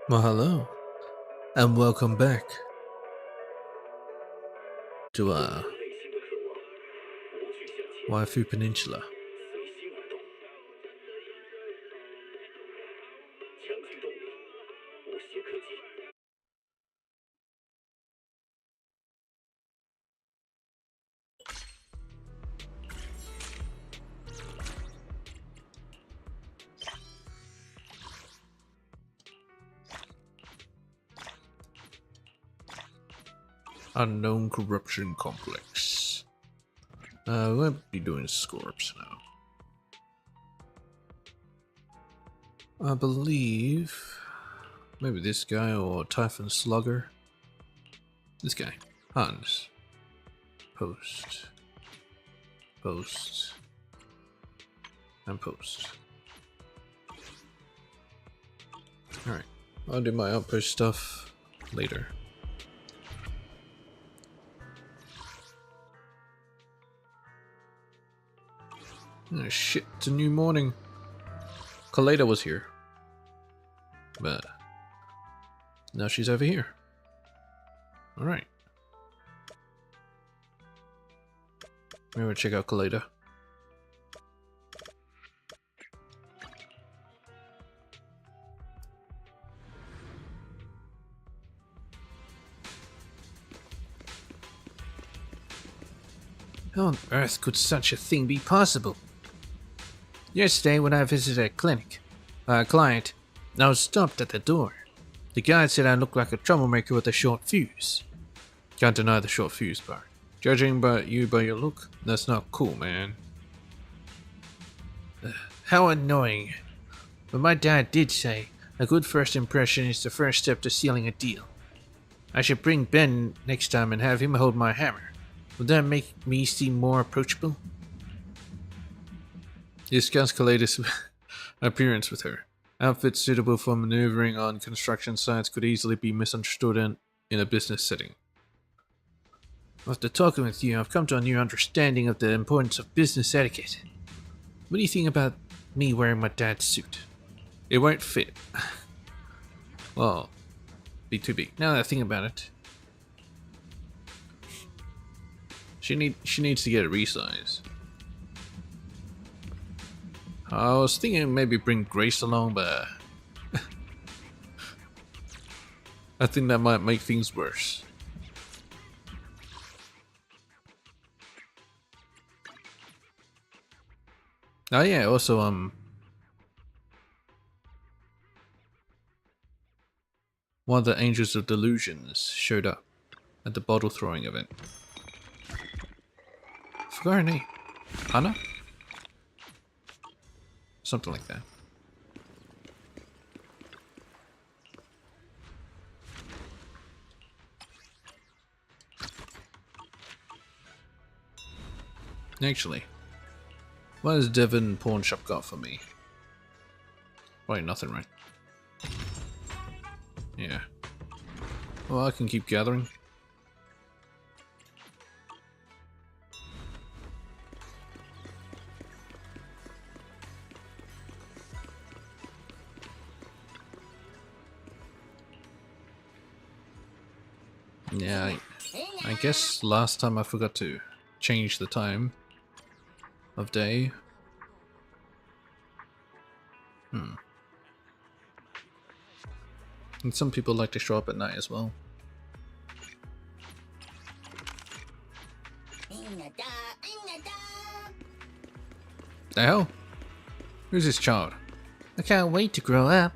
Well, hello, and welcome back to Waifu Peninsula. Unknown Corruption Complex. We'll be doing Scorps now. I believe maybe this guy or Typhon Slugger. This guy. Hans. Post. Post. And post. Alright. I'll do my outpost stuff later. Oh shit, it's a new morning. Kaleda was here. But now she's over here. Alright. Maybe we'll check out Kaleda. How on earth could such a thing be possible? Yesterday, when I visited a clinic, a client, I was stopped at the door. The guy said I looked like a troublemaker with a short fuse. Can't deny the short fuse part. Judging by your look, that's not cool, man. How annoying. But my dad did say, a good first impression is the first step to sealing a deal. I should bring Ben next time and have him hold my hammer. Would that make me seem more approachable? Discuss Kaleda's appearance with her. Outfits suitable for maneuvering on construction sites could easily be misunderstood in a business setting. After talking with you, I've come to a new understanding of the importance of business etiquette. What do you think about me wearing my dad's suit? It won't fit. Well, be too big. Now that I think about it, she needs to get a resize. I was thinking maybe bring Grace along, but I think that might make things worse. Oh yeah, also one of the Angels of Delusions showed up at the bottle throwing event. Forgot her name. Hannah? Something like that. Actually, what has Devon Pawn Shop got for me? Probably nothing, right? Yeah. Well, I can keep gathering. Yeah, I guess last time I forgot to change the time of day. And some people like to show up at night as well. The hell? Who's this child? I can't wait to grow up.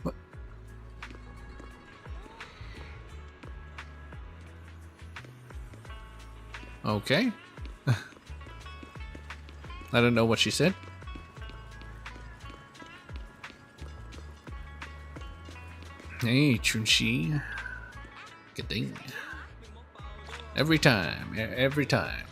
What? Okay. I don't know what she said. Hey, Chunchi. Good thing. Every time, every time.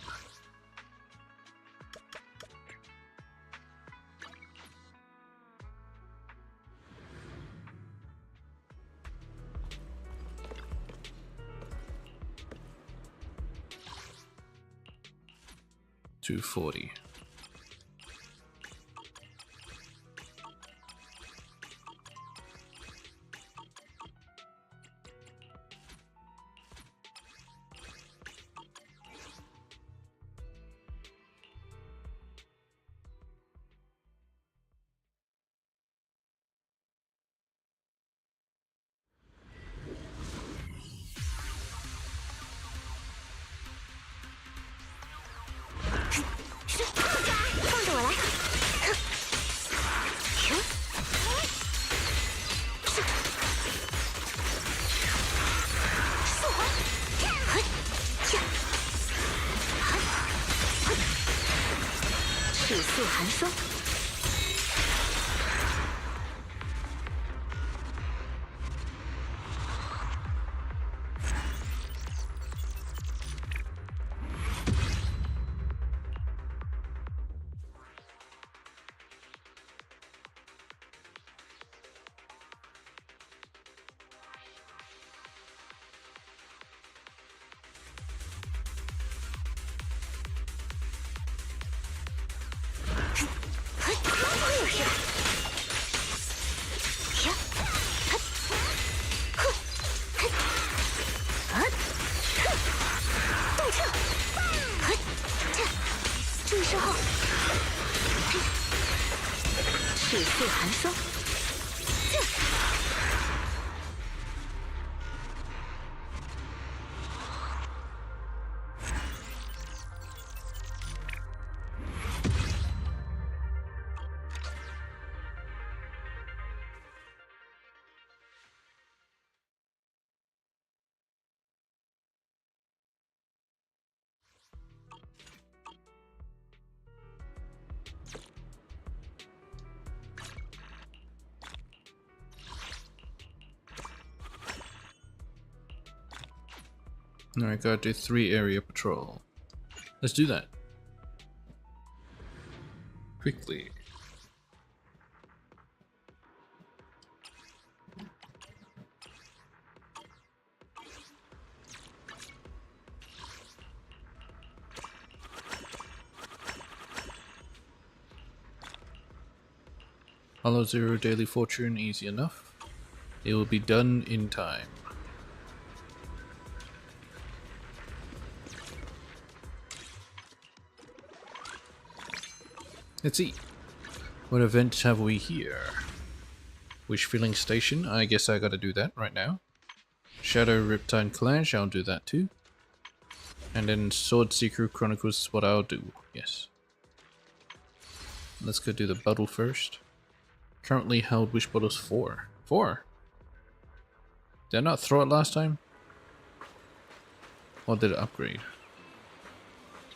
$240. 岁寒霜。注意身后！血碎寒霜。Alright, gotta do 3 area patrol. Let's do that. Quickly. Hollow Zero Daily Fortune, easy enough. It will be done in time. Let's see. What events have we here? Wish filling station, I guess I gotta do that right now. Shadow Riptide Clash, I'll do that too. And then Sword Seeker Chronicles is what I'll do, yes. Let's go do the bottle first. Currently held wish bottles 4. 4? Did I not throw it last time? Or did it upgrade?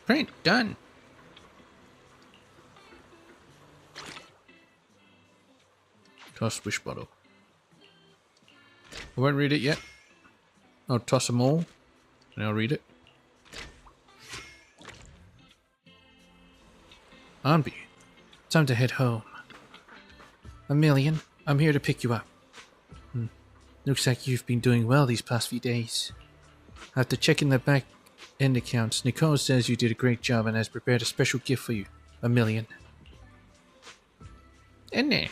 Print, done! Toss wish bottle. I won't read it yet. I'll toss them all, and I'll read it. Anbi, time to head home. Aemilian, I'm here to pick you up. Looks like you've been doing well these past few days. After checking the back end accounts, Nicole says you did a great job and has prepared a special gift for you. Aemilian. Nah.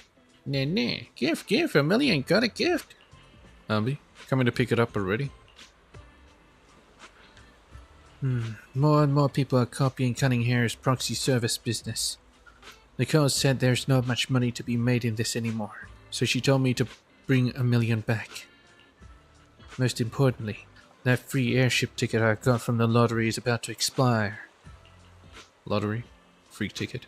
Gift, Aemilian got a gift. Anbi, coming to pick it up already? More and more people are copying Cunninghare's proxy service business. Nicole said there's not much money to be made in this anymore, so she told me to bring Aemilian back. Most importantly, that free airship ticket I got from the lottery is about to expire. Lottery? Free ticket?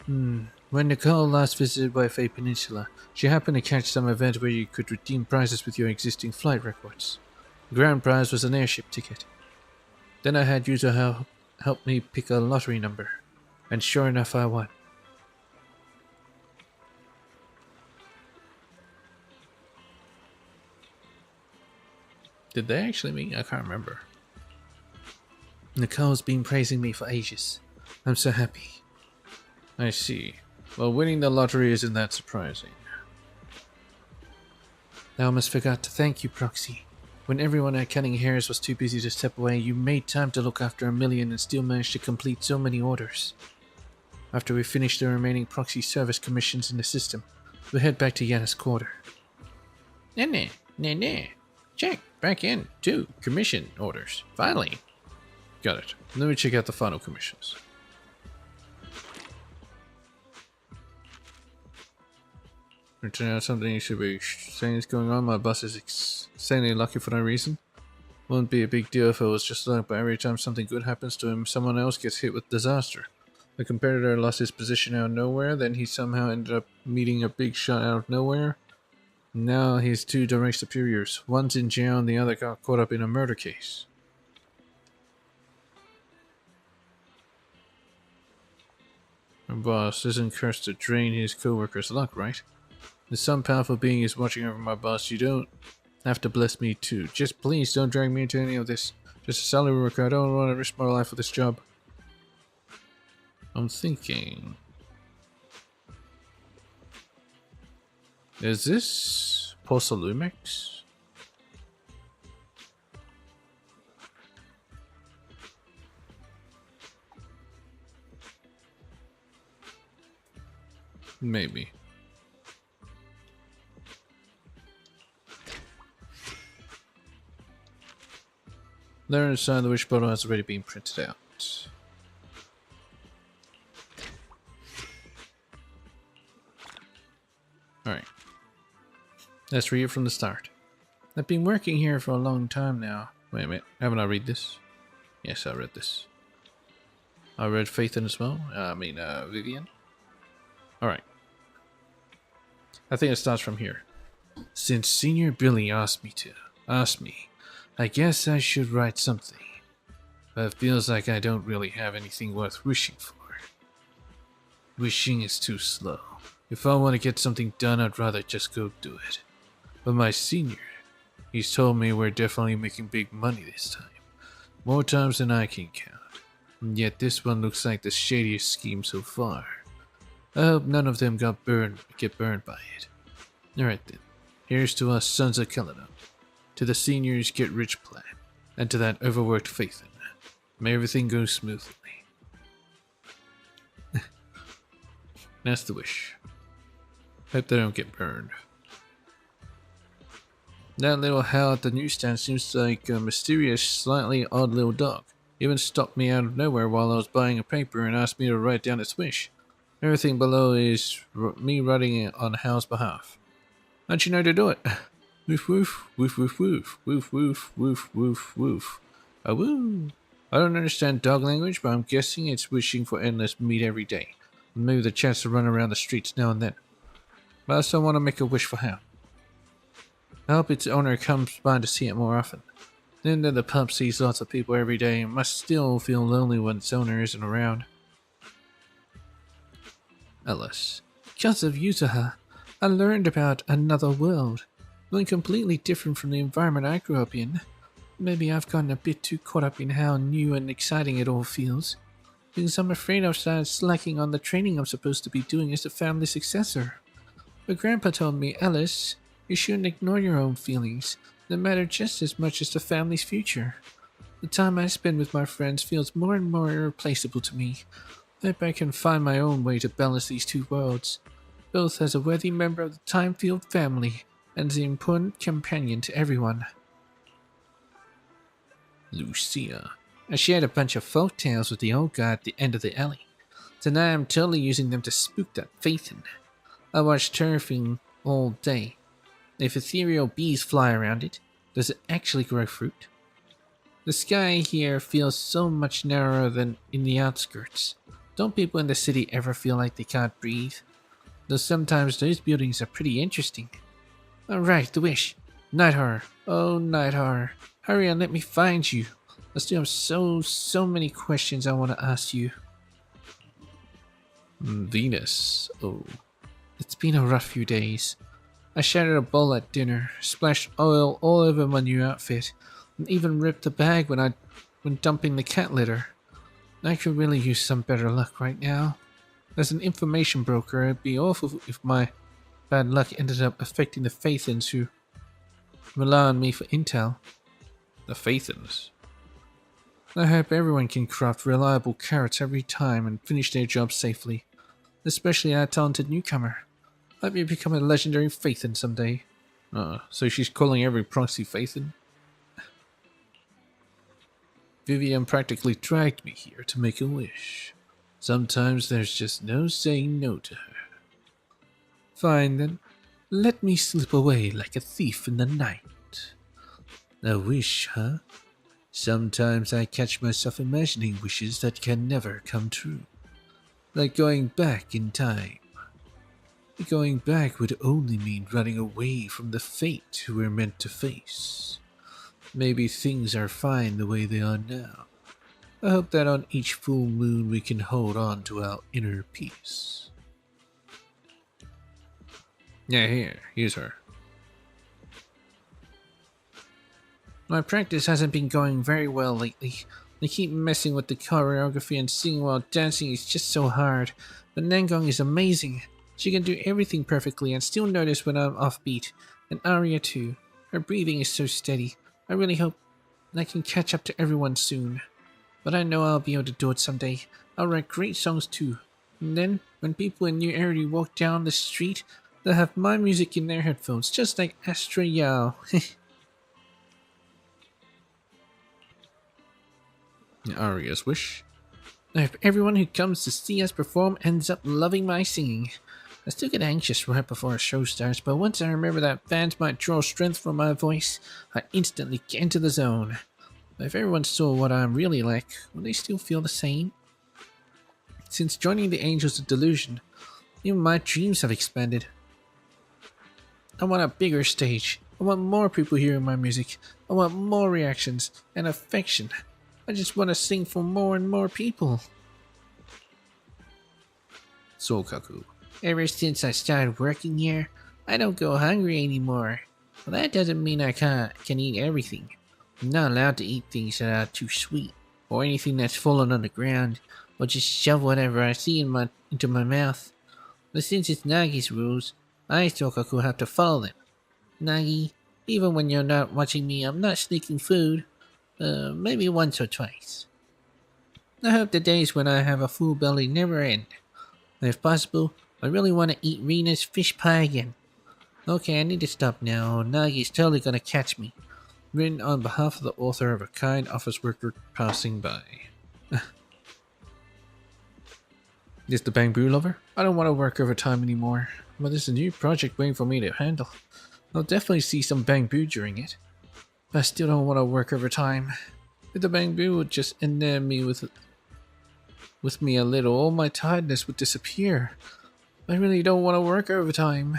When Nicole last visited Wi-Fi Peninsula, she happened to catch some event where you could redeem prizes with your existing flight records. The grand prize was an airship ticket. Then I had you to help me pick a lottery number, and sure enough I won. Did they actually mean? I can't remember. Nicole's been praising me for ages. I'm so happy. I see. Well, winning the lottery isn't that surprising. I almost forgot to thank you, Proxy. When everyone at Cunninghare's was too busy to step away, you made time to look after Aemilian and still managed to complete so many orders. After we finish the remaining proxy service commissions in the system, we'll head back to Yana's quarter. Nah. Check, back in, 2 commission orders. Finally. Got it. Let me check out the final commissions. Turn out something you should be saying is going on. My boss is insanely lucky for no reason. Wouldn't be a big deal if it was just luck, but every time something good happens to him, someone else gets hit with disaster. The competitor lost his position out of nowhere, then he somehow ended up meeting a big shot out of nowhere. Now his 2 direct superiors, one's in jail and the other got caught up in a murder case. My boss isn't cursed to drain his co-workers' luck, right? If some powerful being is watching over my boss, you don't have to bless me too. Just please don't drag me into any of this. Just a salary worker, I don't want to risk my life for this job. I'm thinking... Is this Porcelumex? Maybe. There inside the wish bottle has already been printed out. Alright. Let's read it from the start. I've been working here for a long time now. Wait a minute, haven't I read this? Yes, I read this. I read Phaethon as well. Vivian. Alright. I think it starts from here. Since Senior Billy asked me, I guess I should write something. But it feels like I don't really have anything worth wishing for. Wishing is too slow. If I want to get something done, I'd rather just go do it. But my senior, he's told me we're definitely making big money this time. More times than I can count. And yet this one looks like the shadiest scheme so far. I hope none of them get burned by it. Alright then. Here's to us sons of Caledon. To the seniors get rich plan. And to that overworked Phaethon. May everything go smoothly. That's the wish. Hope they don't get burned. That little howl at the newsstand seems like a mysterious, slightly odd little dog. Even stopped me out of nowhere while I was buying a paper and asked me to write down its wish. Everything below is me writing it on Hal's behalf. How'd you know to do it? Woof woof, woof woof woof, woof woof, woof woof woof. A woo. I don't understand dog language, but I'm guessing it's wishing for endless meat every day. And maybe the chance to run around the streets now and then. But I still want to make a wish for Hal. I hope its owner comes by to see it more often. Then the pup sees lots of people every day and must still feel lonely when its owner isn't around. Ellis. Because of Yuzaha, I learned about another world. One completely different from the environment I grew up in. Maybe I've gotten a bit too caught up in how new and exciting it all feels. Because I'm afraid I've started slacking on the training I'm supposed to be doing as the family successor. But Grandpa told me, Ellis, you shouldn't ignore your own feelings. They matter just as much as the family's future. The time I spend with my friends feels more and more irreplaceable to me. I hope I can find my own way to balance these two worlds, both as a worthy member of the Timefield family and as an important companion to everyone. Lucia. I shared a bunch of folk tales with the old guy at the end of the alley. Tonight I'm totally using them to spook that Phaethon. I watched turfing all day. If ethereal bees fly around it, does it actually grow fruit? The sky here feels so much narrower than in the outskirts. Don't people in the city ever feel like they can't breathe? Though sometimes those buildings are pretty interesting. Alright, the wish. Night horror. Oh, night horror. Hurry and let me find you. I still have so many questions I want to ask you. Venus. Oh. It's been a rough few days. I shattered a bowl at dinner, splashed oil all over my new outfit, and even ripped the bag when dumping the cat litter. I could really use some better luck right now. As an information broker, it'd be awful if my bad luck ended up affecting the Phaethons who rely on me for intel. The Phaethons? I hope everyone can craft reliable carrots every time and finish their job safely, especially our talented newcomer. Hope you become a legendary Phaethon someday. So she's calling every proxy Phaethon? Vivian practically dragged me here to make a wish. Sometimes there's just no saying no to her. Fine then, let me slip away like a thief in the night. A wish, huh? Sometimes I catch myself imagining wishes that can never come true. Like going back in time. Going back would only mean running away from the fate we're meant to face. Maybe things are fine the way they are now. I hope that on each full moon we can hold on to our inner peace. Yeah, here's her. My practice hasn't been going very well lately. They keep messing with the choreography and singing while dancing is just so hard. But Nangong is amazing. She can do everything perfectly and still notice when I'm offbeat. And Arya too. Her breathing is so steady. I really hope I can catch up to everyone soon. But I know I'll be able to do it someday. I'll write great songs too. And then, when people in New Area walk down the street, they'll have my music in their headphones, just like Astra Yao. Arya's wish. I hope everyone who comes to see us perform ends up loving my singing. I still get anxious right before a show starts, but once I remember that fans might draw strength from my voice, I instantly get into the zone. But if everyone saw what I'm really like, would they still feel the same? Since joining the Angels of Delusion, even my dreams have expanded. I want a bigger stage. I want more people hearing my music. I want more reactions and affection. I just want to sing for more and more people. Sokaku. Ever since I started working here, I don't go hungry anymore. But that doesn't mean I can eat everything. I'm not allowed to eat things that are too sweet, or anything that's fallen on the ground, or just shove whatever I see into my mouth. But since it's Nagi's rules, I, Sokaku, have to follow them. Nagi, even when you're not watching me, I'm not sneaking food. Maybe once or twice. I hope the days when I have a full belly never end. And if possible, I really want to eat Rena's fish pie again. Okay, I need to stop now. Nagi's totally gonna catch me. Written on behalf of the author of a kind office worker passing by. Is the Bamboo Lover? I don't want to work overtime anymore, but there's a new project waiting for me to handle. I'll definitely see some Bamboo during it. But I still don't want to work overtime. If the Bamboo would just enam me with me a little, all my tiredness would disappear. I really don't want to work overtime.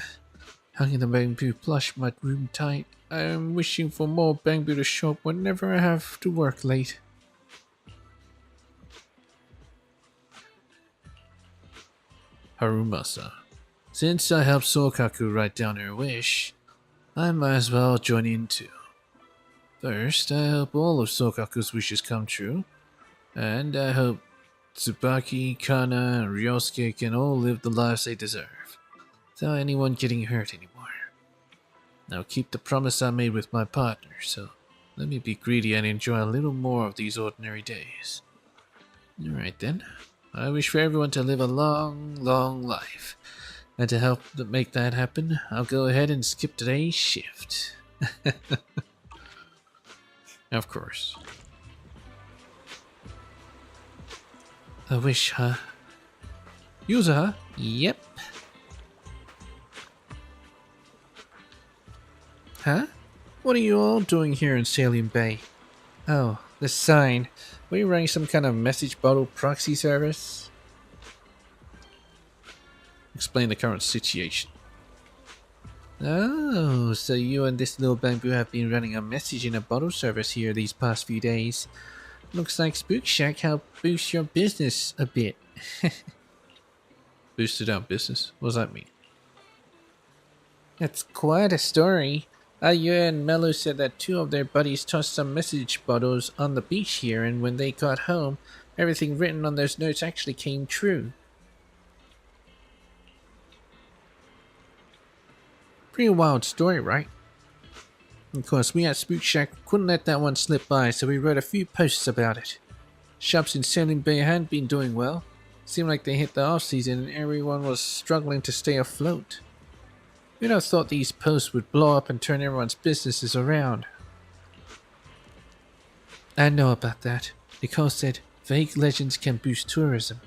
Hugging the Bamboo plush my room tight. I am wishing for more Bamboo to show up whenever I have to work late. Harumasa. Since I helped Sokaku write down her wish, I might as well join in too. First, I hope all of Sokaku's wishes come true, and I hope Tsubaki, Kana, and Ryosuke can all live the lives they deserve, without anyone getting hurt anymore. I'll keep the promise I made with my partner, so let me be greedy and enjoy a little more of these ordinary days. Alright then, I wish for everyone to live a long, long life, and to help make that happen, I'll go ahead and skip today's shift. Of course. A wish, huh? User, huh? Yep. Huh? What are you all doing here in Salient Bay? Oh, the sign. Were you running some kind of message bottle proxy service? Explain the current situation. Oh, so you and this little Bamboo have been running a message in a bottle service here these past few days. Looks like Spook Shack helped boost your business a bit. Boosted our business? What does that mean? That's quite a story. Ayue and Melu said that two of their buddies tossed some message bottles on the beach here, and when they got home, everything written on those notes actually came true. Pretty wild story, right? Of course, we at Spook Shack couldn't let that one slip by, so we wrote a few posts about it. Shops in Sailing Bay hadn't been doing well. Seemed like they hit the off-season and everyone was struggling to stay afloat. We'd have thought these posts would blow up and turn everyone's businesses around. I know about that. Nicole said vague legends can boost tourism.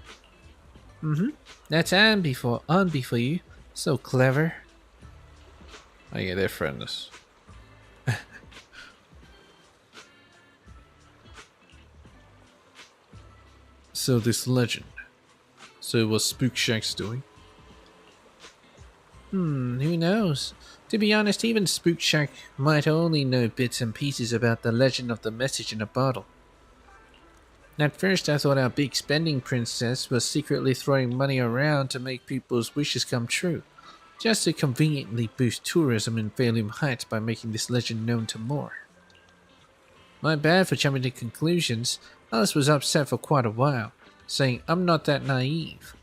That's Anby for you. So clever. Oh yeah, they're friendless. So this legend. So it was Spook Shack's doing? Who knows? To be honest, even Spook Shack might only know bits and pieces about the legend of the message in a bottle. At first, I thought our big spending princess was secretly throwing money around to make people's wishes come true, just to conveniently boost tourism in Phelim Heights by making this legend known to more. My bad for jumping to conclusions. Alice was upset for quite a while, saying I'm not that naive.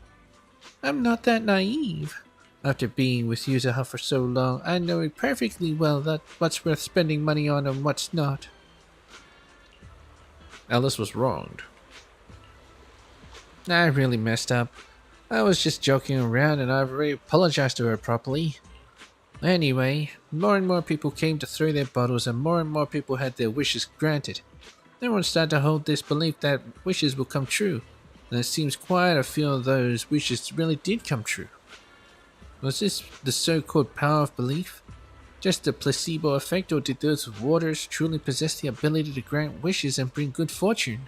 I'm not that naive. After being with Yuzaha for so long, I know perfectly well that what's worth spending money on and what's not. Alice was wronged. I really messed up. I was just joking around and I've already apologized to her properly. Anyway, more and more people came to throw their bottles and more people had their wishes granted. Everyone started to hold this belief that wishes will come true, and it seems quite a few of those wishes really did come true. Was this the so-called power of belief? Just a placebo effect, or did those waters truly possess the ability to grant wishes and bring good fortune?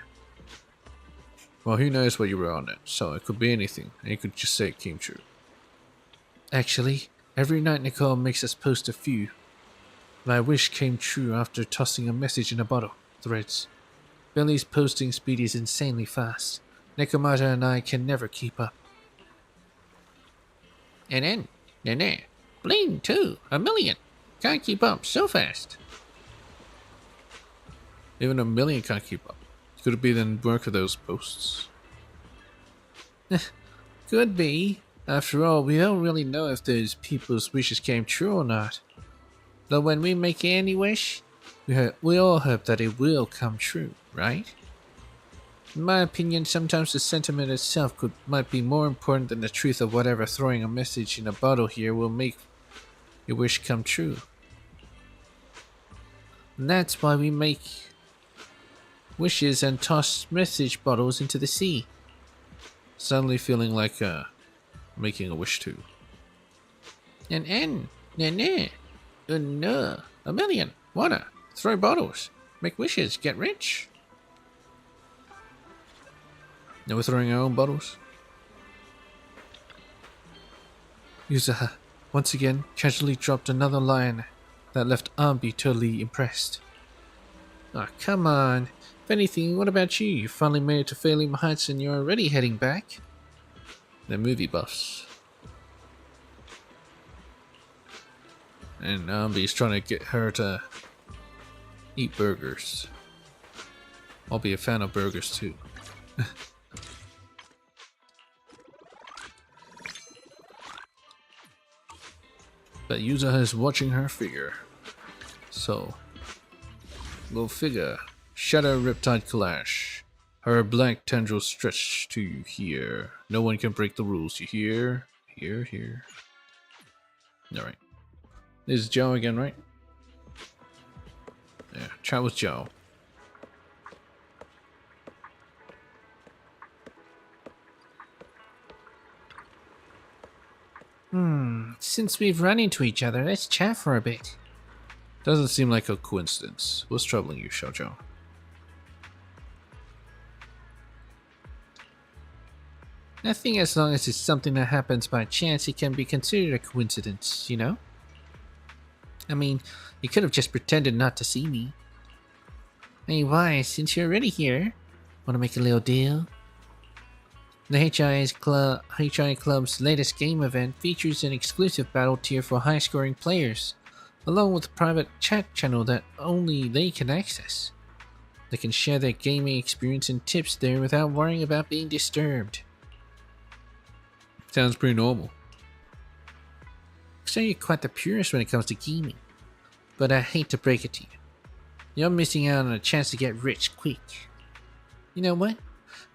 Well, who knows what you were on it, so it could be anything, and you could just say it came true. Actually, every night Nicole makes us post a few. My wish came true after tossing a message in a bottle. Threads. Billy's posting speed is insanely fast. Nekomata and I can never keep up. And then, bling too, 1,000,000. Can't keep up so fast. Even 1,000,000 can't keep up. Could it be the work of those posts? Could be. After all, we don't really know if those people's wishes came true or not. But when we make any wish, we all hope that it will come true, right? In my opinion, sometimes the sentiment itself might be more important than the truth of whatever throwing a message in a bottle here will make your wish come true. And that's why we make wishes and toss message bottles into the sea. Suddenly feeling like making a wish too. No, 1,000,000. Wanna throw bottles, make wishes, get rich. Now we're throwing our own bottles. Yuzaha once again casually dropped another line that left Ambi totally impressed. Ah, oh, come on. If anything, what about you? You finally made it to Phelim Heights and you're already heading back? They're movie buffs. And Ambi's trying to get her to eat burgers. I'll be a fan of burgers too. But Yuzaha is watching her figure. So, go figure. Shadow Riptide Clash. Her black tendrils stretch to here. No one can break the rules. You hear? Here. Alright. This is Joe again, right? Yeah, chat with Joe. Since we've run into each other, let's chat for a bit. Doesn't seem like a coincidence. What's troubling you, Shoujo? Nothing, as long as it's something that happens by chance, it can be considered a coincidence, you know? I mean, you could have just pretended not to see me. Hey, why? Since you're already here, wanna make a little deal? The HI Club's latest game event features an exclusive battle tier for high-scoring players, along with a private chat channel that only they can access. They can share their gaming experience and tips there without worrying about being disturbed. Sounds pretty normal. So you're quite the purist when it comes to gaming, but I hate to break it to you. You're missing out on a chance to get rich quick. You know what?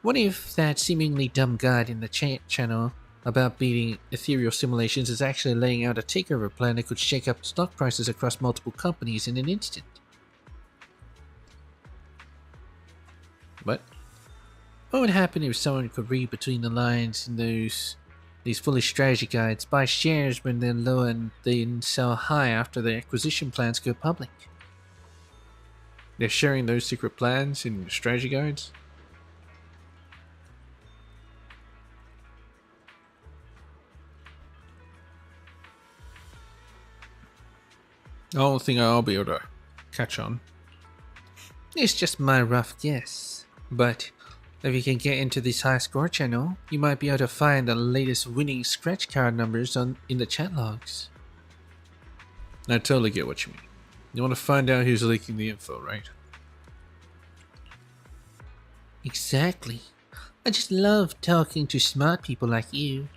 What if that seemingly dumb guide in the chat channel about beating ethereal simulations is actually laying out a takeover plan that could shake up stock prices across multiple companies in an instant? What? What would happen if someone could read between the lines in these foolish strategy guides, buy shares when they're low and then sell high after their acquisition plans go public? They're sharing those secret plans in strategy guides? I don't think I'll be able to catch on. It's just my rough guess, but If you can get into this high score channel, you might be able to find the latest winning scratch card numbers in the chat logs. I totally get what you mean. You want to find out who's leaking the info, right? Exactly. I just love talking to smart people like you.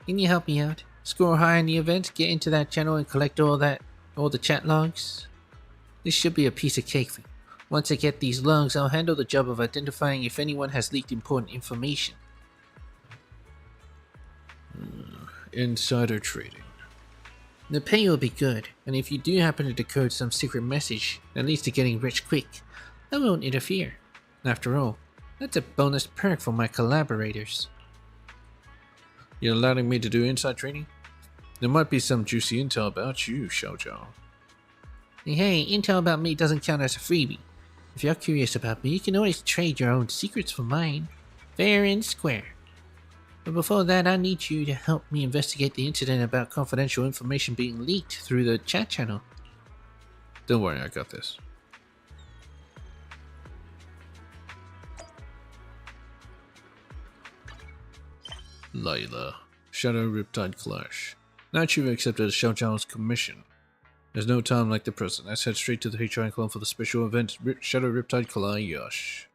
Can you help me out? Score high in the event, get into that channel and collect all the chat logs? This should be a piece of cake for you. Once I get these logs, I'll handle the job of identifying if anyone has leaked important information. Insider trading. The pay will be good, and if you do happen to decode some secret message that leads to getting rich quick, I won't interfere. After all, that's a bonus perk for my collaborators. You're allowing me to do inside trading? There might be some juicy intel about you, Xiaojiao. Hey, intel about me doesn't count as a freebie. If you're curious about me, you can always trade your own secrets for mine. Fair and square. But before that, I need you to help me investigate the incident about confidential information being leaked through the chat channel. Don't worry, I got this. Layla, Shadow Riptide Clash. Now that you've accepted Xiaojiao's commission, there's no time like the present. Let's head straight to the Patreon clone for the special event Shadow Riptide Clash.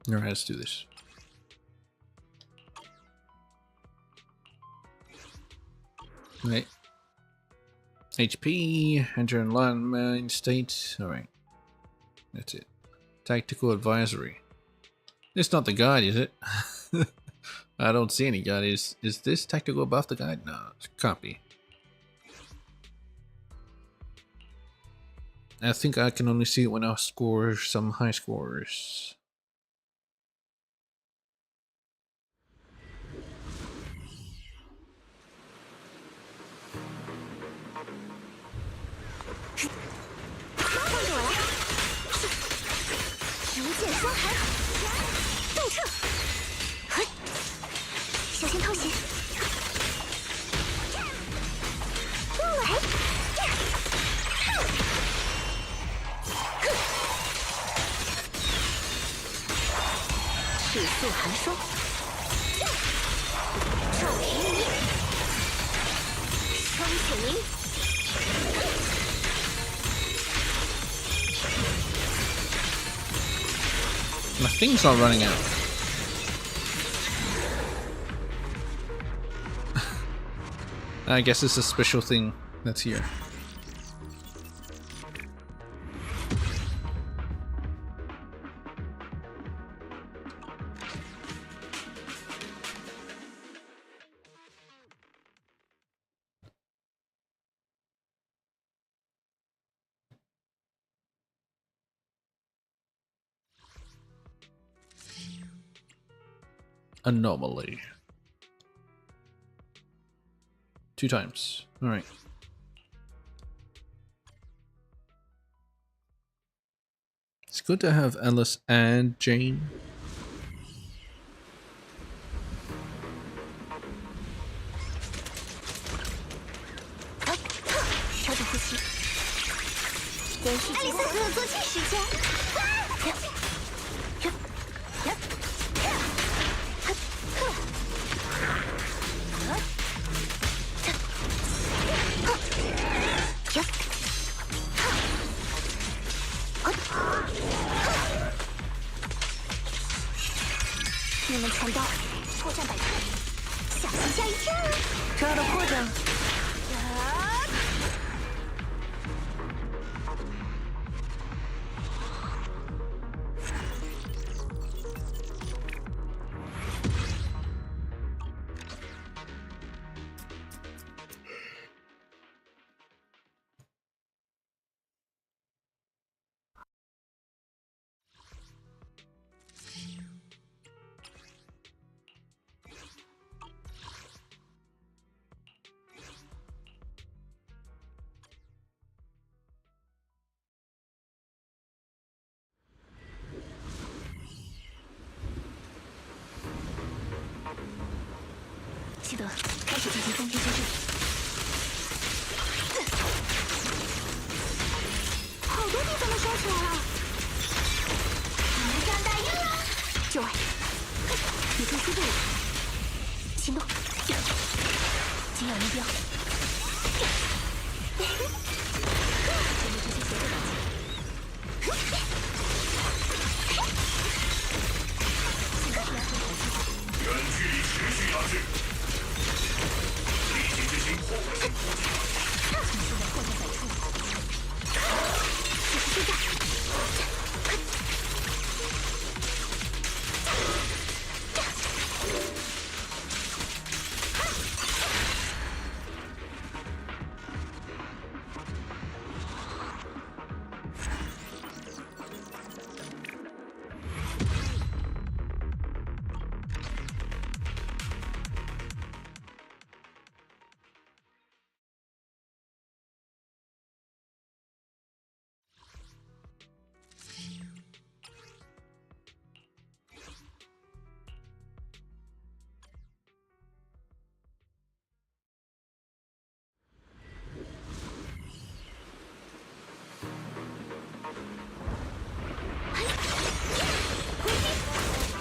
Alright, let's do this. Right. HP, enter in landmine state. Alright. That's it. Tactical advisory. It's not the guide, is it? I don't see any guide. Is this tactical above the guide? No, it's copy. I think I can only see it when I score some high scores. My thing's not running out. I guess it's a special thing that's here. Anomaly. 2 times. Alright. It's good to have Alice and Jane. 记得开始进行3天修正。好多地方都烧起来了。上大运了！九儿，你可以输对了。行动，紧咬目标。远距离持续压制，立即执行后卫性突击。你现在货在百出。此时现在。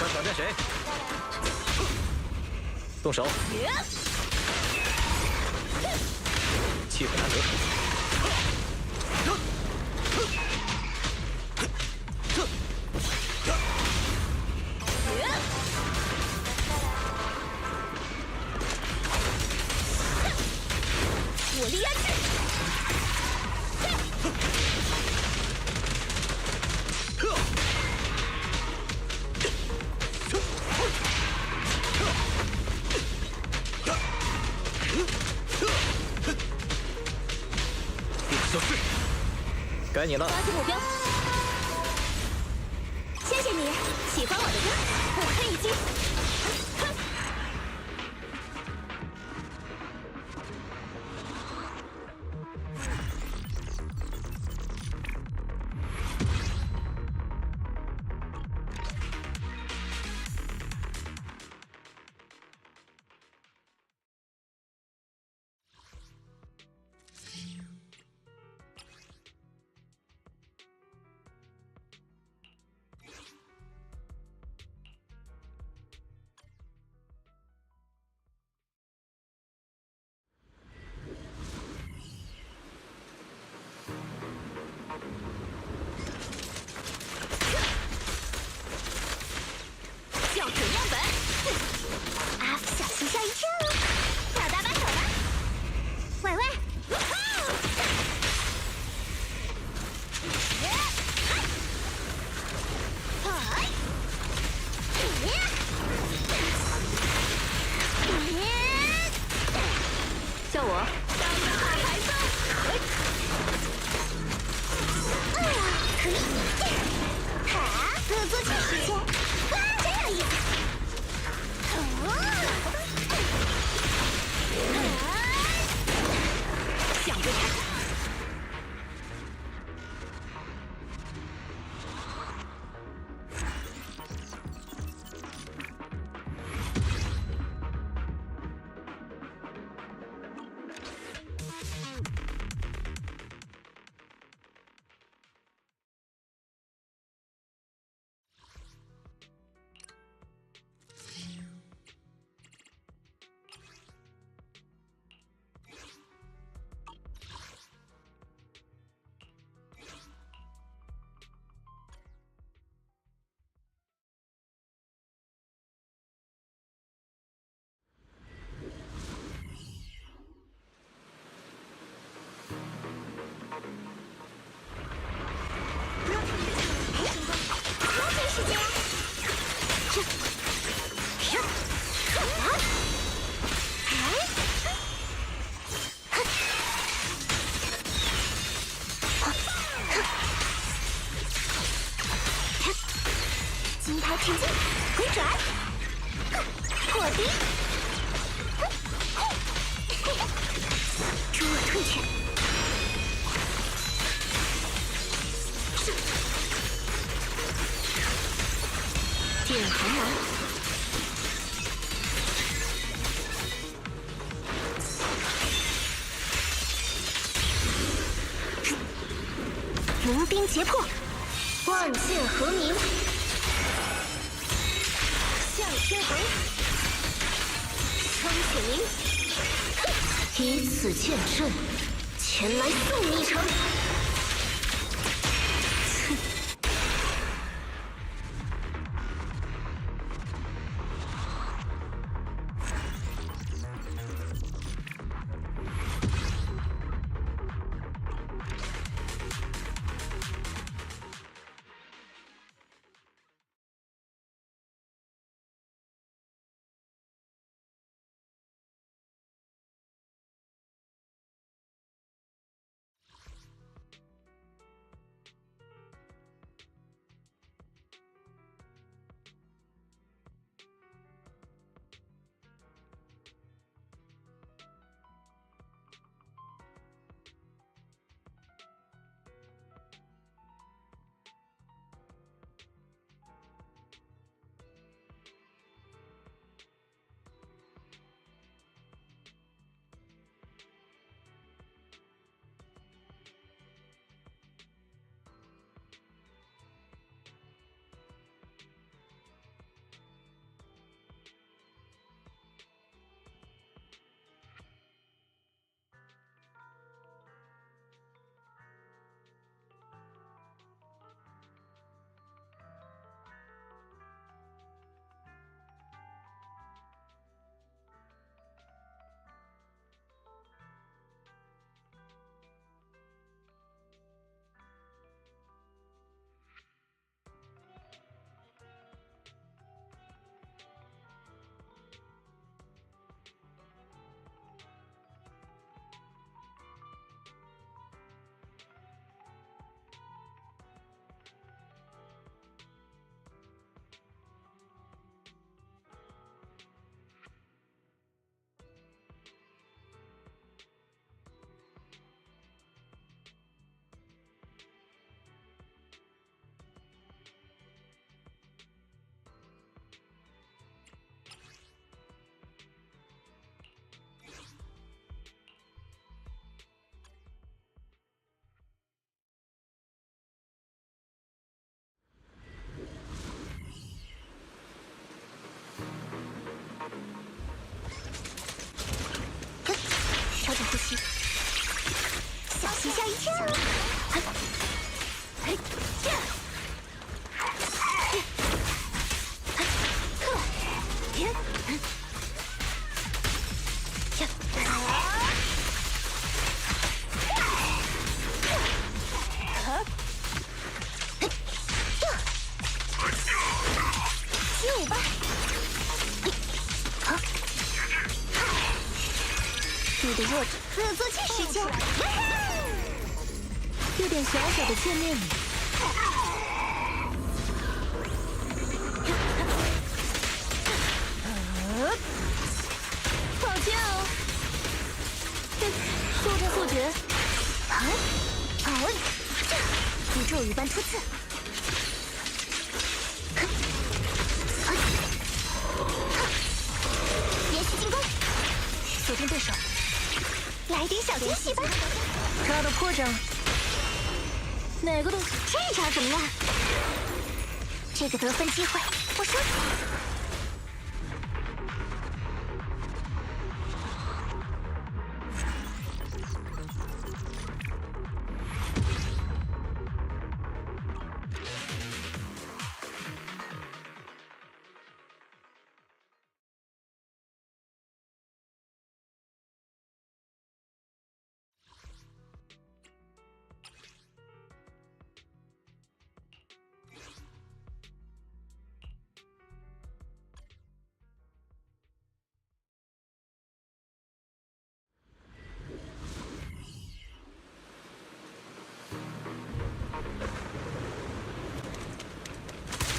要挑战谁？动手！气氛难得。我力压制。该你了。抓住目标。谢谢你，喜欢我的歌，我可以接。校准样本。啊，小心吓一跳哦！小搭把手了。喂喂！叫我。可以。好，恶作剧时间。哇，真有意思。想不开。时间。金牌前进，回转，破冰，助我退却。电寒芒，龙冰劫破，万剑和鸣，向天横，枪血鸣，以此见阵，前来送你一程。调整呼吸，小心吓一跳！接尾巴！你的弱点，恶作剧时间，有点小小的见面礼。抱歉哦，速战速决。如咒语般突刺。延续进攻，锁定对手。来点小惊喜吧！他的破绽，哪个都这招怎么样？这个得分机会，我收起来。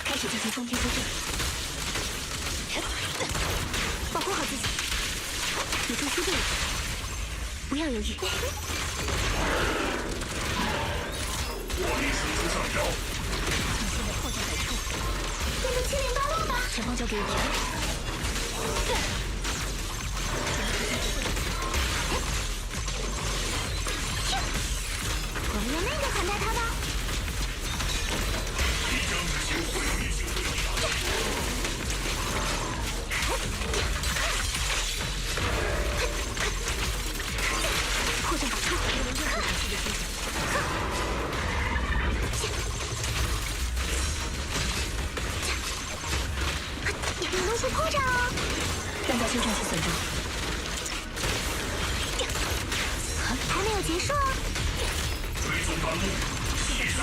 开始进行冲天突进，保护好自己，你出速度了，不要犹豫。火力输出上调，你现在破绽百出，变得7点8落吧。前方交给我。我们用那个款待他吧。新战期损伤。还没有结束啊！追踪弹幕，系数。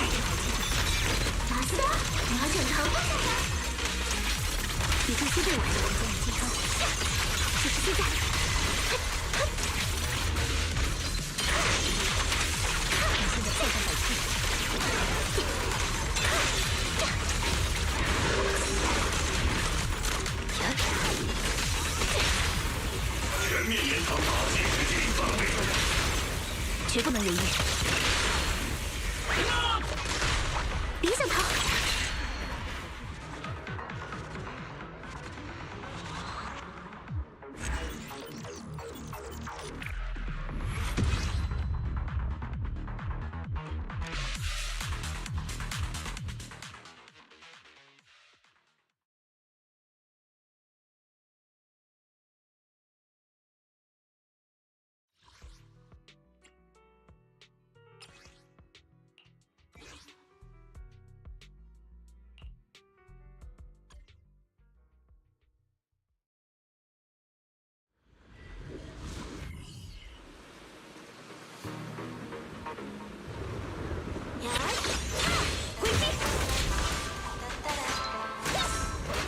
马斯德，你要检查不检查？你这些对我有建议机构，就是现在！你现在破绽百出。全面延长打击时间范围，绝不能犹豫。别想逃！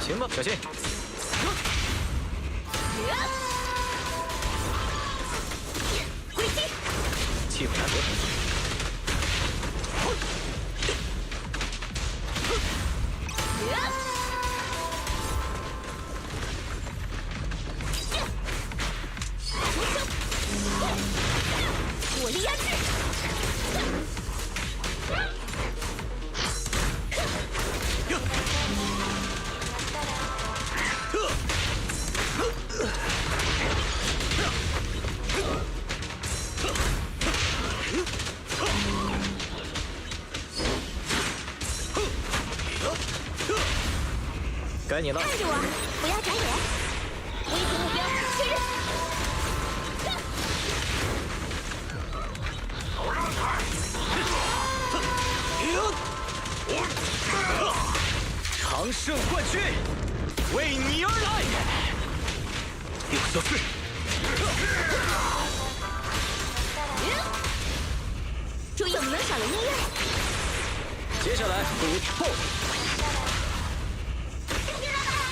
行吧，小心！气不难得。火力压制！该你了。看着我，不要眨眼。危险目标确认。常胜冠军为你而来。六小四。注意，怎么能少了音乐？接下来补后。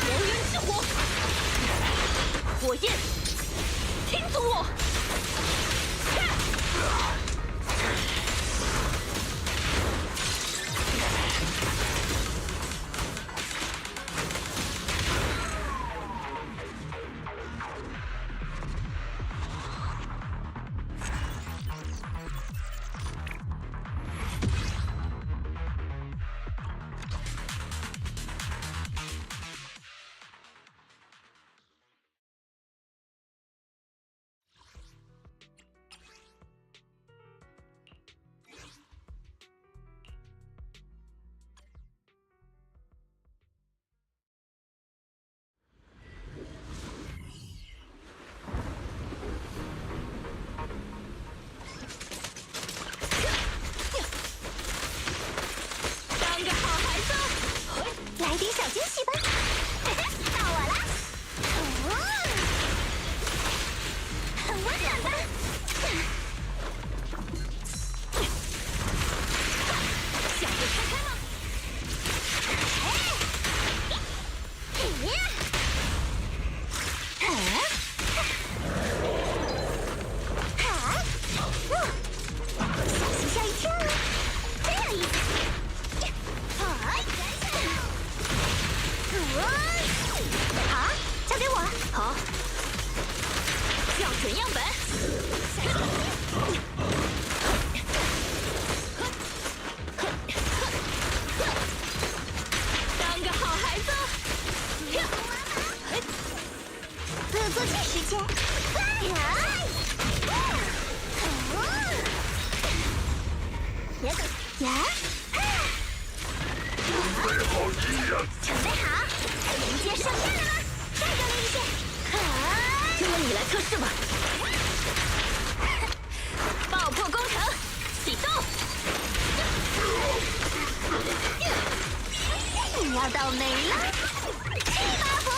燎原之火，火焰，听从我！来点小惊喜吧！到我了，很温暖吧？想不开开吗？小心吓一跳啊！真有意思！好，交给我。好，校准样本。当个好孩子。恶作剧时间。准备好，迎接盛宴了吗？再热烈一些！就由你来测试吧。爆破工程启动！你要倒霉了！气 buff！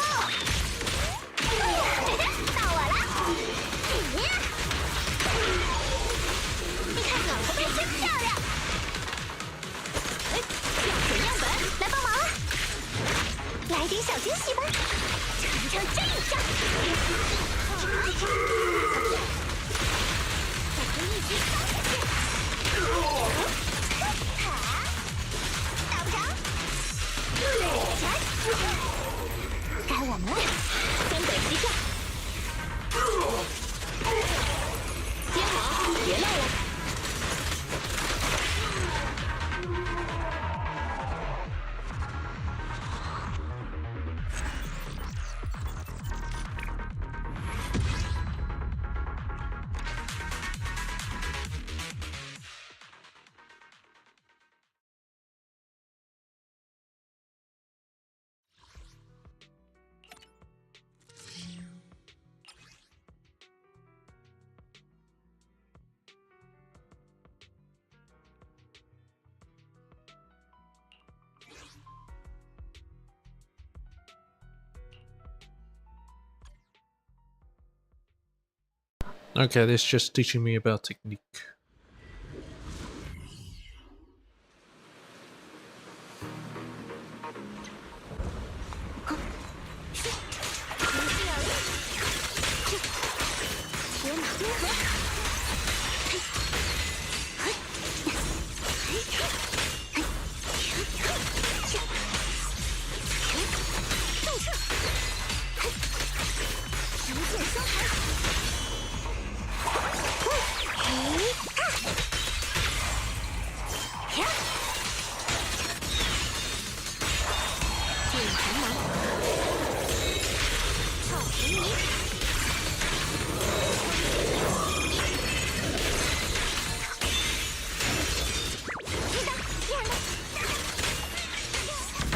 小惊喜吧，尝尝这一招。再给你一击杀下去。打不着。该我们了，先等击跳。接好，别漏了。Okay, this is just teaching me about technique.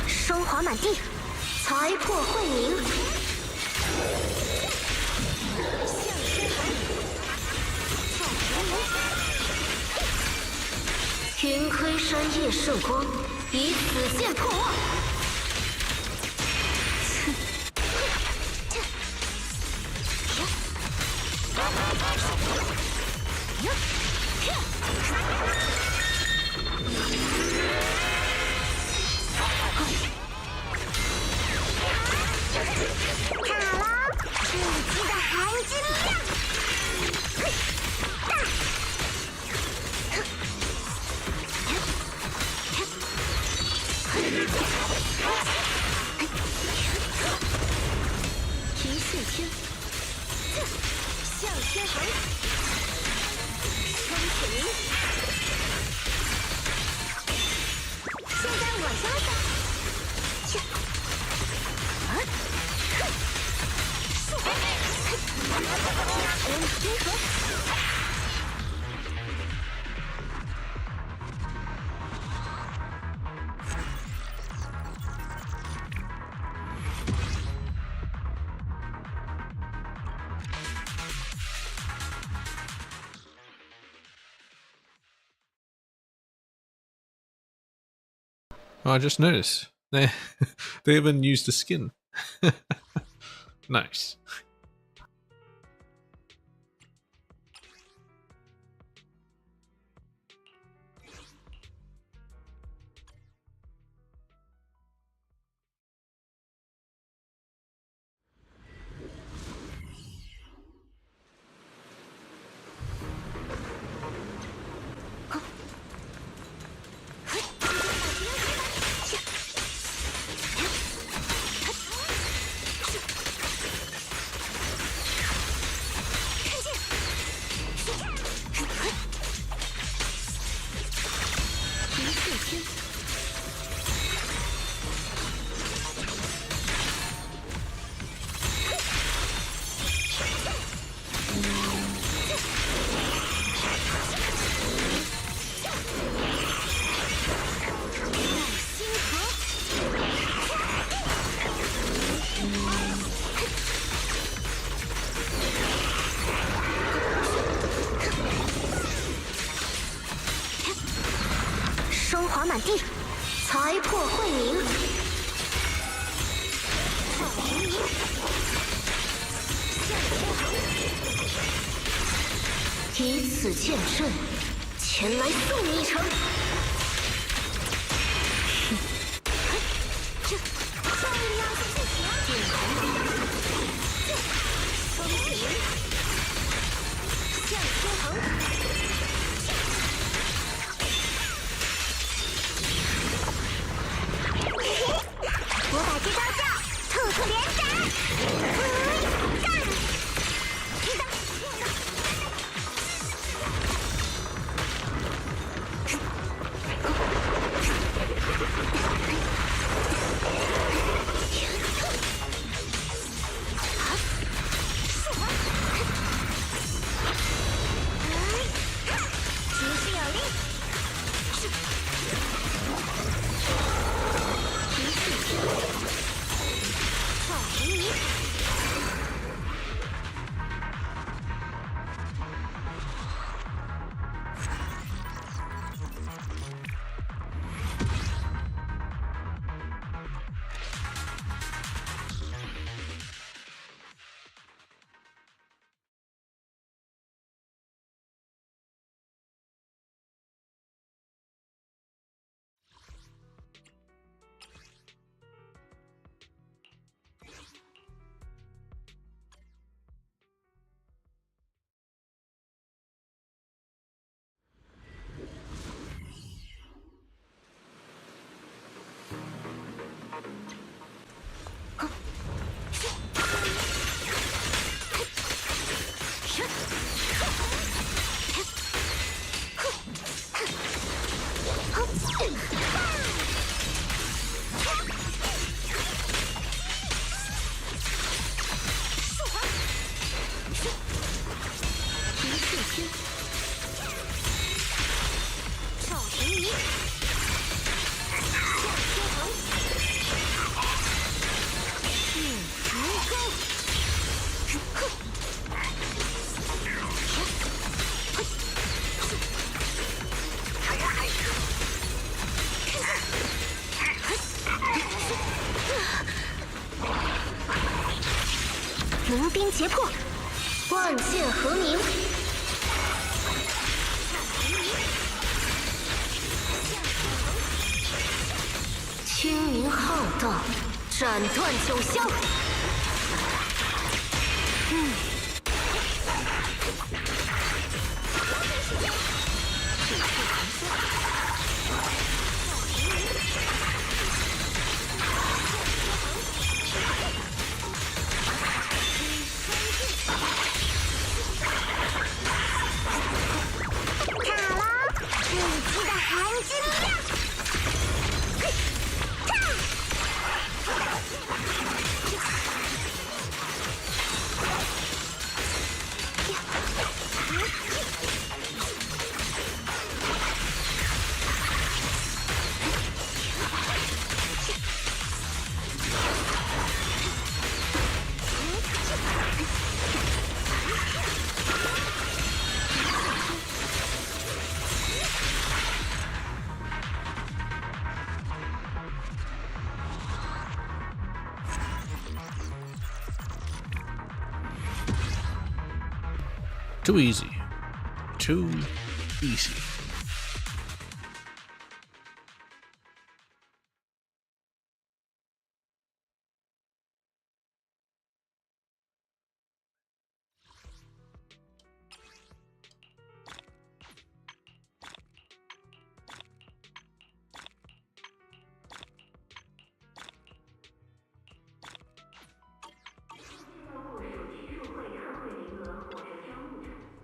霜华满地，财破慧明。云盔山夜圣光，以此线破万。一泻天，向天横，风起云。现在我潇洒，人马冰河。Oh, I just noticed they they even used the skin. Nice.霜华满地，财破慧明。以此见证，前来送你一程。这重要的扬鞭结破，万剑和鸣。清明浩荡，斩断九霄。卡了，这一期的含金量。Too easy. Too easy.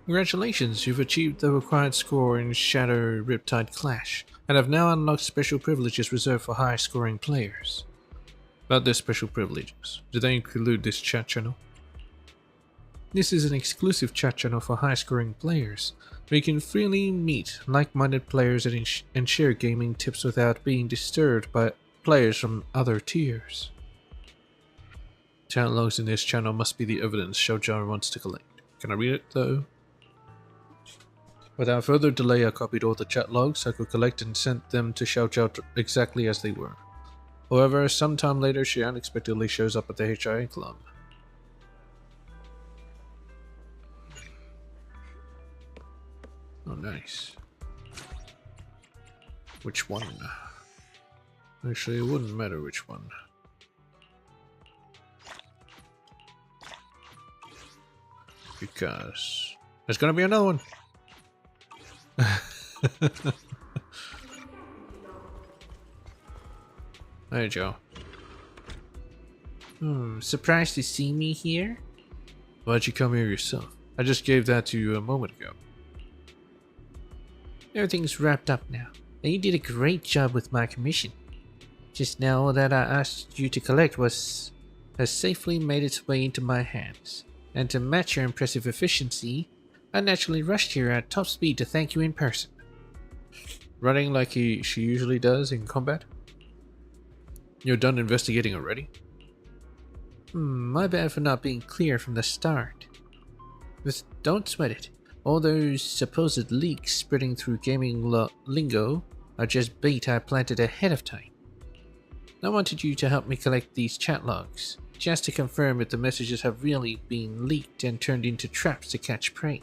Congratulations, you've achieved the required score in Shadow Riptide Clash, and have now unlocked special privileges reserved for high-scoring players. About their special privileges, do they include this chat channel? This is an exclusive chat channel for high-scoring players, where you can freely meet like-minded players and share gaming tips without being disturbed by players from other tiers. Chat logs in this channel must be the evidence Xiaojiao wants to collect. Can I read it though? Without further delay, I copied all the chat logs I could collect and sent them to Xiaojiao exactly as they were. However, sometime later she unexpectedly shows up at the HIA club. Oh, nice. Which one? Actually, it wouldn't matter which one. Because there's gonna be another one. Hey, Joe. Surprised to see me here? Why'd you come here yourself? I just gave that to you a moment ago. Everything's wrapped up now, and you did a great job with my commission. Just now, all that I asked you to collect has safely made its way into my hands, and to match your impressive efficiency, I naturally rushed here at top speed to thank you in person. Running like she usually does in combat? You're done investigating already? My bad for not being clear from the start. But don't sweat it. All those supposed leaks spreading through gaming lingo are just bait I planted ahead of time. I wanted you to help me collect these chat logs, just to confirm if the messages have really been leaked and turned into traps to catch prey.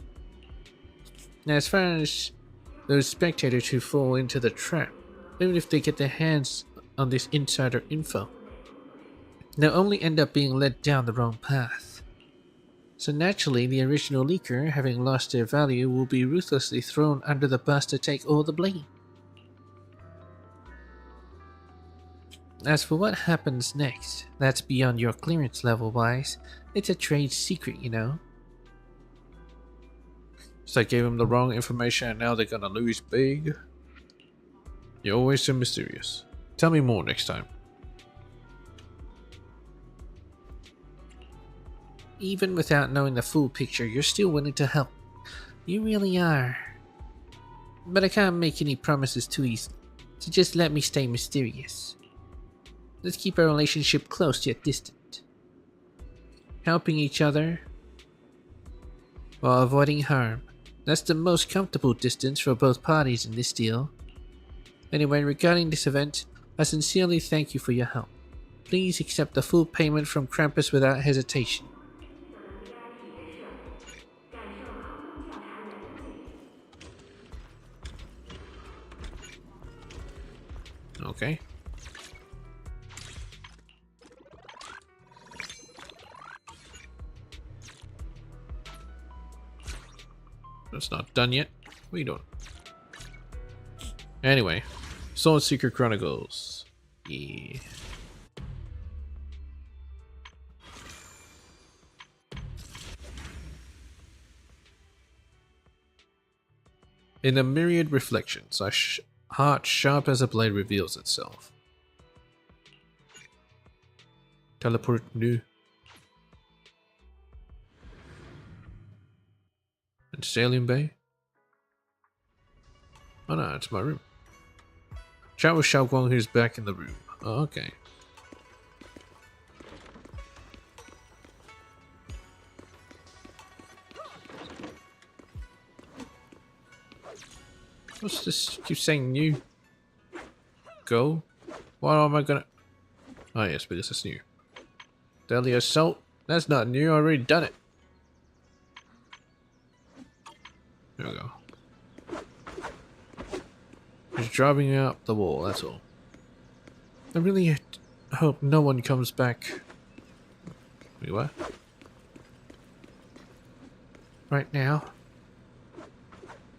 Now, as far as those spectators who fall into the trap, even if they get their hands on this insider info, they'll only end up being led down the wrong path. So naturally, the original leaker, having lost their value, will be ruthlessly thrown under the bus to take all the blame. As for what happens next, that's beyond your clearance level wise. It's a trade secret, you know. So I gave them the wrong information and now they're gonna lose big. You're always so mysterious. Tell me more next time. Even without knowing the full picture, you're still willing to help. You really are. But I can't make any promises too easily, so just let me stay mysterious. Let's keep our relationship close yet distant. Helping each other while avoiding harm. That's the most comfortable distance for both parties in this deal. Anyway, regarding this event, I sincerely thank you for your help. Please accept the full payment from Krampus without hesitation. Okay. That's not done yet. What are you doing? Anyway, Sword Seeker Chronicles. Yeah. In a myriad reflections, a heart sharp as a blade reveals itself. Teleport new. And Sailing Bay? Oh no, it's my room. Chat with Xiao Guang, who's back in the room. Oh, okay. What's this? Keep saying new. Go? What am I gonna... Oh yes, but this is new. Deadly Assault? That's not new, I already done it. There we go. Just driving out the wall, that's all. I really hope no one comes back. Wait, what? Right now?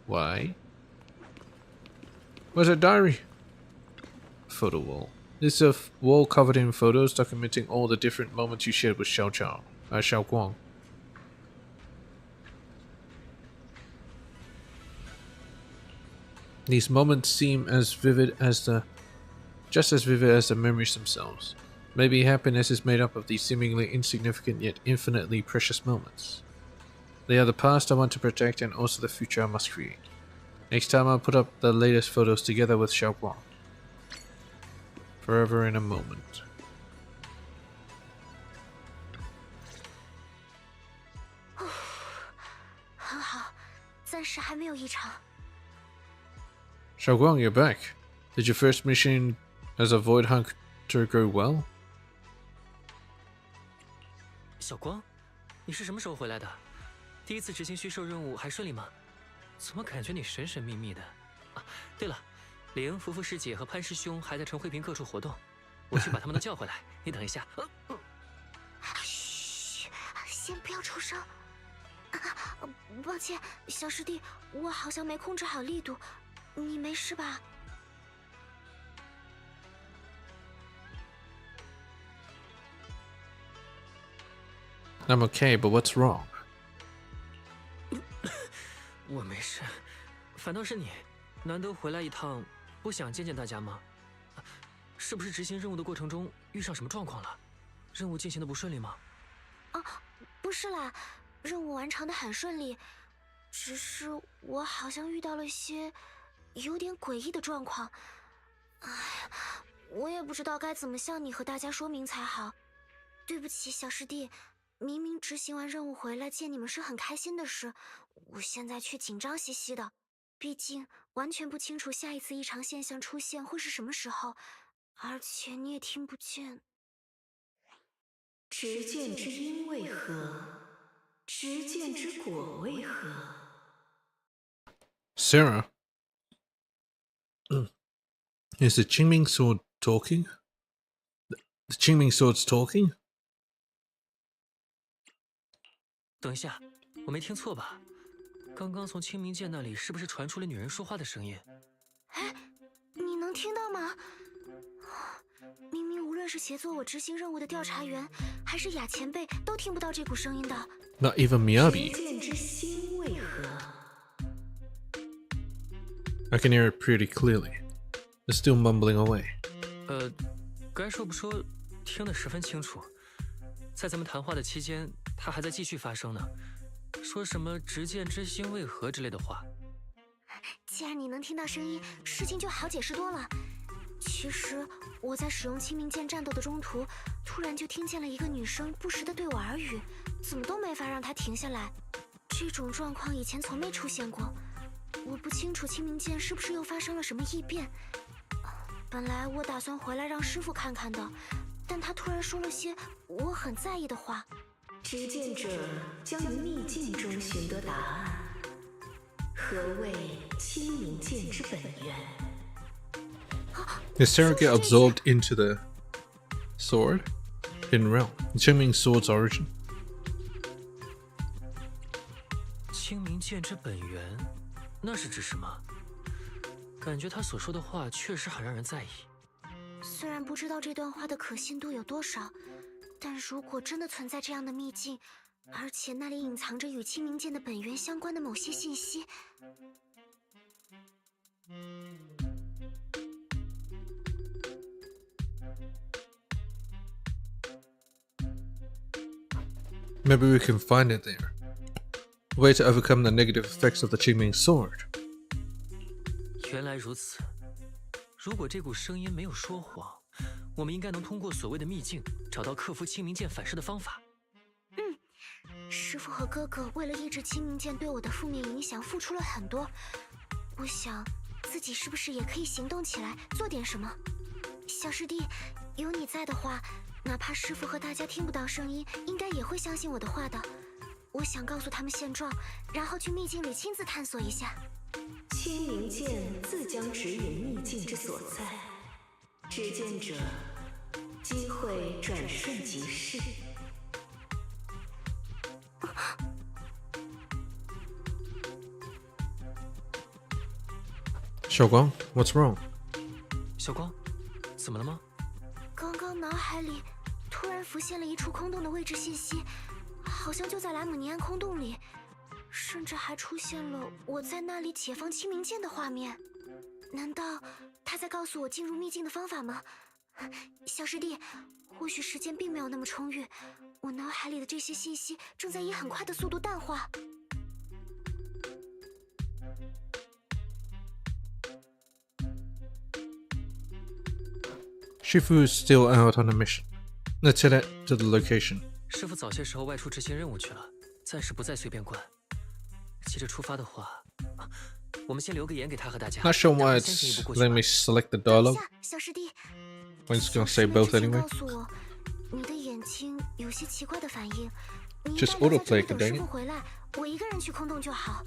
Why? Where's her diary? Photo wall. This is a wall covered in photos documenting all the different moments you shared with Xiao Guang. These moments seem as vivid as just as vivid as the memories themselves. Maybe happiness is made up of these seemingly insignificant yet infinitely precious moments. They are the past I want to protect and also the future I must create. Next time I'll put up the latest photos together with Xiao Guang. Forever in a moment. Xiao Guang, you're back. Did your first mission as a Void Hunter go well? 小光，你是什么时候回来的？第一次执行虚兽任务还顺利吗？怎么感觉你神神秘秘的？啊，对了，灵、福福师姐和潘师兄还在陈慧萍各处活动，我去把他们都叫回来。你等一下。嘘，先不要出声。抱歉，小师弟，我好像没控制好力度，你没事吧？I'm okay, but what's wrong? 我没事，反倒是你，难得回来一趟，不想见见大家吗？是不是执行任务的过程中遇上什么状况了？任务进行的不顺利吗？不是啦，任务完成的很顺利，只是我好像遇到了些有点诡异的状况。哎，我也不知道该怎么向你和大家说明才好。对不起，小师弟。明明执行完任务回来见你们是很开心的事，我现在却紧张兮兮的，毕竟完全不清楚下一次异常现象出现会是什么时候，而且你也听不见。执剑之因为何？执剑之果为何？ Sarah? Is the Qingming sword talking? The Qingming sword's talking? 等一下，我没听错吧？刚刚从清明剑那里是不是传出了女人说话的声音？哎，你能听到吗？明明无论是协作我执行任务的调查员，还是雅前辈，都听不到这股声音的。Not even Miyabi. 执剑之心为何？ I can hear it pretty clearly. It's still mumbling away. 该说不说，听得十分清楚。在咱们谈话的期间，它还在继续发生呢，说什么“执剑之心为何”之类的话。既然你能听到声音，事情就好解释多了。其实我在使用清明剑战斗的中途，突然就听见了一个女生不时地对我耳语，怎么都没法让她停下来。这种状况以前从没出现过，我不清楚清明剑是不是又发生了什么异变。本来我打算回来让师傅看看的，但他突然说了些我很在意的话。执剑者将于秘境中寻得答案。何谓清明剑之本源？ Did Sarah get absorbed into the sword? In realm. Qingming sword's origin. 清明剑之本源，那是指什么？感觉他所说的话确实很让人在意。虽然不知道这段话的可信度有多少，但如果真的存在这样的秘境，而且那里隐藏着与清明剑的本源相关的某些信息， Maybe we can find it there. A way to overcome the negative effects of the Qingming sword. 原来如此。如果这股声音没有说谎，我们应该能通过所谓的秘境，找到克服清明剑反噬的方法。师父和哥哥为了抑制清明剑对我的负面影响，付出了很多。我想，自己是不是也可以行动起来，做点什么？小师弟，有你在的话，哪怕师父和大家听不到声音，应该也会相信我的话的。我想告诉他们现状，然后去秘境里亲自探索一下。清明剑自将指引秘境之所在，执剑者机会转瞬即逝。 Xiaoguang, what's wrong? 小光，怎么了吗？刚刚脑海里突然浮现了一处空洞的位置信息，好像就在莱姆尼安空洞里，甚至还出现了我在那里解放清明剑的画面。难道他在告诉我进入秘境的方法吗？小师弟，或许时间并没有那么充裕，我脑海里的这些信息正在以很快的速度淡化。 Shifu is still out on a mission. Let's head out to the location. 师傅早些时候外出执行任务去了，暂时不再随便管。急着出发的话，我们先留个言给他和大家。 Not sure 让 why 他先行一 it's 步过去 letting 吧 me select the 等一 dialogue. 下，小师弟， I'm just gonna say both 小师妹之前 anyway. 告诉我，你的眼睛有些奇怪的反应，你应 Just 该留在这 autoplay 里等 dang 师 it. 傅回来，我一个人去空洞就好。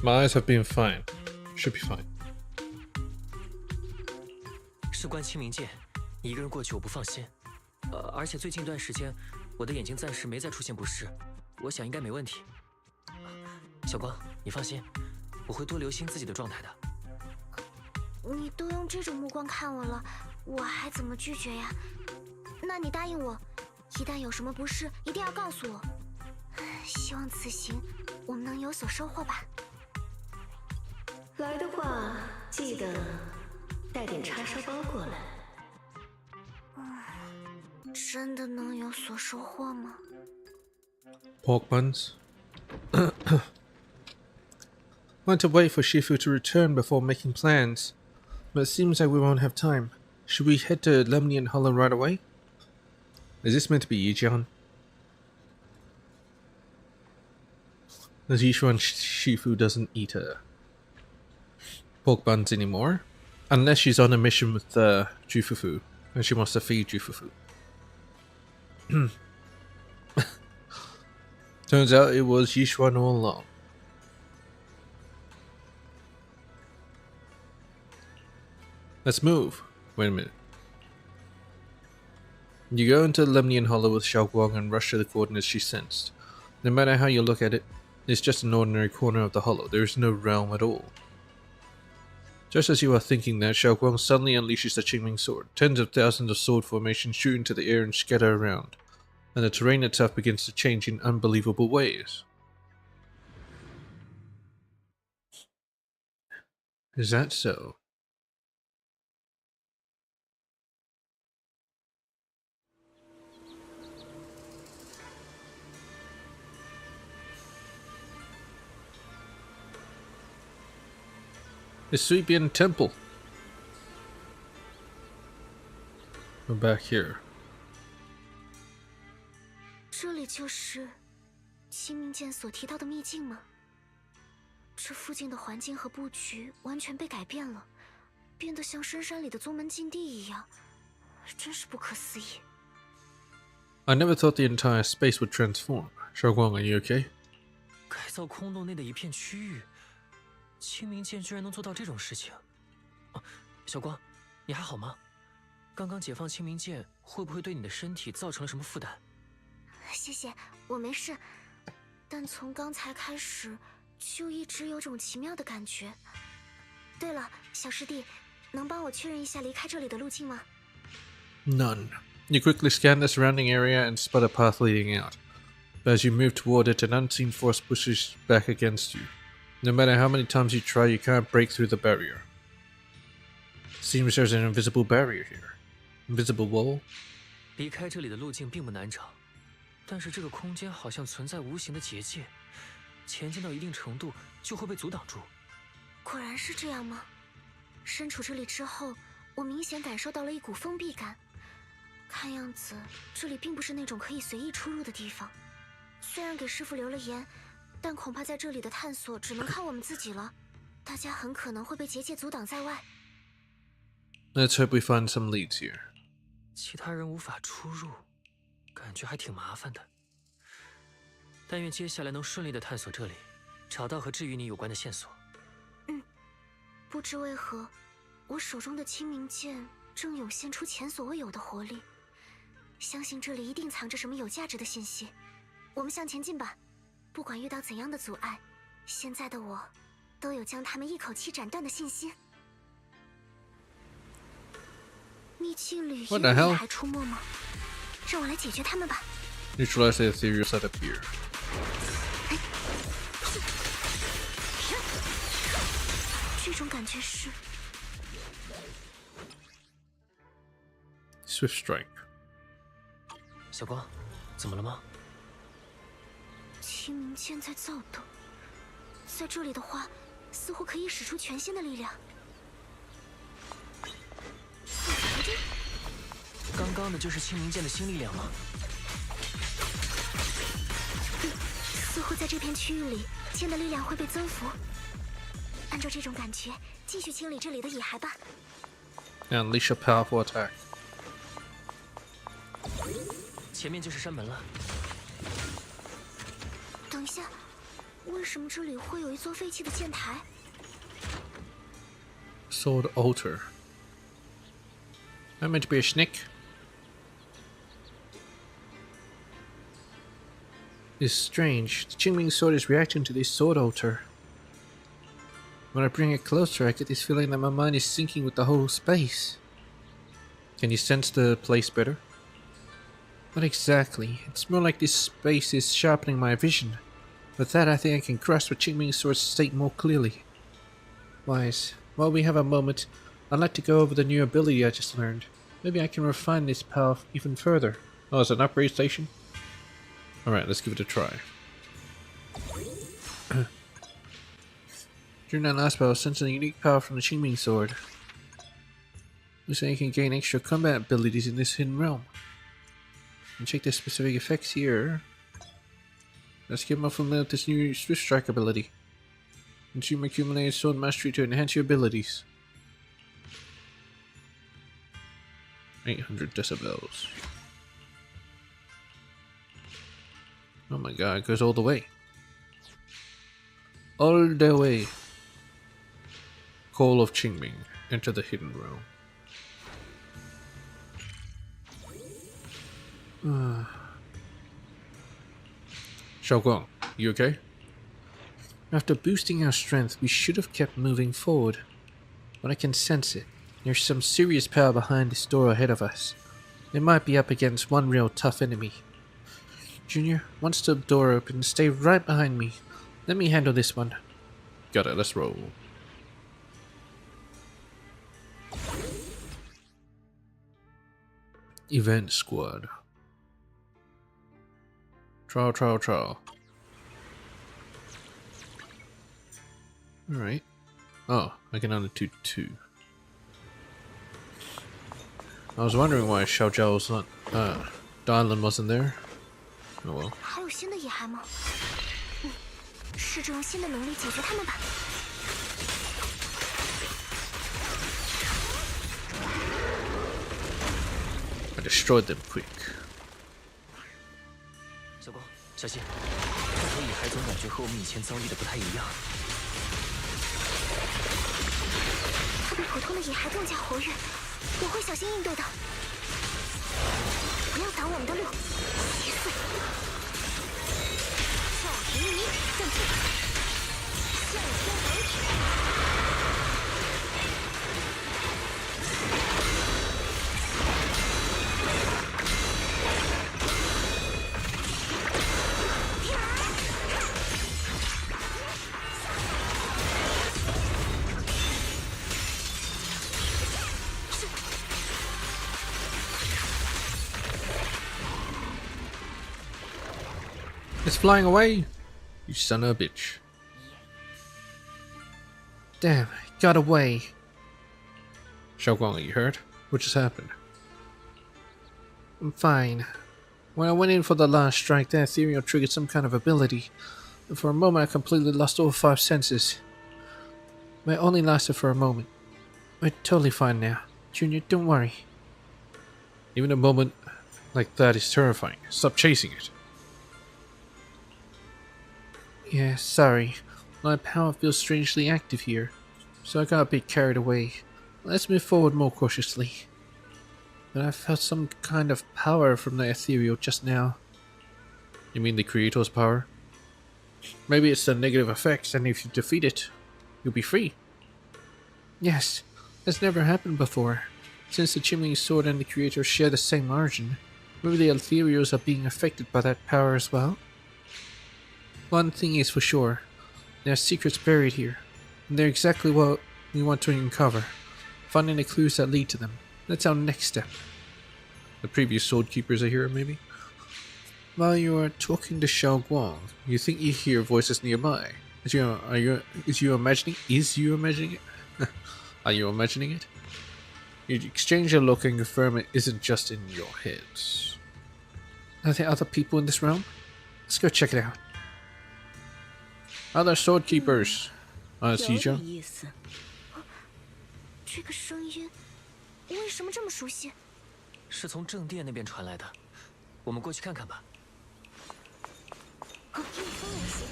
My eyes have been fine. Should be fine. 事关清明剑，你一个人过去我不放心。而且最近一段时间，我的眼睛暂时没再出现不适，我想应该没问题。小光，你放心，我会多留心自己的状态的。你都用这种目光看我了，我还怎么拒绝呀？那你答应我，一旦有什么不适，一定要告诉我。希望此行我们能有所收获吧。来的话，记得带点叉烧包过来。真的能有所收获吗？ Pork buns. Want to wait for Shifu to return before making plans, but it seems like we won't have time. Should we head to Lemnian Hollow right away? Is this meant to be Yijian? As Yishuan Shifu doesn't eat pork buns anymore, unless she's on a mission with Jufufu and she wants to feed Jufufu. Turns out it was Yishuan all along. Let's move. Wait a minute. You go into Lemnian Hollow with Xiaoguang and rush to the coordinates she sensed. No matter how you look at it, it's just an ordinary corner of the hollow. There is no realm at all. Just as you are thinking that, Xiaoguang suddenly unleashes the Qingming sword. Tens of thousands of sword formations shoot into the air and scatter around, and the terrain itself begins to change in unbelievable ways. Is that so? The Suibian Temple. We're back here. 这里就是清明剑所提到的秘境吗？这附近的环境和布局完全被改变了，变得像深山里的宗门禁地一样，真是不可思议。 I never thought the entire space would transform. Xiaoguang, are you okay? 改造空洞内的一片区域，清明剑居然能做到这种事情。小光，你还好吗？刚刚解放清明剑会不会对你的身体造成了什么负担？谢谢，我没事。但从刚才开始，就一直有种奇妙的感觉。对了，小师弟，能帮我确认一下离开这里的路径吗？ None. You quickly scan the surrounding area and spot a path leading out. But as you move toward it, an unseen force pushes back against you. No matter how many times you try, you can't break through the barrier. Seems there's an invisible barrier here. Invisible wall? 离开这里的路径并不难找，但是这个空间好像存在无形的结界，前进到一定程度就会被阻挡住。果然是这样吗？身处这里之后，我明显感受到了一股封闭感。看样子这里并不是那种可以随意出入的地方。虽然给师傅留了言，但恐怕在这里的探索只能靠我们自己了。大家很可能会被结界阻挡在外。Let's hope we find some leads here. 其他人无法出入，感觉还挺麻烦的。但愿接下来能顺利的探索这里，找到和治愈你有关的线索。不知为何，我手中的清明剑正涌现出前所未有的活力。相信这里一定藏着什么有价值的信息。我们向前进吧，不管遇到怎样的阻碍，现在的我都有将他们一口气斩断的信心。秘境里也有还出没吗？让我来解决他们吧。 Neutralize the ethereal setup here. 这种感觉是 Swift strike. 小光，怎么了吗？清明剑在躁动，在这里的话，似乎可以使出全新的力量。刚刚的就是清明剑的新力量吗？似乎在这片区域里，剑的力量会被增幅。按照这种感觉，继续清理这里的野骸吧。Unleash a powerful attack. 前面就是山门了。等一下，为什么这里会有一座废弃的剑台？ Sword altar. Am I meant to be a schnick? It's strange. The Qingming sword is reacting to this sword altar. When I bring it closer, I get this feeling that my mind is syncing with the whole space. Can you sense the place better? Not exactly. It's more like this space is sharpening my vision. With that, I think I can grasp the Qingming sword's state more clearly. Wise, while we have a moment, I'd like to go over the new ability I just learned. Maybe I can refine this power even further. Oh, it's an upgrade station? Alright, let's give it a try. During that last battle, I sensed a unique power from the Qingming sword. Looks like you can gain extra combat abilities in this hidden realm. And check the specific effects here. Let's get more familiar with this new Swift Strike ability. Consume accumulated sword mastery to enhance your abilities. 800 decibels. Oh my god, it goes all the way. All the way. Call of Qingming. Enter the hidden realm. Xiaoguang, you okay? After boosting our strength, we should have kept moving forward. But I can sense it. There's some serious power behind this door ahead of us. It might be up against one real tough enemy. Junior, once the door opens, stay right behind me. Let me handle this one. Got it, let's roll. Event squad. Trial. Alright. Oh, I can only do 2. I was wondering why Xiao Zhao's Dylan wasn't there. Oh well. 还有新的野骸吗？试着用新的能力解决他们吧。I destroyed them quick. 小光，小心！这头野骸总感觉和我们以前遭遇的不太一样。它比普通的的野还更加活跃，我会小心应对的。不要挡我们的路，邪祟！少平一阵退，向天横劈。It's flying away! You son of a bitch. Damn, it got away. Xiaoguang, are you hurt? What just happened? I'm fine. When I went in for the last strike, that ethereal triggered some kind of ability. And for a moment I completely lost all 5 senses. But it only lasted for a moment. We're totally fine now. Junior, don't worry. Even a moment like that is terrifying. Stop chasing it. Yeah, sorry. My power feels strangely active here, so I got a bit carried away. Let's move forward more cautiously. But I felt some kind of power from the ethereal just now. You mean the creator's power? Maybe it's the negative effects, and if you defeat it, you'll be free. Yes, that's never happened before. Since the Chimney Sword and the creator share the same origin, maybe the ethereals are being affected by that power as well? One thing is for sure, there are secrets buried here, and they're exactly what we want to uncover. Finding the clues that lead to them. That's our next step. The previous sword keepers are here, maybe? While you are talking to Xiaoguang, you think you hear voices nearby. Is you imagining it? Are you imagining it? You exchange a look and confirm it isn't just in your heads. Are there other people in this realm? Let's go check it out. Other sword keepers. 有点意思。这个声音为什么这么熟悉？是从正殿那边传来的，我们过去看看吧。哦，蜜蜂也行。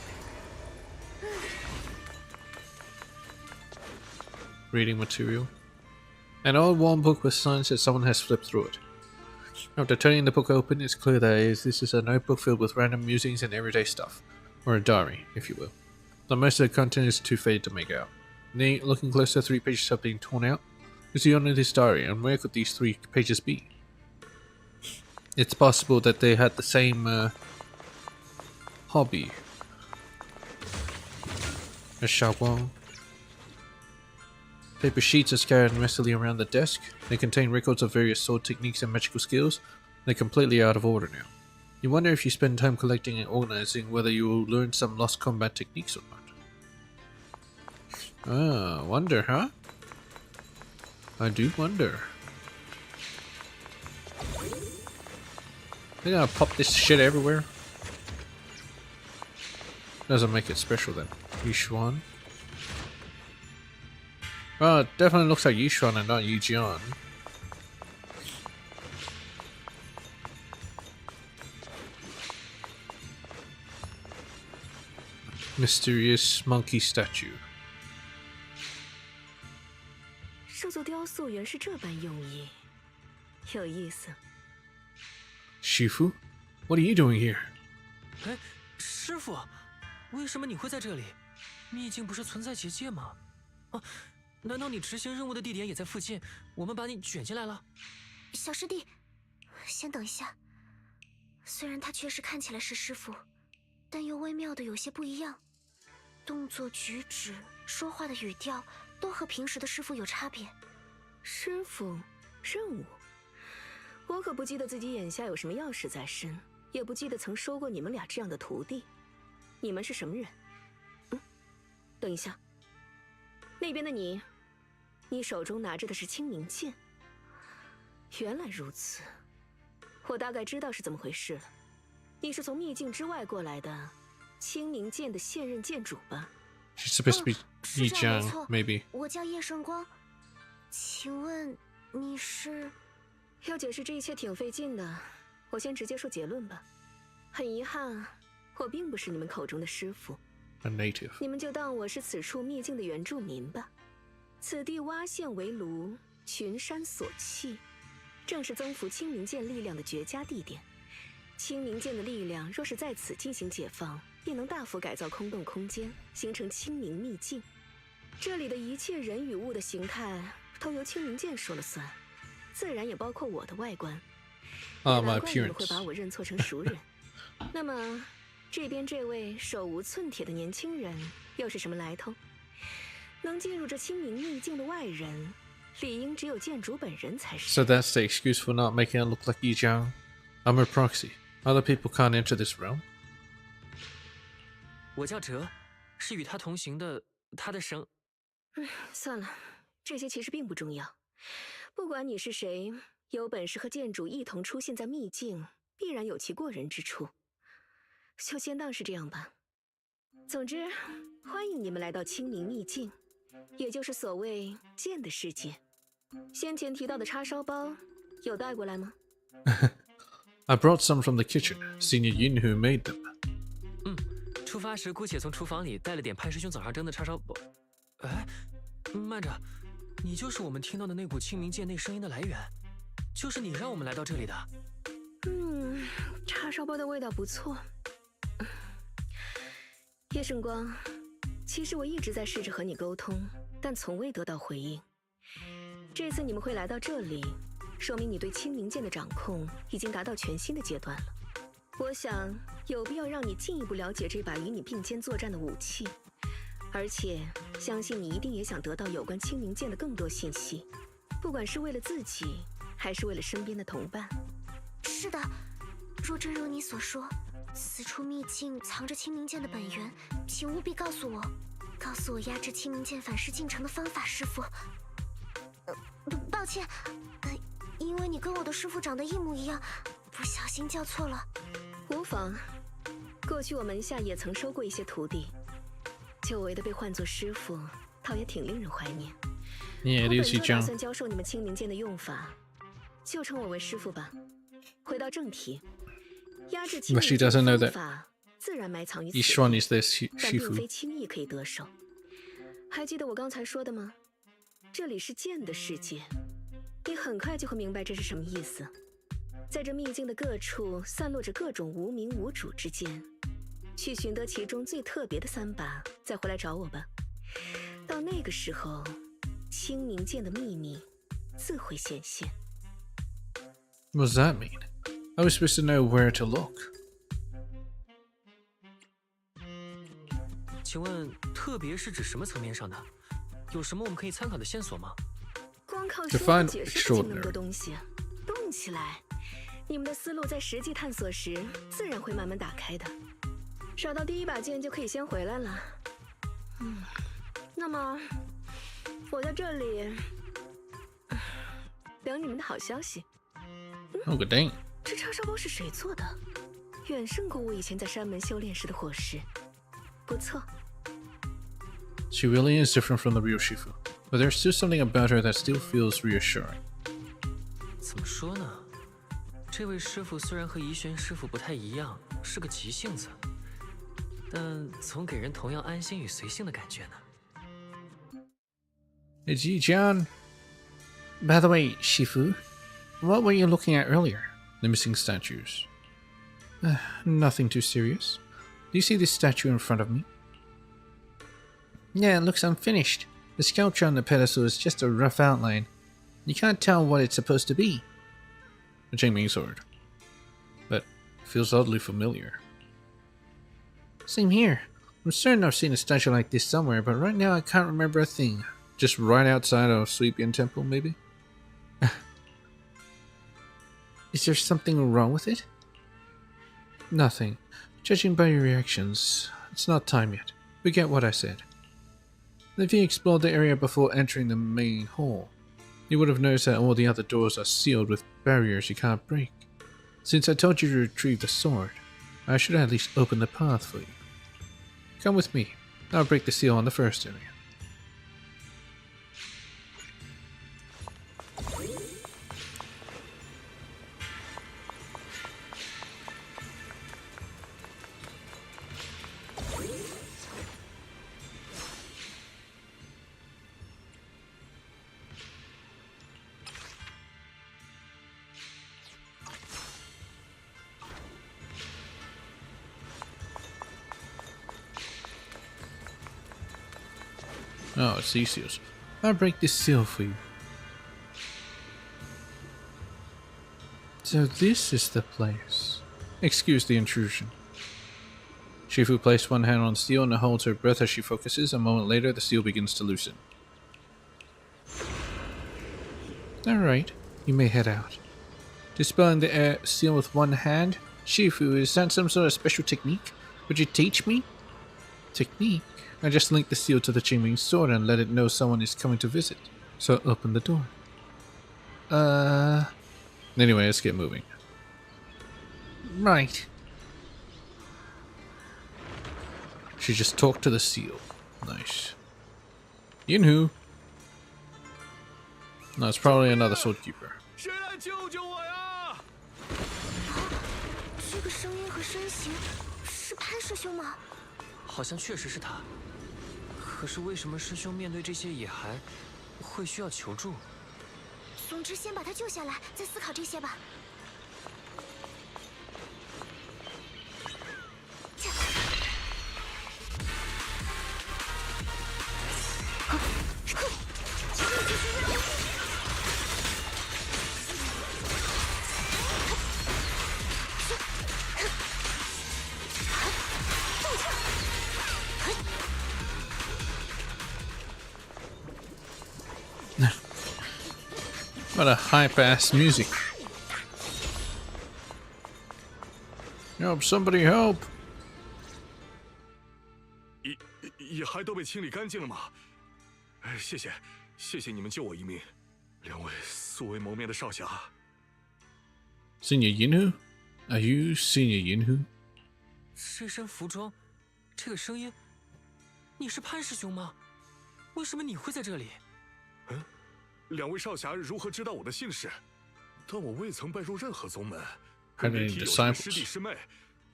Reading material. An old worn book with signs that someone has flipped through it. After turning the book open, it's clear that this is a notebook filled with random musings and everyday stuff. Or a diary, if you will. Though most of the content is too faded to make out. Looking closer, 3 pages have been torn out. Is the owner of this diary, and where could these 3 pages be? It's possible that they had the same hobby as Xiaoguang. Paper sheets are scattered messily around the desk. They contain records of various sword techniques and magical skills. They're completely out of order now. You wonder if you spend time collecting and organizing whether you will learn some lost combat techniques or not. Ah, wonder, huh? I do wonder. They're gonna pop this shit everywhere. Doesn't make it special then. Yishuan. Oh, it definitely looks like Yishuan and not Yijian. Mysterious monkey statue. 这座雕塑原是这般用意，有意思。Shifu, what are you doing here? 哎，师傅，为什么你会在这里？秘境不是存在结界吗？啊，难道你执行任务的地点也在附近？我们把你卷进来了？小师弟，先等一下。虽然他确实看起来是师傅，但又微妙的有些不一样，动作举止、说话的语调都和平时的师傅有差别。师傅，任务，我可不记得自己眼下有什么要事在身，也不记得曾收过你们俩这样的徒弟。你们是什么人？等一下，那边的你，你手中拿着的是清明剑。原来如此，我大概知道是怎么回事了。你是从秘境之外过来的清明剑的现任剑主吧？ She's supposed to be 是这样没 Yijian, 错。 maybe. 我叫叶圣光，请问你是？要解释这一切挺费劲的，我先直接说结论吧。很遗憾，我并不是你们口中的师傅， A native. 你们就当我是此处秘境的原住民吧。此地洼陷为庐，群山所栖，正是增幅清明剑力量的绝佳地点。清明剑的力量若是在此进行解放，便能大幅改造空洞空间，形成清明秘境。这里的一切人与物的形态都由清明剑说了算，自然也包括我的外观。My 难怪你们 appearance. 会把我认错成熟人。那么，这边这位手无寸铁的年轻人又是什么来头？能进入这清明秘境的外人，理应只有剑主本人才是。 So that's the excuse for not making it look like Yijiang? I'm a proxy. Other people can't enter this realm? 我叫哲，是与他同行的他的生。算了，这些其实并不重要。不管你是谁，有本事和剑主一同出现在秘境，必然有其过人之处。就先当是这样吧。总之，欢迎你们来到清明秘境，也就是所谓剑的世界。先前提到的叉烧包，有带过来吗？ I brought some from the kitchen. Senior Yin who made them. 出发时姑且从厨房里带了点潘师兄早上蒸的叉烧包。哎，慢着，你就是我们听到的那股清明剑内声音的来源，就是你让我们来到这里的。叉烧包的味道不错。叶圣光，其实我一直在试着和你沟通，但从未得到回应。这次你们会来到这里，说明你对清明剑的掌控已经达到全新的阶段了。我想有必要让你进一步了解这把与你并肩作战的武器，而且相信你一定也想得到有关清明剑的更多信息，不管是为了自己，还是为了身边的同伴。是的，若真如你所说，此处秘境藏着清明剑的本源，请务必告诉我，告诉我压制清明剑反噬进程的方法，师傅。抱歉，因为你跟我的师傅长得一模一样，不小心叫错了。无妨，过去我门下也曾收过一些徒弟，久违的被唤作师傅，倒也挺令人怀念。 Yeah, 我 it 本 is 就打 Yijiang. 算教授你们清明剑的用法，就称我为师傅吧。回到正题，压制清 But 明 she 剑 doesn't know 的 that 方法自然埋藏于此 Each one 地， is this 但并非 Shifu. 轻易可以得手。还记得我刚才说的吗？这里是剑的世界，你很快就会明白这是什么意思。在这秘境的各处散落着各种无名无主之剑，去寻得其中最特别的3把，再回来找我吧。到那个时候，清明剑的秘密自会显现。 What does that mean? I was supposed to know where to look. 请问，特别是指什么层面上的？有什么我们可以参考的线索吗？光靠 To 说话 find 解释不清那么 extraordinary. 多东西，动起来，你们的思路在实际探索时自然会慢慢打开的。找到第1把剑就可以先回来了。那么我在这里等你们的好消息。 Oh, good dang. 这叉烧包是谁做的？远胜过我以前在山门修炼时的伙食，不错。 She really is different from the real Shifu, but there's still something about her that still feels reassuring. 怎么说呢？这位师傅虽然和怡璇师傅不太一样，是个急性子，但总给人同样安心与随性的感觉呢。 It's Yijiang. By the way, Shifu, what were you looking at earlier? The missing statues. Nothing too serious. Do you see this statue in front of me? Yeah, it looks unfinished. The sculpture on the pedestal is just a rough outline. You can't tell what it's supposed to be. A Jingming sword. But it feels oddly familiar. Same here. I'm certain I've seen a statue like this somewhere, but right now I can't remember a thing. Just right outside of Sweepian Temple, maybe? Is there something wrong with it? Nothing. Judging by your reactions, it's not time yet. We get what I said. If you explored the area before entering the main hall, you would have noticed that all the other doors are sealed with barriers you can't break. Since I told you to retrieve the sword, I should at least open the path for you. Come with me. I'll break the seal on the first area. Oh, it's these seals. I'll break this seal for you. So this is the place. Excuse the intrusion. Shifu placed one hand on the seal and holds her breath as she focuses. A moment later, the seal begins to loosen. Alright, you may head out. Dispelling the seal with one hand? Shifu, is that some sort of special technique? Would you teach me? Technique? I just link the seal to the Qingming sword and let it know someone is coming to visit. So open the door. Anyway, let's get moving. Right. She just talked to the seal. Nice. Yinhu. No, it's probably another sword keeper. 谁来救救我呀？这个声音和身形是潘师兄吗？好像确实是他。可是为什么师兄面对这些野孩，会需要求助？总之，先把他救下来，再思考这些吧。What a hype-ass music. Help, somebody help! 野孩都被清理干净了吗？谢谢，谢谢你们救我一命，两位素未谋面的少侠。Senior Yinhu? Are you Senior Yinhu? 这身服装，这个声音，你是潘师兄吗？为什么你会在这里？两位少侠如何知道我的姓氏？但我未曾拜入任何宗门， How 更 many 别提有什么 disciples? 师弟师妹。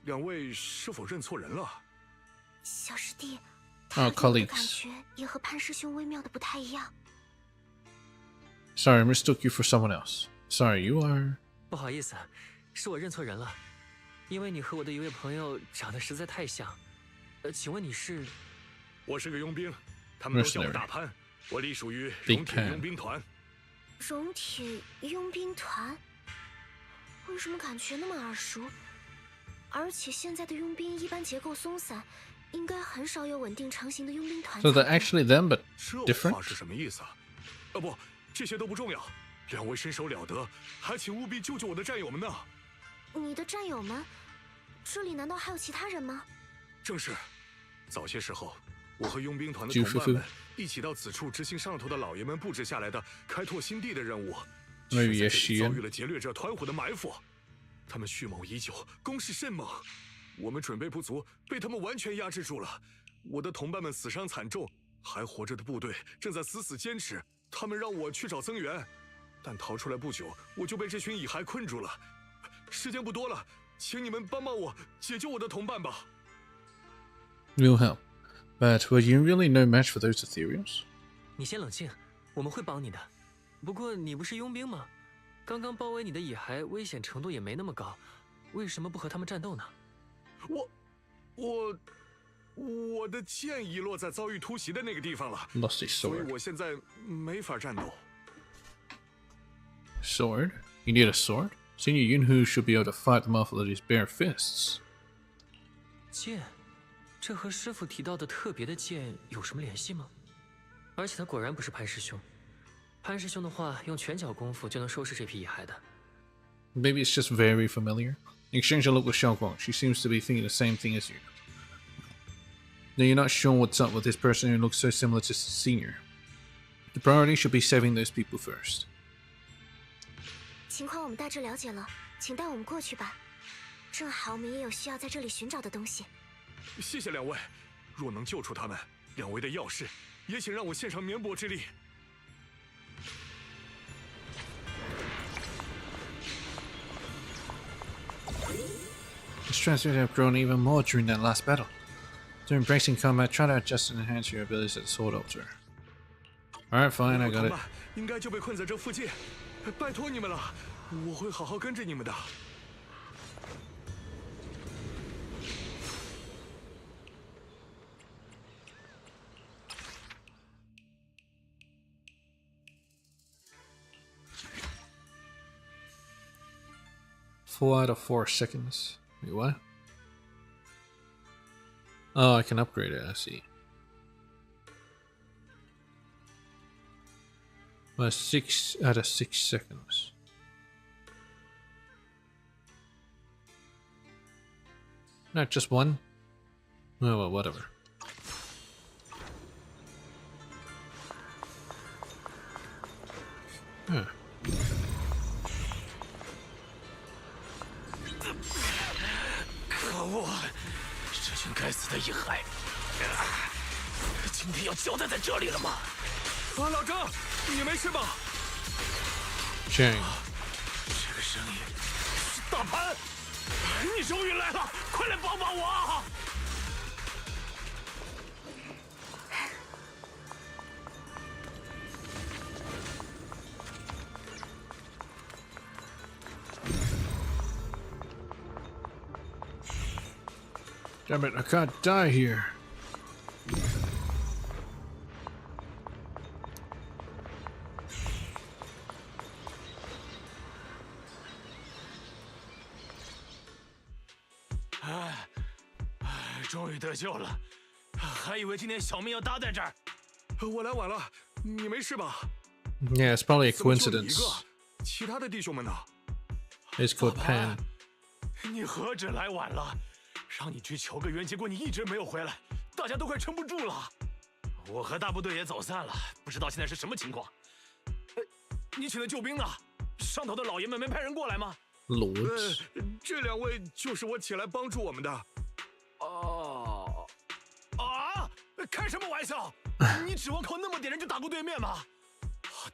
两位是否认错人了？小师弟， Oh, 他的感 colleagues. 觉也和潘师兄微妙的不太一样。 Sorry, I mistook you for someone else. Sorry, you are... 不好意思，是我认错人了，因为你和我的一位朋友长得实在太像。请问你是？我是个佣兵，他们都叫我 Mercenary. 大潘，我隶属于 Big 荣铁 Pan 佣兵团。荣铁佣兵团，为什么感觉那么耳熟？而且现在的佣兵一般结构松散，应该很少有稳定成型的佣兵团。 So they're actually them, but 这 different? 话是什么意思啊？不，这些都不重要。两位身手了得，还请务必救救我的战友们呢。你的战友们，这里难道还有其他人吗？正是，早些时候，我和佣兵团的同伴们一起到此处执行上头的老爷们布置下来的开拓新地的任务，却在这里遭遇了劫掠者团伙的埋伏。他们蓄谋已久，攻势甚猛，我们准备不足，被他们完全压制住了。我的同伴们死伤惨重，还活着的部队正在死死坚持。他们让我去找增援，但逃出来不久，我就被这群蚁孩困住了。时间不多了，请你们帮帮我，解救我的同伴吧。 We'll help. But were you really no match for those ethereals? 你先冷静，我们会帮你的。不过你不是佣兵吗？刚刚包围你的蚁孩危险程度也没那么高，为什么不和他们战斗呢？我的剑遗落在遭遇突袭的那个地方了， Lost his 所以 sword. 我现在没法战斗。 Sword? You need a sword? Senior Yunhu should be able to fight them off with his bare fists. 剑，这和师傅提到的特别的剑有什么联系吗？而且他果然不是潘师兄。潘师兄的话，用拳脚功夫就能收拾这批蚁孩的。 Maybe it's just very familiar. Exchange a look with Xiaoguang. She seems to be thinking the same thing as you. Now you're not sure what's up with this person who looks so similar to Senior. The priority should be saving those people first. 情况我们大致了解了，请带我们过去吧。正好我们也有需要在这里寻找的东西。谢谢两位，若能救出他们，两位的要事，也请让我献上绵薄之力。 The strengths have grown even more during that last battle. During bracing combat, try to adjust and enhance your abilities at Sword Altar. Alright, fine, I got it. 应该就被困在这附近，拜托你们了，我会好好跟着你们的。4 out of 4 seconds. Wait, what? Oh, I can upgrade it, I see. 6 out of 6 seconds. Not just 1? Oh, well, whatever. Huh. 可恶！这群该死的野害！今天要交代在这里了吗？老张，你没事吧？ Shang. 这个声音是大潘，你终于来了，快来帮帮我啊！ Damn it, I can't die here. 终于得救了，还以为今天小命要搭在这儿。我来晚了，你没事吧？ Yeah, it's probably a 怎么就你一 coincidence. 个？其他的弟兄们呢？ It's called Pan. 你何止来晚了，让你去求个援，结果你一直没有回来，大家都快撑不住了。我和大部队也走散了，不知道现在是什么情况。你请的救兵呢？上头的老爷们没派人过来吗？ Lords. 这2位就是我请来帮助我们的。哦，啊！开什么玩笑？你指望靠那么点人就打过对面吗？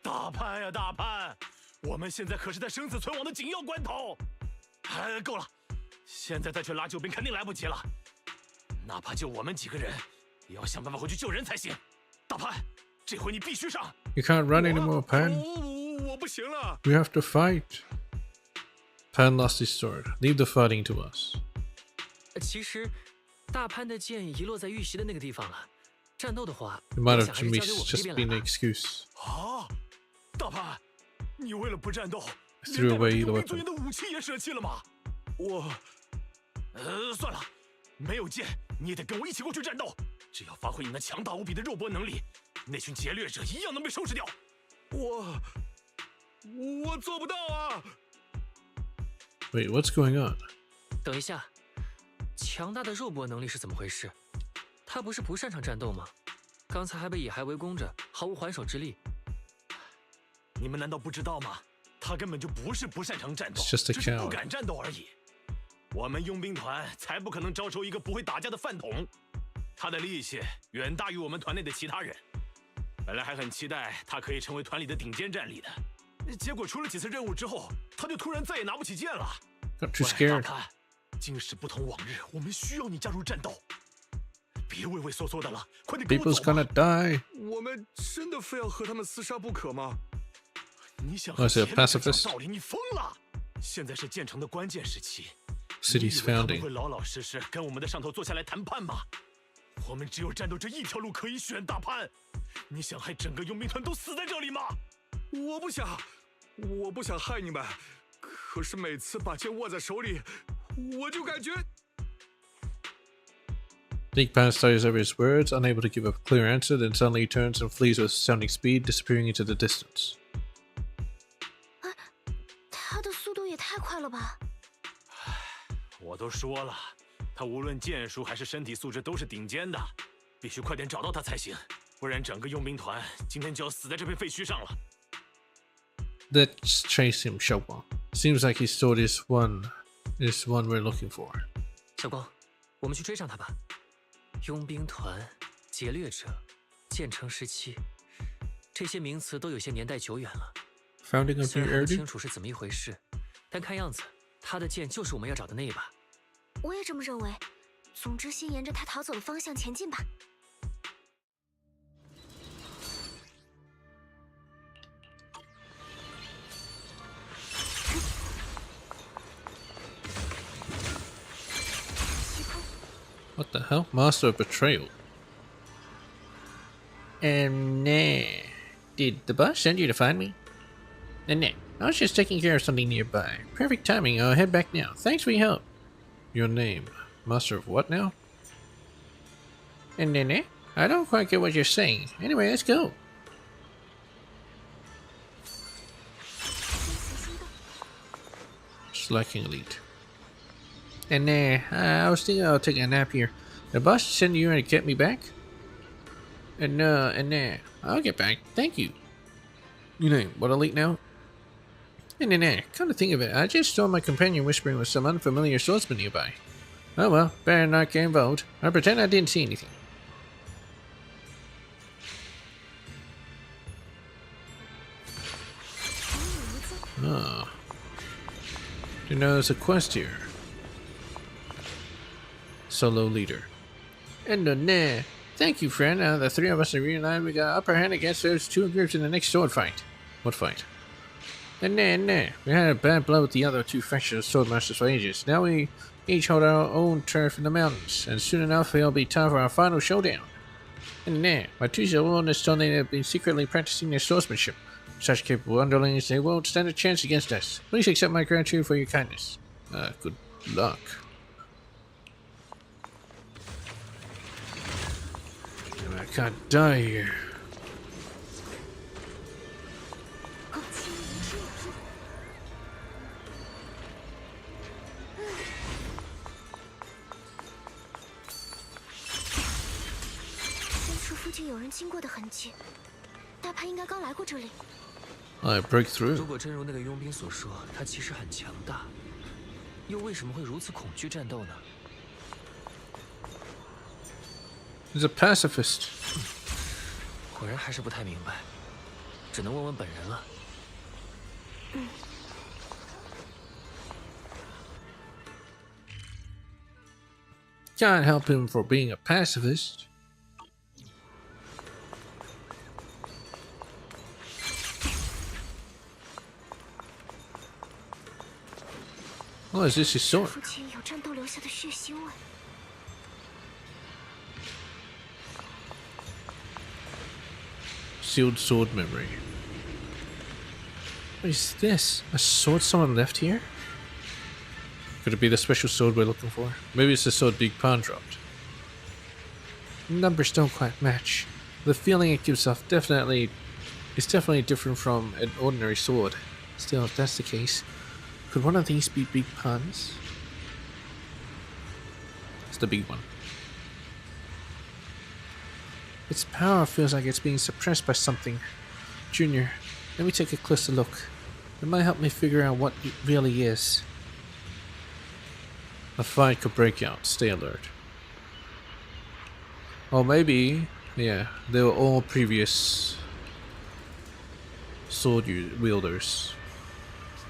大潘呀，大潘，我们现在可是在生死存亡的紧要关头。够了，现在再去拉救兵肯定来不及了。哪怕就我们几个人，也要想办法回去救人才行。大潘，这回你必须上。 You can't run anymore, Pan. 我不行了。 We have to fight. Pan lost his sword. Leave the fighting to us. 其实，大潘的剑遗落在玉玺的那个地方了。战斗的话， It might 我 have 想还是交给我们这 just 边 been 来 an 吧。 excuse. 啊，大潘，你为了不战斗， Threw away 连 the 带着救兵尊 weapon. 严的武器也舍弃了吗？我，算了，没有剑，你也得跟我一起过去战斗。只要发挥你那强大无比的肉搏能力，那群劫掠者一样能被收拾掉。我做不到啊！ Wait, what's going on? 等一下，强大的肉搏能力是怎么回事？他不是不擅长战斗吗？刚才还被野孩围攻着，毫无还手之力。你们难道不知道吗？他根本就不是不擅长战斗， It's just a 只是 coward. 不敢战斗而已。我们佣兵团才不可能招收一个不会打架的饭桶。他的力气远大于我们团内的其他人。本来还很期待他可以成为团里的顶尖战力的，结果出了几次任务之后，他就突然再也拿不起剑了。 Got too 喂， scared. 大潘，今时不同往日，我们需要你加入战斗。别畏畏缩缩的了，快点跟我 People's 走吧 gonna die. 我们真的非要和他们厮杀不可吗？你想 Was 和 it a 前面这 pacifist? 场道理？你疯了！现在是建成的关键时期， City's 你以为他们 founding. 会老老实实跟我们的上头坐下来谈判吗？我们只有战斗这一条路可以选，大潘。你想害整个佣兵团都死在这里吗？我不想害你们，可是每次把剑握在手里，我就感觉 Think Pan studies over his words, unable to give a clear answer, then suddenly turns and flees with astounding speed, disappearing into the distance. 他的速度也太快了吧！我都说了，他无论剑术还是身体素质都是顶尖的，必须快点找到他才行，不然整个佣兵团今天就要死在这片废墟上了。 Let's chase him, Xiaoguang. Seems like his sword is one we're looking for. 小光，我们去追上他吧。佣兵团、劫掠者、建成时期，这些名词都有些年代久远了。 Founding of 虽 New 然还不 Erdi? 清楚是怎么一回事，但看样子他的剑就是我们要找的那一把。我也这么认为。总之，先沿着他逃走的方向前进吧。 What the hell? Master of Betrayal. Nah. Did the boss send you to find me? Nah. I was just taking care of something nearby. Perfect timing, I'll head back now. Thanks for your help. Your name? Master of what now? And then, I don't quite get what you're saying. Anyway, let's go. Slacking elite. And I was thinking I'll take a nap here. The boss send you to get me back? And I'll get back. Thank you. You know, what elite now? And come to think of it, I just saw my companion whispering with some unfamiliar swordsman nearby. Oh well, better not get involved. I'll pretend I didn't see anything. Oh. You know, there's a quest here. Solo leader. And thank you, friend. The three of us are reunited. We got upper hand against those two groups in the next sword fight. What fight? And we had a bad blood with the other two factions of swordmasters for ages. Now we each hold our own turf in the mountains, and soon enough it'll be time for our final showdown. And my two subordinates told me they've been secretly practicing their swordsmanship. Such capable underlings, they won't stand a chance against us. Please accept my gratitude for your kindness. Good luck. I can't die here. I break through. 如果真如那个佣兵所说，他其实很强大，又为什么会如此恐惧战斗呢？ He's a pacifist. 果然还是不太明白，只能问问本人了。Can't help him for being a pacifist. Oh, is this his sword? Sealed sword memory. What is this? A sword someone left here? Could it be the special sword we're looking for? Maybe it's the sword Big Pan dropped. Numbers don't quite match. The feeling it gives off is definitely different from an ordinary sword. Still, if that's the case, could one of these be Big Pan's? It's the big one. Its power feels like it's being suppressed by something. Junior, let me take a closer look. It might help me figure out what it really is. A fight could break out. Stay alert. Or maybe, yeah, they were all previous sword wielders.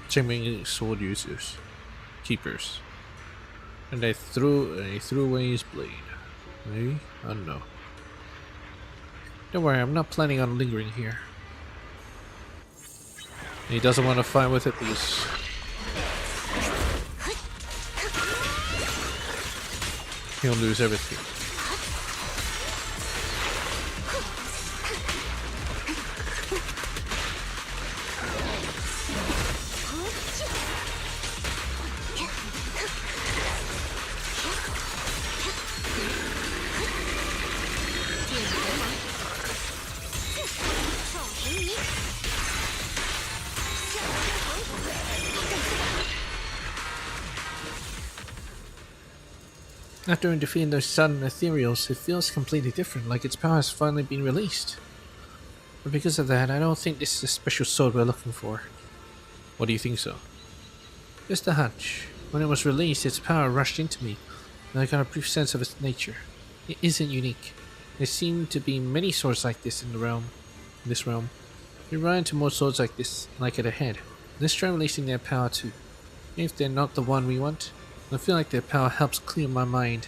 Champion sword users. Keepers. And they threw away his blade. Maybe? I don't know. Don't worry, I'm not planning on lingering here. He doesn't want to fight with it because he'll lose everything. After defeating those sudden ethereals, it feels completely different, like its power has finally been released. But because of that, I don't think this is the special sword we're looking for. What do you think so? Just a hunch. When it was released, its power rushed into me, and I got a brief sense of its nature. It isn't unique. There seem to be many swords like this in this realm. We run into more swords like this, like it ahead. Let's try releasing their power too. Even if they're not the one we want, I feel like their power helps clear my mind.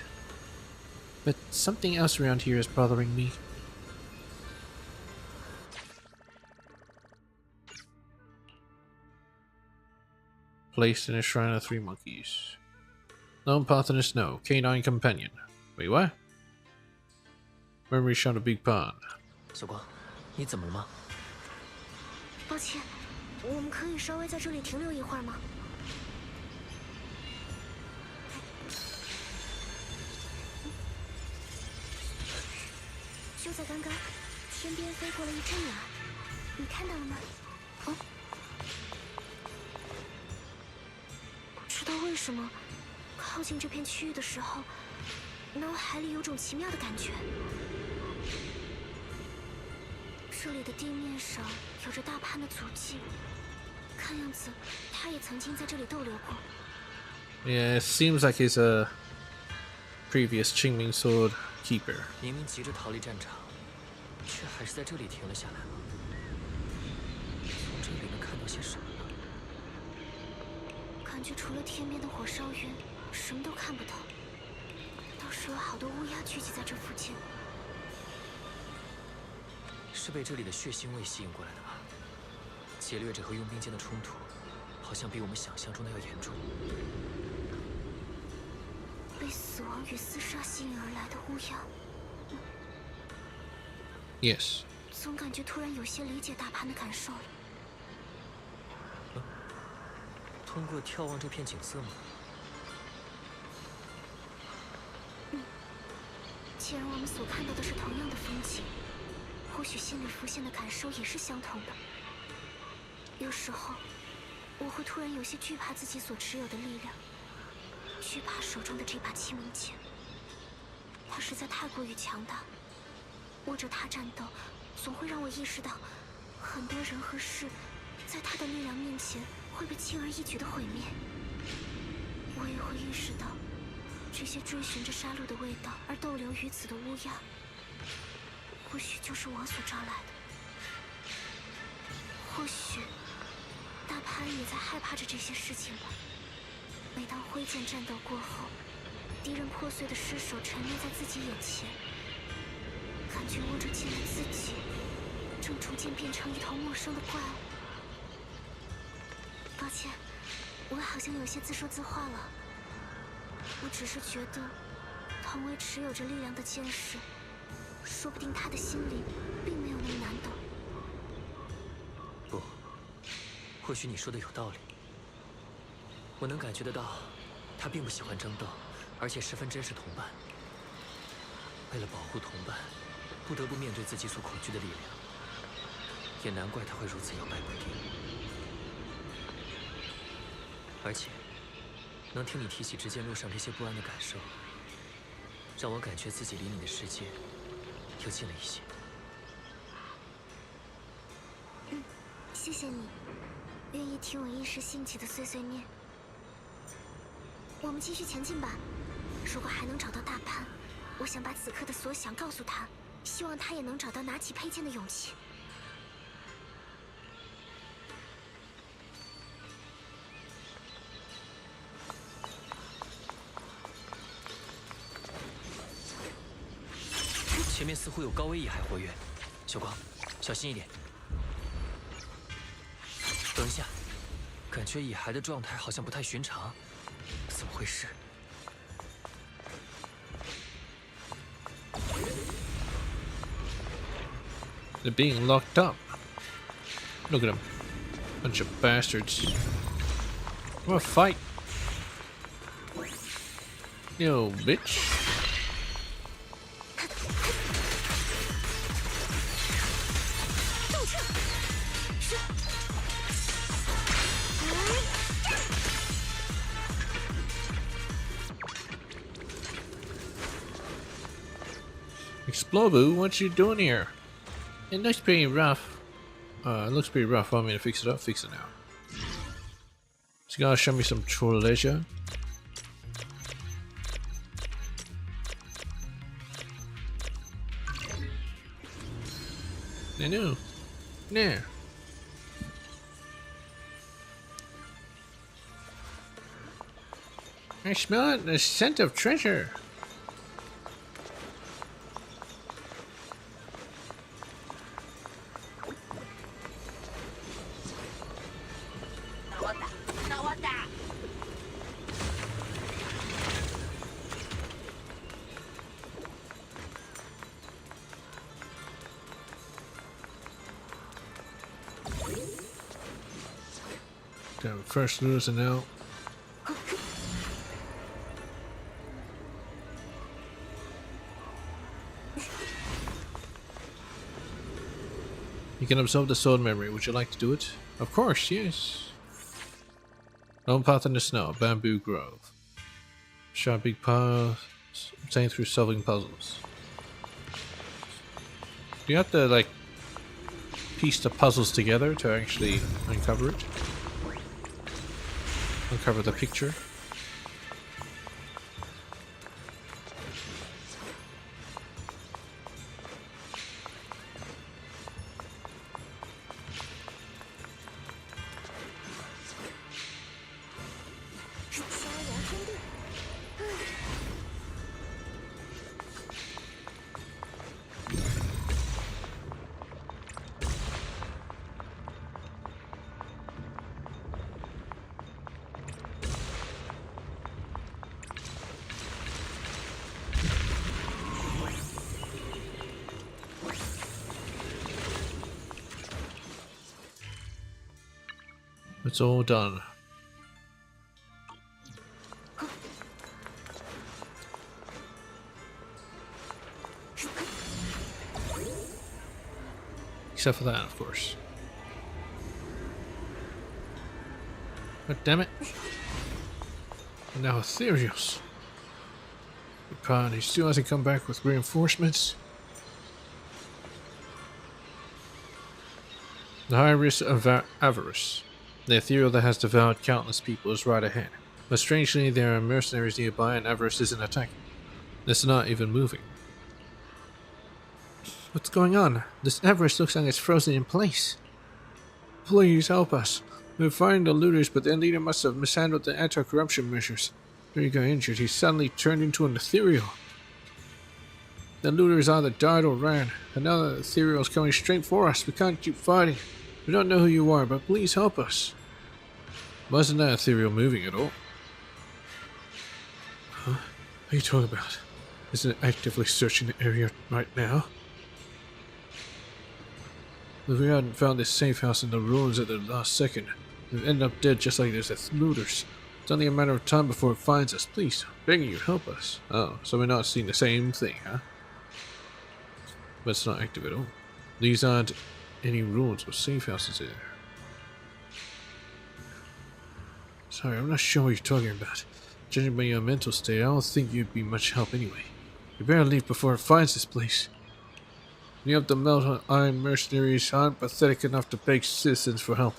But something else around here is bothering me. Placed in a shrine of 3 monkeys. Lone path in the snow. Canine companion. Wait, what? Memory shot of Big Pan. 小光，你怎么了吗？抱歉，我们可以稍微在这里停留一会儿吗？就在刚刚，天边飞过了一只鸟，你看到了吗？哦，知道为什么靠近这片区域的时候，脑海里有种奇妙的感觉。这里的地面上有着大潘的足迹，看样子他也曾经在这里逗留过。Yeah, it seems like he's a previous Qingming sword keeper. 明明急着逃离战场，却还是在这里停了下来。从这里能看到些什么呢？感觉除了天边的火烧云，什么都看不到。倒是有好多乌鸦聚集在这附近。是被这里的血腥味吸引过来的吧？劫掠者和佣兵间的冲突，好像比我们想象中的要严重。被死亡与厮杀吸引而来的乌鸦。Yes. 总感觉突然有些理解大潘的感受了。通过眺望这片景色吗？既然我们所看到的是同样的风景，或许心里浮现的感受也是相同的。有时候，我会突然有些惧怕自己所持有的力量，惧怕手中的这把清明剑。它实在太过于强大，握着它战斗，总会让我意识到，很多人和事，在它的力量面前会被轻而易举的毁灭。我也会意识到，这些追寻着杀戮的味道而逗留于此的乌鸦，或许就是我所招来的。或许大潘也在害怕着这些事情吧。每当挥剑战斗过后，敌人破碎的尸首陈列在自己眼前，感觉握着剑的自己正逐渐变成一头陌生的怪物。抱歉，我好像有些自说自话了。我只是觉得，同为持有着力量的剑士，说不定他的心里并没有那么难懂。不，或许你说的有道理。我能感觉得到，他并不喜欢争斗，而且十分珍视同伴。为了保护同伴，不得不面对自己所恐惧的力量，也难怪他会如此摇摆不定。而且，能听你提起之间路上这些不安的感受，让我感觉自己离你的世界又近了一些。谢谢你，愿意听我一时兴起的碎碎念。我们继续前进吧。如果还能找到大潘，我想把此刻的所想告诉他，希望他也能找到拿起佩剑的勇气。前面似乎有高危异海活跃，小光，小心一点。等一下，感觉蚁骸的状态好像不太寻常，怎么回事？They're being locked up. Look at them. Bunch of bastards. Wanna fight? Yo, bitch. Explobu, what you doing here? It looks pretty rough. It looks pretty rough. Want me to fix it up? Fix it now. So you gotta show me some treasure. I know. There. I smell it. The scent of treasure. Damn, first loser now. You can absorb the sword memory. Would you like to do it? Of course, yes. Lone path in the snow, bamboo grove. Sharp big path obtained through solving puzzles. Do you have to like piece the puzzles together to actually uncover it? Uncover the picture? It's all done. Except for that, of course. God damn it. And now Ethereals. He still hasn't come back with reinforcements. The high risk of avarice. The ethereal that has devoured countless people is right ahead. But strangely, there are mercenaries nearby and avarice isn't attacking. It's not even moving. What's going on? This avarice looks like it's frozen in place. Please help us. We're fighting the looters, but their leader must have mishandled the anti-corruption measures. When he got injured, he suddenly turned into an ethereal. The looters either died or ran, and now the ethereal is coming straight for us. We can't keep fighting. We don't know who you are, but please help us. Wasn't that ethereal moving at all? Huh? What are you talking about? Isn't it actively searching the area right now? If we hadn't found this safe house in the ruins at the last second, we'd end up dead just like those looters. It's only a matter of time before it finds us. Please, I'm begging you, help us. Oh, so we're not seeing the same thing, huh? But it's not active at all. These aren't any ruins or safe houses here. Sorry, I'm not sure what you're talking about. Judging by your mental state, I don't think you'd be much help anyway. You better leave before it finds this place. You have to melt on iron mercenaries aren't pathetic enough to beg citizens for help.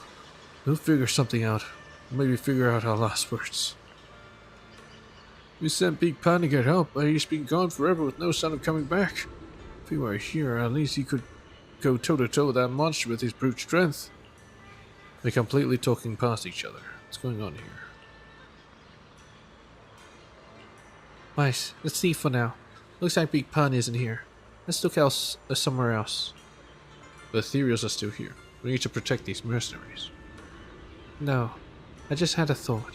We'll figure something out. Maybe figure out our last words. We sent Big Pan to get help, but he's been gone forever with no sign of coming back. If he were here, at least he could go toe-to-toe with that monster with his brute strength. They're completely talking past each other. What's going on here? Right, let's leave for now. Looks like Big Pan isn't here. Let's look somewhere else. The ethereals are still here. We need to protect these mercenaries. No, I just had a thought.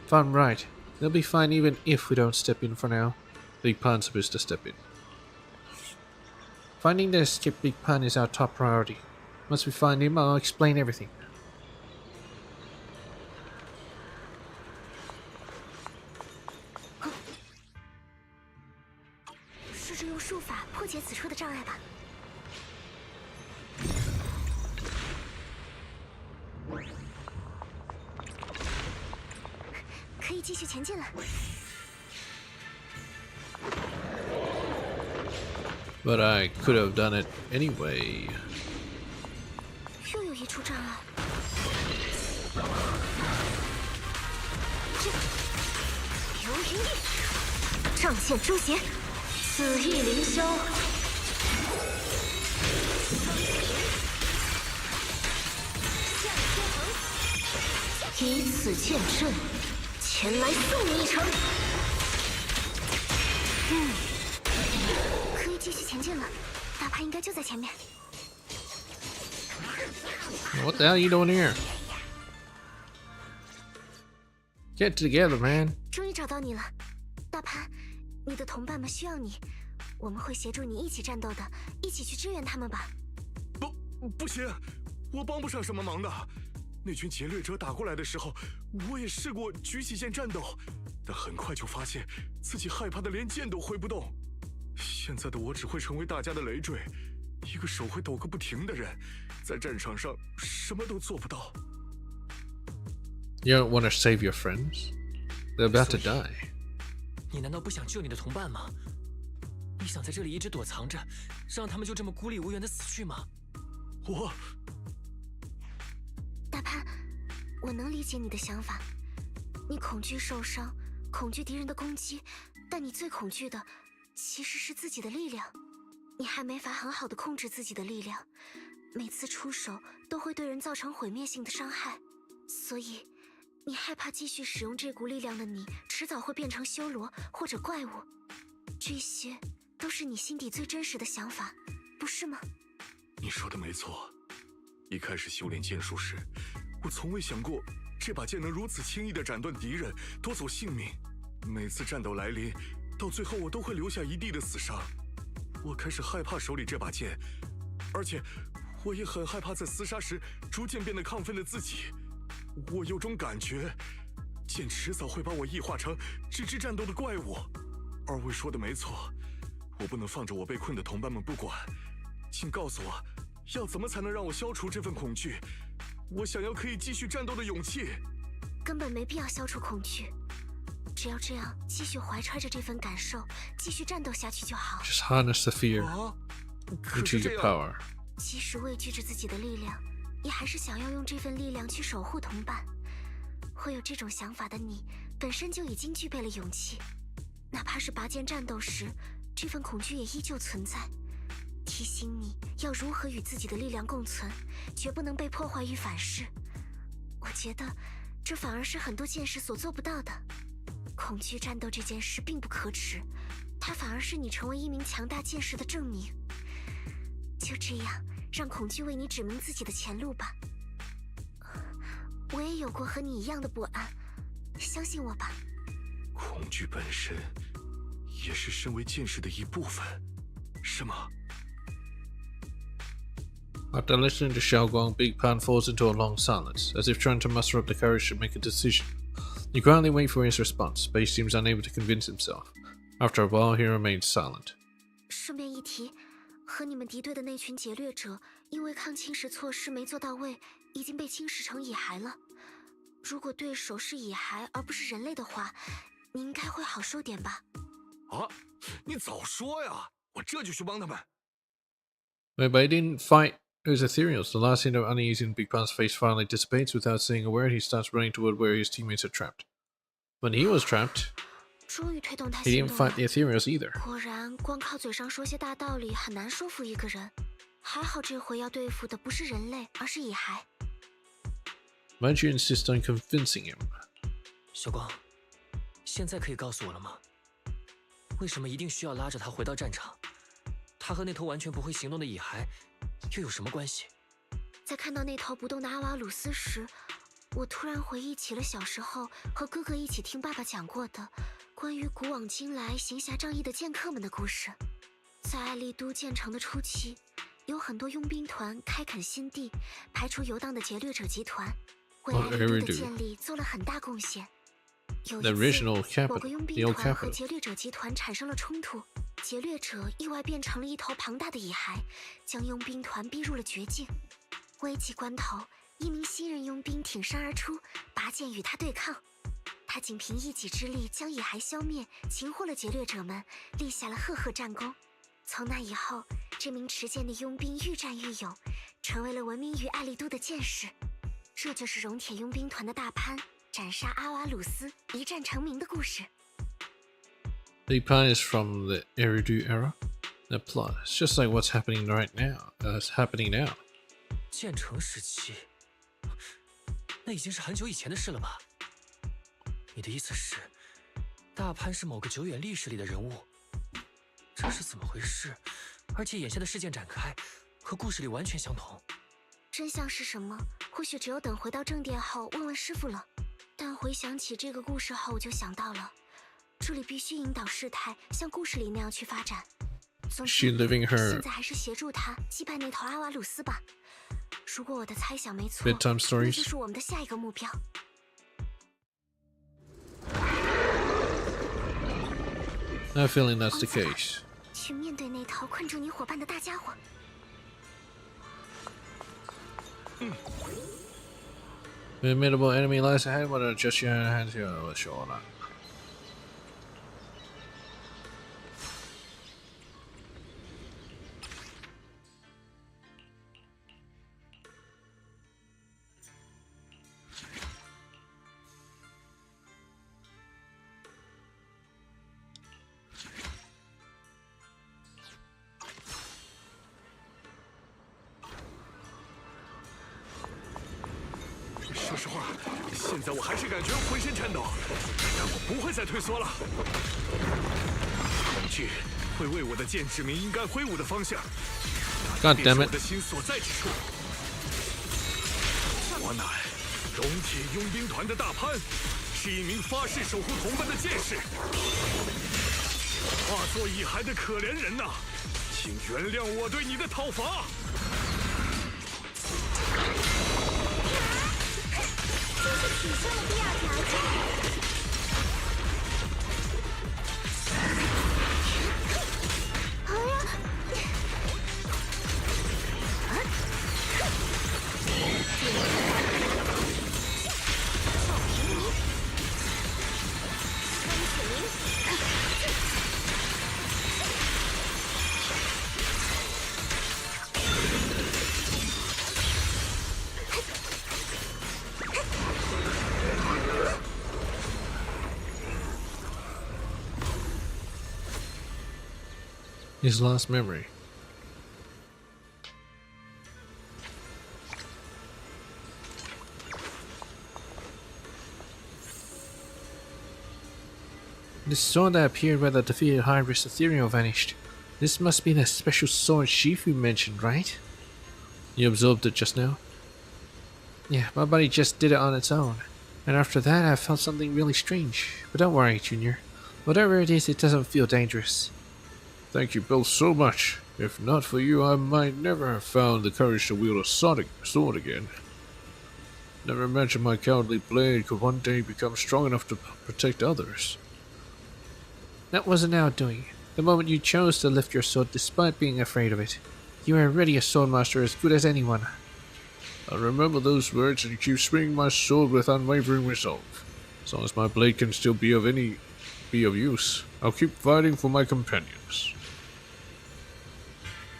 If I'm right, they'll be fine even if we don't step in for now. Big Pan's supposed to step in. Finding the escaped Big Pan is our top priority. Once we find him, I'll explain everything. But I could have done it anyway. 又有一处障碍。流云翼，仗剑诛邪，此意凌霄。以此见证，前来送你一程。可以继续前进了，大潘应该就在前面。 What the hell are you doing here? Get together, man. 终于找到你了，大潘，你的同伴们需要你，我们会协助你一起战斗的，一起去支援他们吧。不行，我帮不上什么忙的。那群劫掠者打过来的时候，我也试过举起剑战斗，但很快就发现自己害怕的连剑都挥不动。现在的我只会成为大家的累赘，一个手会抖个不停的人，在战场上什么都做不到。You don't want to save your friends? They're about to die. 你难道不想救你的同伴吗？你想在这里一直躲藏着，让他们就这么孤立无援的死去吗？我大潘，我能理解你的想法，你恐惧受伤，恐惧敌人的攻击，但你最恐惧的其实是自己的力量。你还没法很好的控制自己的力量，每次出手都会对人造成毁灭性的伤害，所以你害怕继续使用这股力量的你，迟早会变成修罗或者怪物。这些都是你心底最真实的想法，不是吗？你说的没错，一开始修炼剑术时，我从未想过这把剑能如此轻易地斩断敌人，夺走性命。每次战斗来临，到最后我都会留下一地的死伤。我开始害怕手里这把剑，而且我也很害怕在厮杀时逐渐变得亢奋的自己。我有种感觉，剑迟早会把我异化成只知战斗的怪物。二位说的没错，我不能放着我被困的同伴们不管。请告诉我，要怎么才能让我消除这份恐惧？我想要可以继续战斗的勇气。根本没必要消除恐惧，只要这样继续怀揣着这份感受，继续战斗下去就好。 Just harness the fear 可 into 是 your 这样， power. 即使畏惧着自己的力量，你还是想要用这份力量去守护同伴。会有这种想法的你，本身就已经具备了勇气。哪怕是拔剑战斗时，这份恐惧也依旧存在，提醒你要如何与自己的力量共存，绝不能被破坏与反噬。我觉得这反而是很多剑士所做不到的。恐惧战斗这件事并不可耻，它反而是你成为一名强大剑士的证明。就这样，让恐惧为你指明自己的前路吧。我也有过和你一样的不安，相信我吧。恐惧本身也是身为剑士的一部分，是吗？ After listening to Xiaoguang, Big Pan falls into a long silence, as if trying to muster up the courage to make a decision. You quietly wait for his response, but he seems unable to convince himself. After a while, he remains silent. 顺便一提，和你们敌对的那群劫掠者，因为抗侵蚀措施没做到位，已经被侵蚀成蚁骸了。如果对手是蚁骸而不是人类的话，你应该会好受点吧？啊，你早说呀，我这就去帮他们。 But he didn't fight those ethereals. The last hint of unease in Big Pan's face finally dissipates. Without saying a word, he starts running toward where his teammates are trapped. When he was trapped, 终于推动他 he 行 didn't 动 fight 了。 the ethereals either. 果然，光靠嘴上说些大道理很难说服一个人。还好这回要对付的不是人类，而是蚁骸。Why'd you insist on convincing him? 小光，现在可以告诉我了吗？为什么一定需要拉着他回到战场？他和那头完全不会行动的蚁骸又有什么关系？在看到那头不动的阿瓦鲁斯时，我突然回忆起了小时候和哥哥一起听爸爸讲过的关于古往今来行侠仗义的剑客们的故事。在爱丽都建成的初期，有很多佣兵团开垦新地，排除游荡的劫掠者集团，为爱丽都的建立做了很大贡献。有一 The 次， original 某 capital, 个佣 the 兵 old 团和 capital. 劫掠者集团产生了冲突，劫掠者意外变成了一头庞大的蚁骸，将佣兵团逼入了绝境。危急关头，一名新人佣兵挺身而出，拔剑与他对抗。他仅凭一己之力将蚁骸消灭，擒获了劫掠者们，立下了赫赫战功。从那以后，这名持剑的佣兵愈战愈勇，成为了闻名于爱丽都的剑士。这就是熔铁佣兵团的大潘斩杀阿瓦鲁斯，一战成名的故事。 Big Pan is from the Eridu era. The plot is just like what's happening right now. It's happening now. 建成时期，那已经是很久以前的事了吧？你的意思是，大潘是某个久远历史里的人物？这是怎么回事？而且眼下的事件展开和故事里完全相同。真相是什么？或许只有等回到正殿后问问师傅了。但回想起这个故事后，我就想到了，这里必须引导事态像故事里那样去发展。总 She 之， living her 现在还是协助他击败那头阿瓦鲁斯吧。如果我的猜想没错， Bedtime 那 stories. 就是我们的下一个目标。 I have a feeling that's the case. 去面对那套困住你伙伴的大家伙。Formidable enemy lies ahead. What are just your hands here? Sure not. "说实话，现在我还是感觉浑身颤抖，但我不会再退缩了。恐惧会为我的剑指明应该挥舞的方向， God 便 damn 是 it. 我的心所在之处。我乃龙铁佣兵团的大潘，是一名发誓守护同伴的剑士。化作蚁骸的可怜人呐，请原谅我对你的讨伐。 体现了必要条件。哎呀！His last memory. The sword that appeared when the defeated Hybris Ethereal vanished. This must be the special sword Shifu mentioned, right? You absorbed it just now? Yeah, my body just did it on its own. And after that I felt something really strange. But don't worry, Junior. Whatever it is, it doesn't feel dangerous. Thank you both so much. If not for you, I might never have found the courage to wield a sword again. Never imagined my cowardly blade could one day become strong enough to protect others. That wasn't our doing. The moment you chose to lift your sword despite being afraid of it, you are already a swordmaster as good as anyone. I'll remember those words and keep swinging my sword with unwavering resolve. As long as my blade can still be of use, I'll keep fighting for my companions.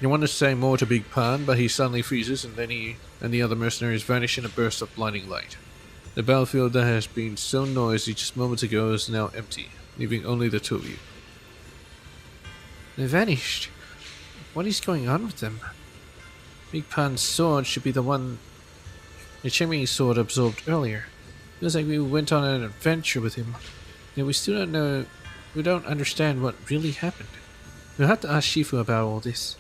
You want to say more to Big Pan, but he suddenly freezes and then he and the other mercenaries vanish in a burst of blinding light. The battlefield that has been so noisy just moments ago is now empty, leaving only the two of you. They vanished. What is going on with them? Big Pan's sword should be the one the Chimney's sword absorbed earlier. Feels like we went on an adventure with him, yet we still don't know. We don't understand what really happened. We'll have to ask Shifu about all this.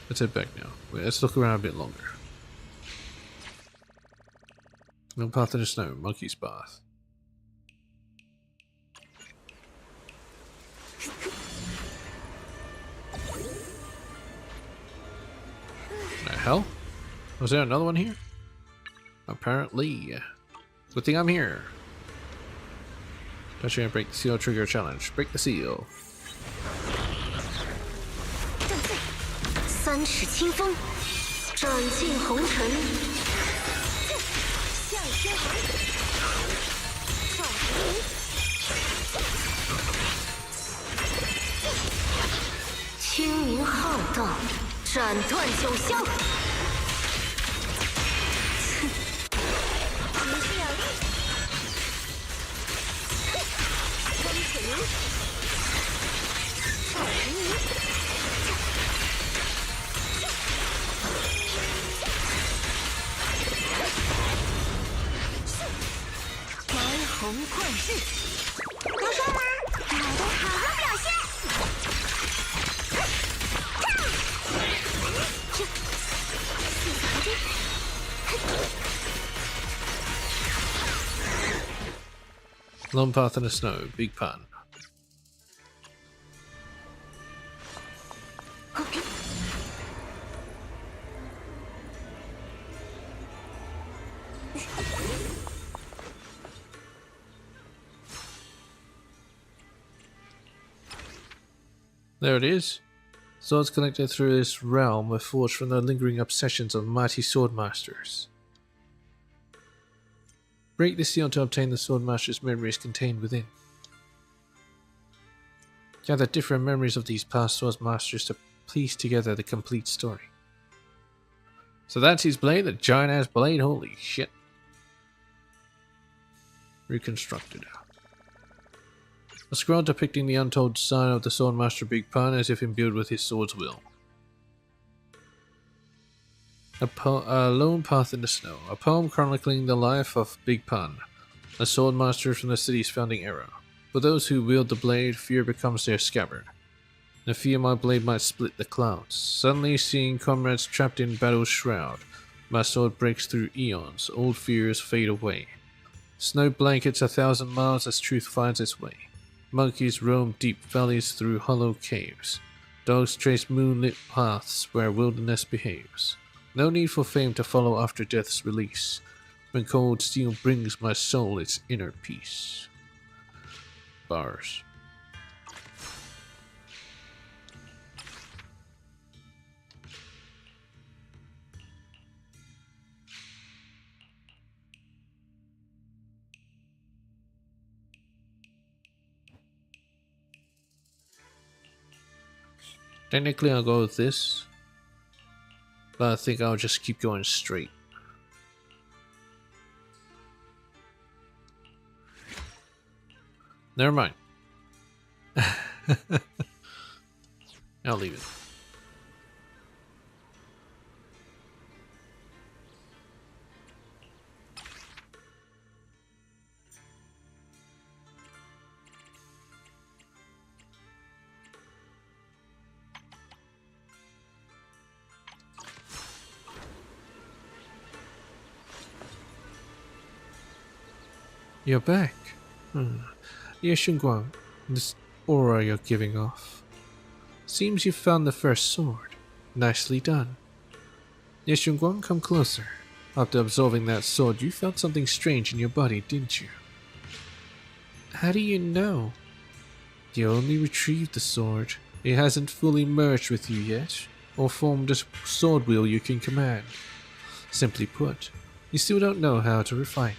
Let's head back now. Wait, let's look around a bit longer. No path in the snow, monkey's path. The hell? Was there another one here? Apparently. Good thing I'm here. Touch and break the seal trigger challenge. Break the seal. 3尺清风，斩尽红尘。向天寒，赵腾云，清明浩荡，斩断九霄。急势有力，风铁云，赵腾云。 红冠式，能说吗？好的，好好表现。Lone path in the snow, Big Pan. There it is. Swords connected through this realm were forged from the lingering obsessions of mighty swordmasters. Break the seal to obtain the swordmaster's memories contained within. Gather different memories of these past swordmasters to piece together the complete story. So that's his blade, the giant ass blade, holy shit. Reconstructed. A scroll depicting the untold side of the swordmaster Big Pun as if imbued with his sword's will. A lone path in the snow. A poem chronicling the life of Big Pun, a swordmaster from the city's founding era. For those who wield the blade, fear becomes their scabbard. The fear my blade might split the clouds. Suddenly seeing comrades trapped in battle's shroud, my sword breaks through eons, old fears fade away. Snow blankets 1,000 miles as truth finds its way. Monkeys roam deep valleys through hollow caves. Dogs trace moonlit paths where wilderness behaves. No need for fame to follow after death's release, when cold steel brings my soul its inner peace. Bars. Technically I'll go with this, but I think I'll just keep going straight. Never mind. I'll leave it. You're back. Ye Xunguang, this aura you're giving off. Seems you found the first sword. Nicely done. Ye Xunguang, come closer. After absorbing that sword, you felt something strange in your body, didn't you? How do you know? You only retrieved the sword. It hasn't fully merged with you yet, or formed a sword wheel you can command. Simply put, you still don't know how to refine it.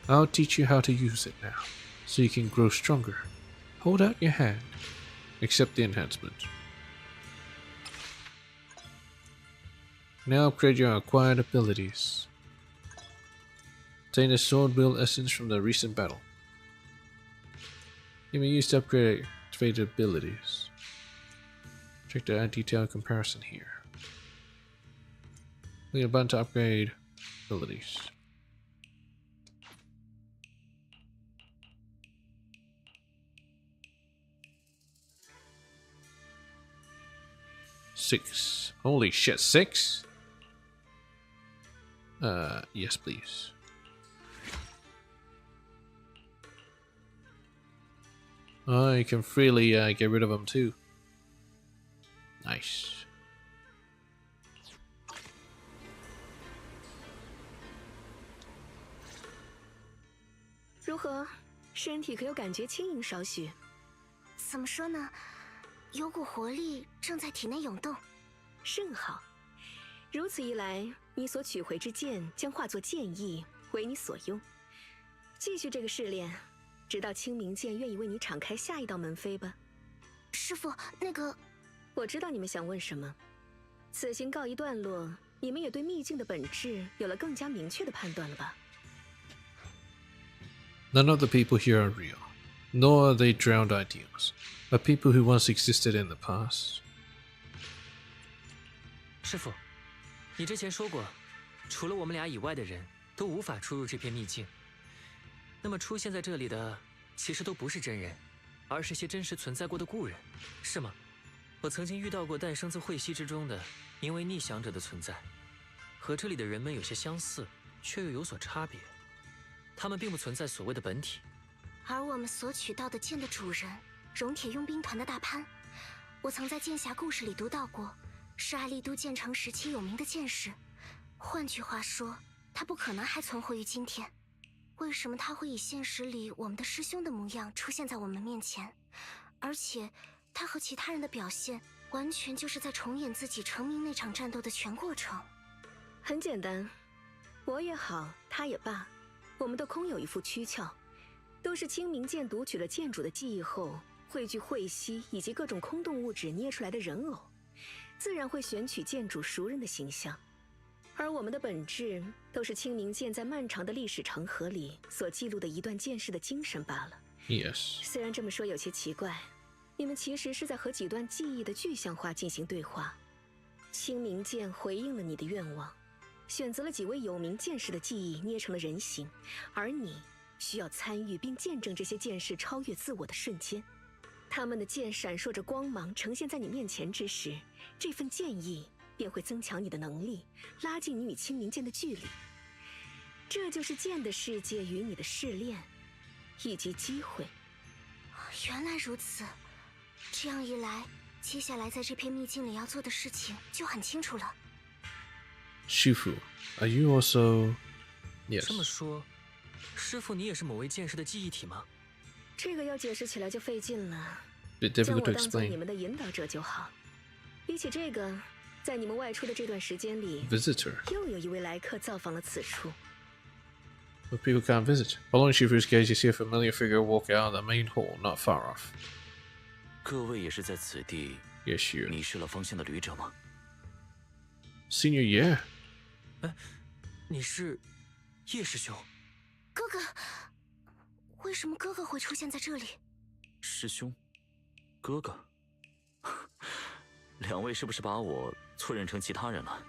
I'll teach you how to use it now, so you can grow stronger. Hold out your hand. Accept the enhancement. Now upgrade your acquired abilities. Obtain the sword wheel essence from the recent battle. Can be used to upgrade activated abilities. Check the detailed comparison here. Click a button to upgrade abilities. Six. Holy shit, 6? Yes, please. Oh, you can freely get rid of them too. Nice. 如何？身体可有感觉轻盈少许？怎么说呢？有股活力正在体内涌动。甚好。如此一来，你所取回之剑将化作剑意，为你所用。继续这个试炼，直到清明剑愿意为你敞开下一道门扉吧。师傅，那个……我知道你们想问什么。此行告一段落，你们也对秘境的本质有了更加明确的判断了吧？ None of the people here are real, nor are they drowned ideals, but people who once existed in the past. 师傅，你之前说过，除了我们俩以外的人都无法出入这片秘境。那么出现在这里的，其实都不是真人，而是些真实存在过的故人，是吗？我曾经遇到过诞生自晦溪之中的名为逆想者的存在，和这里的人们有些相似，却又有所差别。他们并不存在所谓的本体。而我们所取到的剑的主人，熔铁佣兵团的大潘，我曾在剑侠故事里读到过，是爱丽都建成时期有名的剑士。换句话说，他不可能还存活于今天。为什么他会以现实里我们的师兄的模样出现在我们面前？而且，他和其他人的表现，完全就是在重演自己成名那场战斗的全过程。很简单，我也好，他也罢，我们都空有一副躯壳，都是清明剑读取了剑主的记忆后，汇聚晦息以及各种空洞物质捏出来的人偶，自然会选取剑主熟人的形象。而我们的本质，都是清明剑在漫长的历史长河里所记录的一段剑士的精神罢了。Yes。虽然这么说有些奇怪，你们其实是在和几段记忆的具象化进行对话。清明剑回应了你的愿望，选择了几位有名剑士的记忆捏成了人形，而你需要参与并见证这些剑士超越自我的瞬间。他们的剑闪烁着光芒呈现在你面前之时，这份剑意便会增强你的能力，拉近你与清明剑的距离。这就是剑的世界与你的试炼，以及机会。原来如此，这样一来，接下来在这片秘境里要做的事情就很清楚了。Shifu, are you also? Yes. 这么说，师傅你也是某位剑士的记忆体吗？这个要解释起来就费劲了， Bit 将 difficult 我 to 当做你 explain. 们的引导者就好。比起这个，在你们外出的这段时间里， Visitor. 又有一位来客造访了此处。 But people can't visit. Following Shifu's gaze, you see a familiar figure walk out of the main hall, not far off. 各位也是在此地 Yes, you. 迷失了方向的旅者吗？ Senior year. 你是叶师兄？哥哥，为什么哥哥会出现在这里？师兄，哥哥，两位是不是把我错认成其他人了？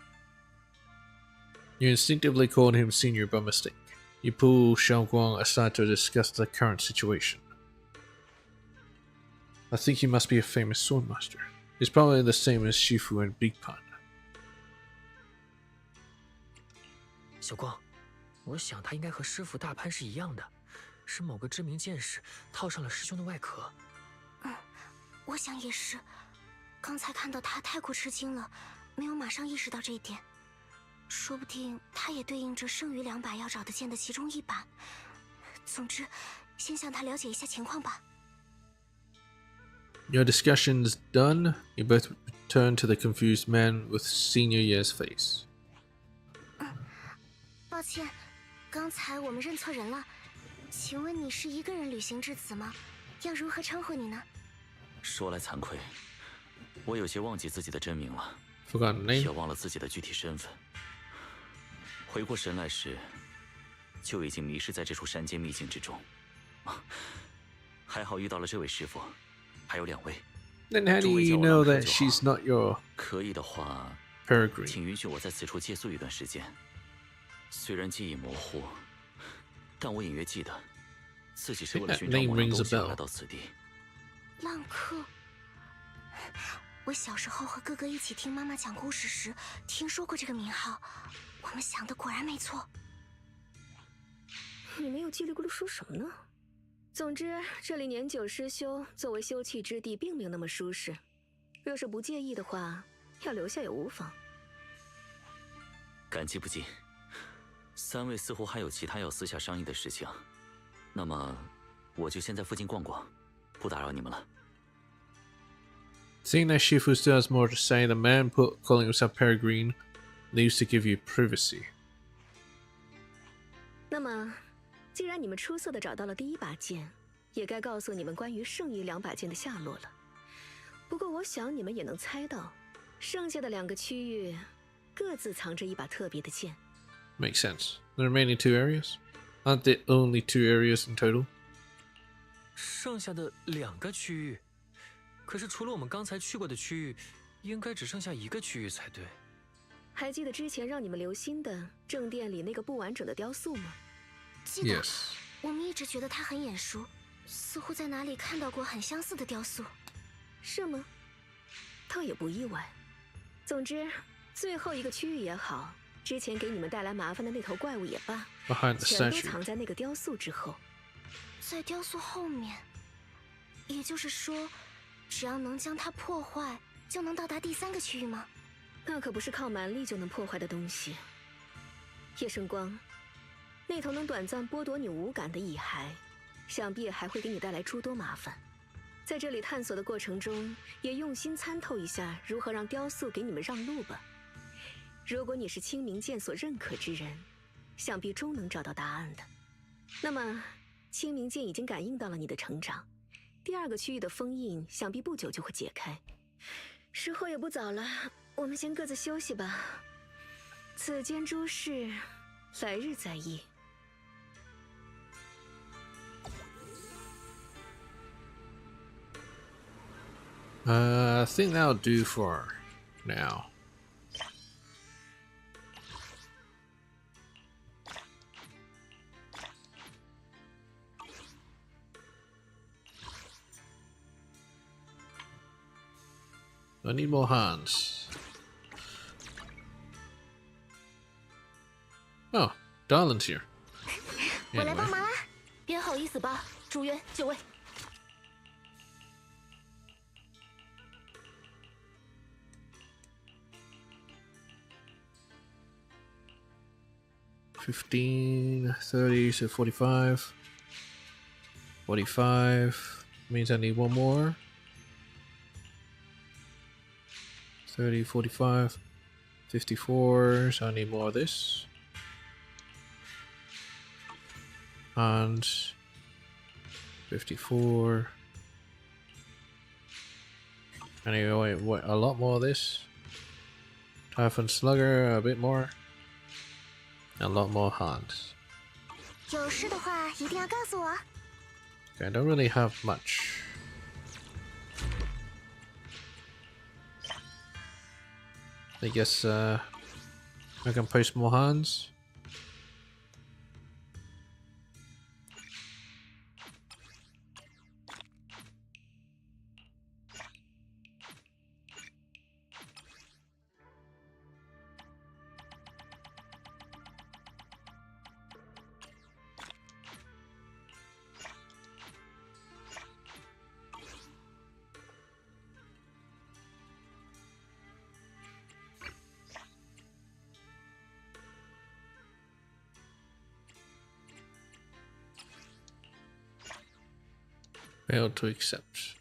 You instinctively called him senior by mistake. You pull Xiaoguang aside to discuss the current situation. I think he must be a famous swordmaster. He's probably the same as Shifu and Big Pan. 小光，我想他应该和师傅大潘是一样的，是某个知名剑士套上了师兄的外壳。我想也是。刚才看到他太过吃惊了，没有马上意识到这一点。说不定他也对应着剩余2把要找的剑的其中1把。总之，先向他了解一下情况吧。Your discussions done, you both turn to the confused man with senior year's face. 抱歉，刚才我们认错人了。请问你是一个人旅行至此吗？要如何称呼你呢？说来惭愧，我有些忘记自己的真名了， Forgotten 也 name? 忘了自己的具体身份。回过神来时，就已经迷失在这处山间秘境之中。还好遇到了这位师傅，还有2位。 Then how do 诸位 you 叫我 know 老客 that 就 she's 好。 not your 可以的话， peregrine? 请允许我在此处借宿一段时间。虽然记忆模糊，但我隐约记得，自己是为了寻找某样东西而来到此地。浪客。我小时候和哥哥一起听妈妈讲故事时，听说过这个名号。我们想的果然没错。你们又叽里咕噜说什么呢？总之，这里年久失修，作为休憩之地，并没有那么舒适。若是不介意的话，要留下也无妨。感激不尽。3位似乎还有其他要私下商议的事情，那么我就先在附近逛逛，不打扰你们了。 Seeing that Shifu still has more to say, the man calling himself Peregrine leaves to give you privacy. 那么，既然你们出色的找到了第1把剑，也该告诉你们关于剩余2把剑的下落了。不过，我想你们也能猜到，剩下的2个区域各自藏着1把特别的剑。 Makes sense. The remaining 2 areas? Aren't there only 2 areas in total? 剩下的2个区域，可是除了我们刚才去过的区域，应该只剩下1个区域才对。还记得之前让你们留心的正殿里那个不完整的雕塑吗？记得。 Yes. 我们一直觉得他很眼熟，似乎在哪里看到过很相似的雕塑。是吗？倒也不意外。总之，最后1个区域也好，之前给你们带来麻烦的那头怪物也罢， Behind the 全都 statue. 藏在那个雕塑之后。在雕塑后面，也就是说，只要能将它破坏，就能到达第3个区域吗？那可不是靠蛮力就能破坏的东西。叶圣光，那头能短暂剥夺你五感的蚁骸，想必也还会给你带来诸多麻烦。在这里探索的过程中，也用心参透一下如何让雕塑给你们让路吧。如果你是清明剑所认可之人，想必终能找到答案的。那么，清明剑已经感应到了你的成长，第二个区域的封印想必不久就会解开。时候也不早了，我们先各自休息吧。此间诸事，来日再议。I think that'll do for now. I need more hands. Oh, Darlin's here. 我来帮忙啦，别好意思吧，主员就位。15, 30, so 45. 45 means I need one more. 30, 45, 54, so I need more of this. And 54. Anyway, a lot more of this. Typhon Slugger, a bit more. A lot more hands. 有事的话一定要告诉我。 Okay, I don't really have much. I guess I can post more hands. Fail to accept.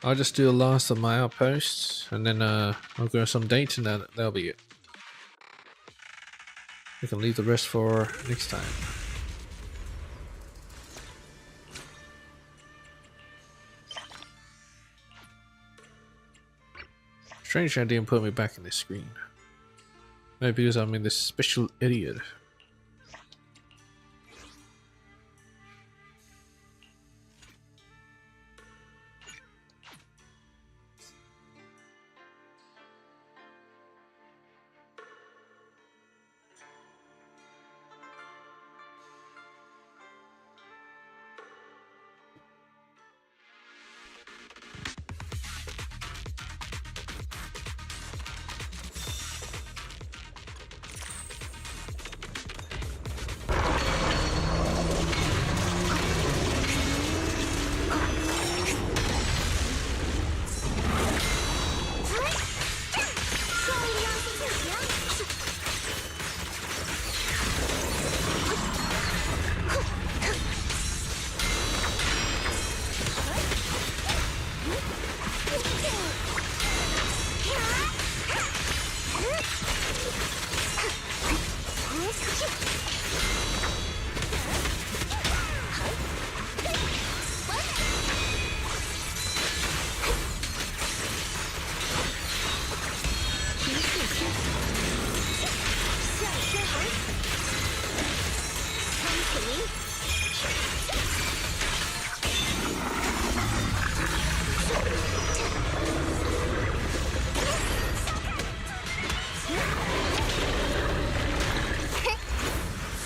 I'll just do the last of my outposts, and then I'll go some dates, and that'll be it. We can leave the rest for next time. Strange I didn't put me back in this screen. Maybe because I'm in this special idiot.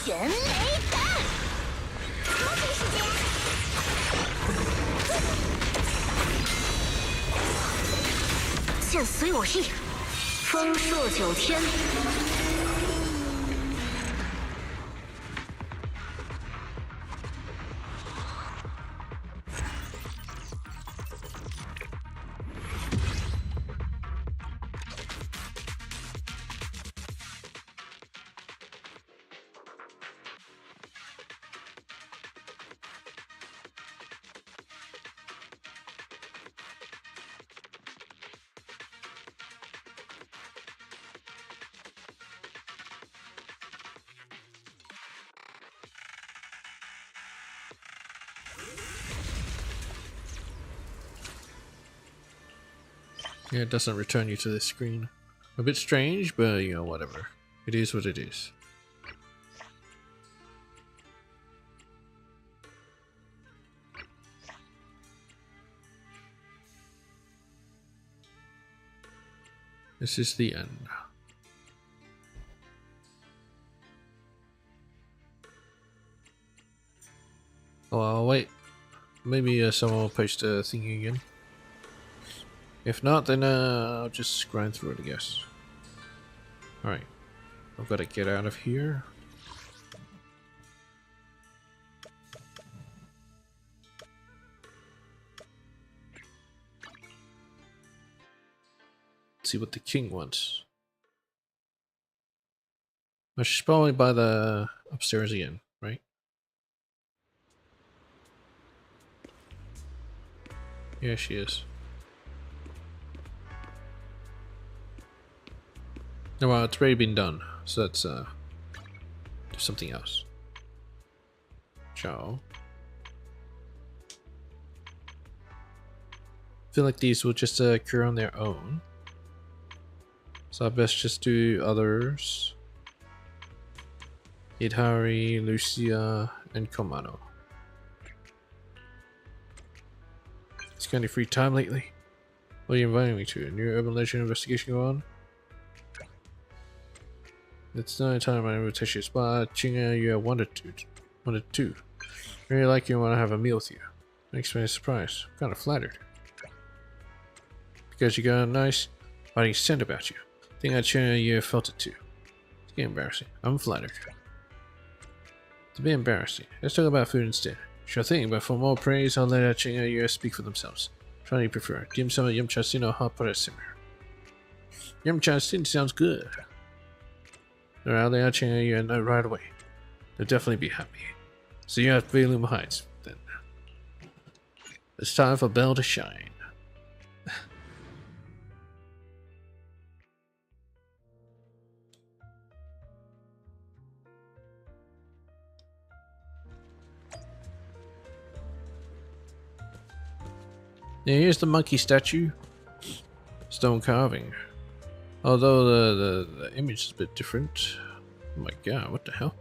全雷弹，超级时间，剑随我意，风朔九天。Yeah, it doesn't return you to this screen. A bit strange, but you know, whatever. It is what it is. This is the end. Oh, I'll wait. Maybe someone will post a thingy again. If not, then I'll just grind through it, I guess. Alright. I've got to get out of here. Let's see what the king wants. I should probably buy the upstairs again, right? Yeah, she is. No, well, it's already been done, so let's do something else. Ciao. I feel like these will just occur on their own, so I best just do others. Idhari, Lucia, and Komano. It's kind of free time lately. What are you inviting me to? A new urban legend investigation go on? It's not time my invitation is, but Chinga, you wanted to. Really like you want to have a meal with you. Makes me a surprise. I'm kind of flattered. Because you got a nice biting scent about you. Think that Chinga, you felt it too. It's getting embarrassing. I'm flattered. To be embarrassing. Let's talk about food instead. Sure thing, but for more praise, I'll let Chinga you speak for themselves. Which one do you prefer? Dim sum, yum cha sin, or hot butter simmer? Yum cha sin sounds good. Alright, I'll Chinga you know right away. They'll definitely be happy. So you're at Valum Heights, then. It's time for Belle to shine. Now here's the monkey statue. stone carving. Although the image is a bit different. Oh my god, what the hell?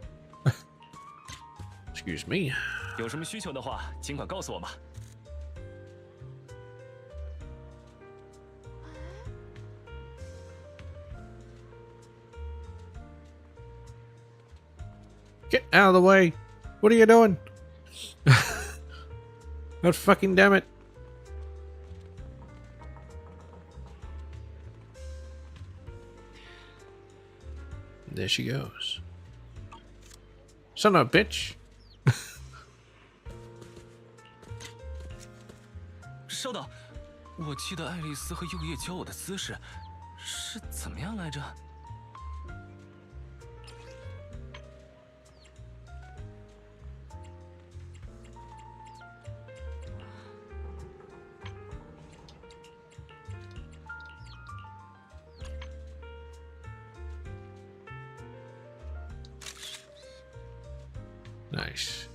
Excuse me. 有什么需求的话，尽管告诉我吧。 Get out of the way! What are you doing? God fucking damn it! There she goes. Son of a bitch! 稍等，我记得爱丽丝和右叶教我的姿势是怎么样来着？ Nice.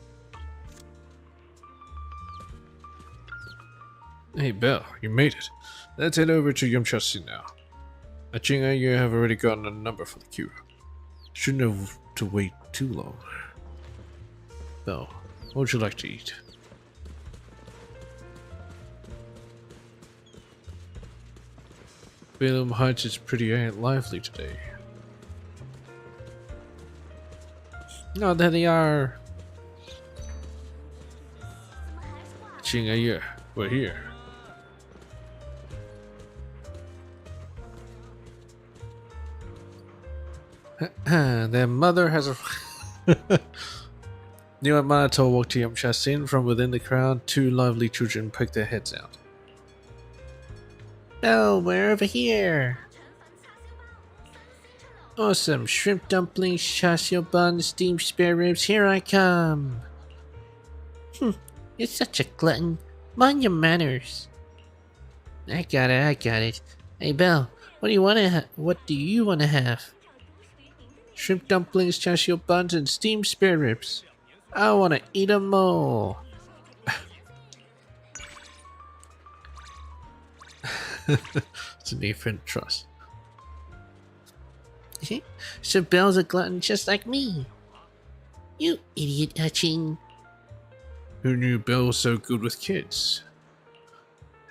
Hey, Belle, you made it. Let's head over to Yumchasi now. I think you have already gotten a number for the queue. Shouldn't have to wait too long. Belle, what would you like to eat? Balaam Heights is pretty lively today. Oh, there they are. Chinga, we're here. Their mother has a. New and Manator walked to Yamchasin from within the crowd. Two lively children poked their heads out. Oh, we're over here. Awesome. Shrimp dumplings, chassis buns, steamed spare ribs. Here I come. You're such a glutton. Mind your manners. I got it. Hey, Belle, what do you want to What do you want to have? Shrimp dumplings, chassis buns, and steamed spare ribs. I want to eat 'em all. It's an infant trust. So Belle's a glutton just like me. You idiot, Hutching. Who knew Belle was so good with kids?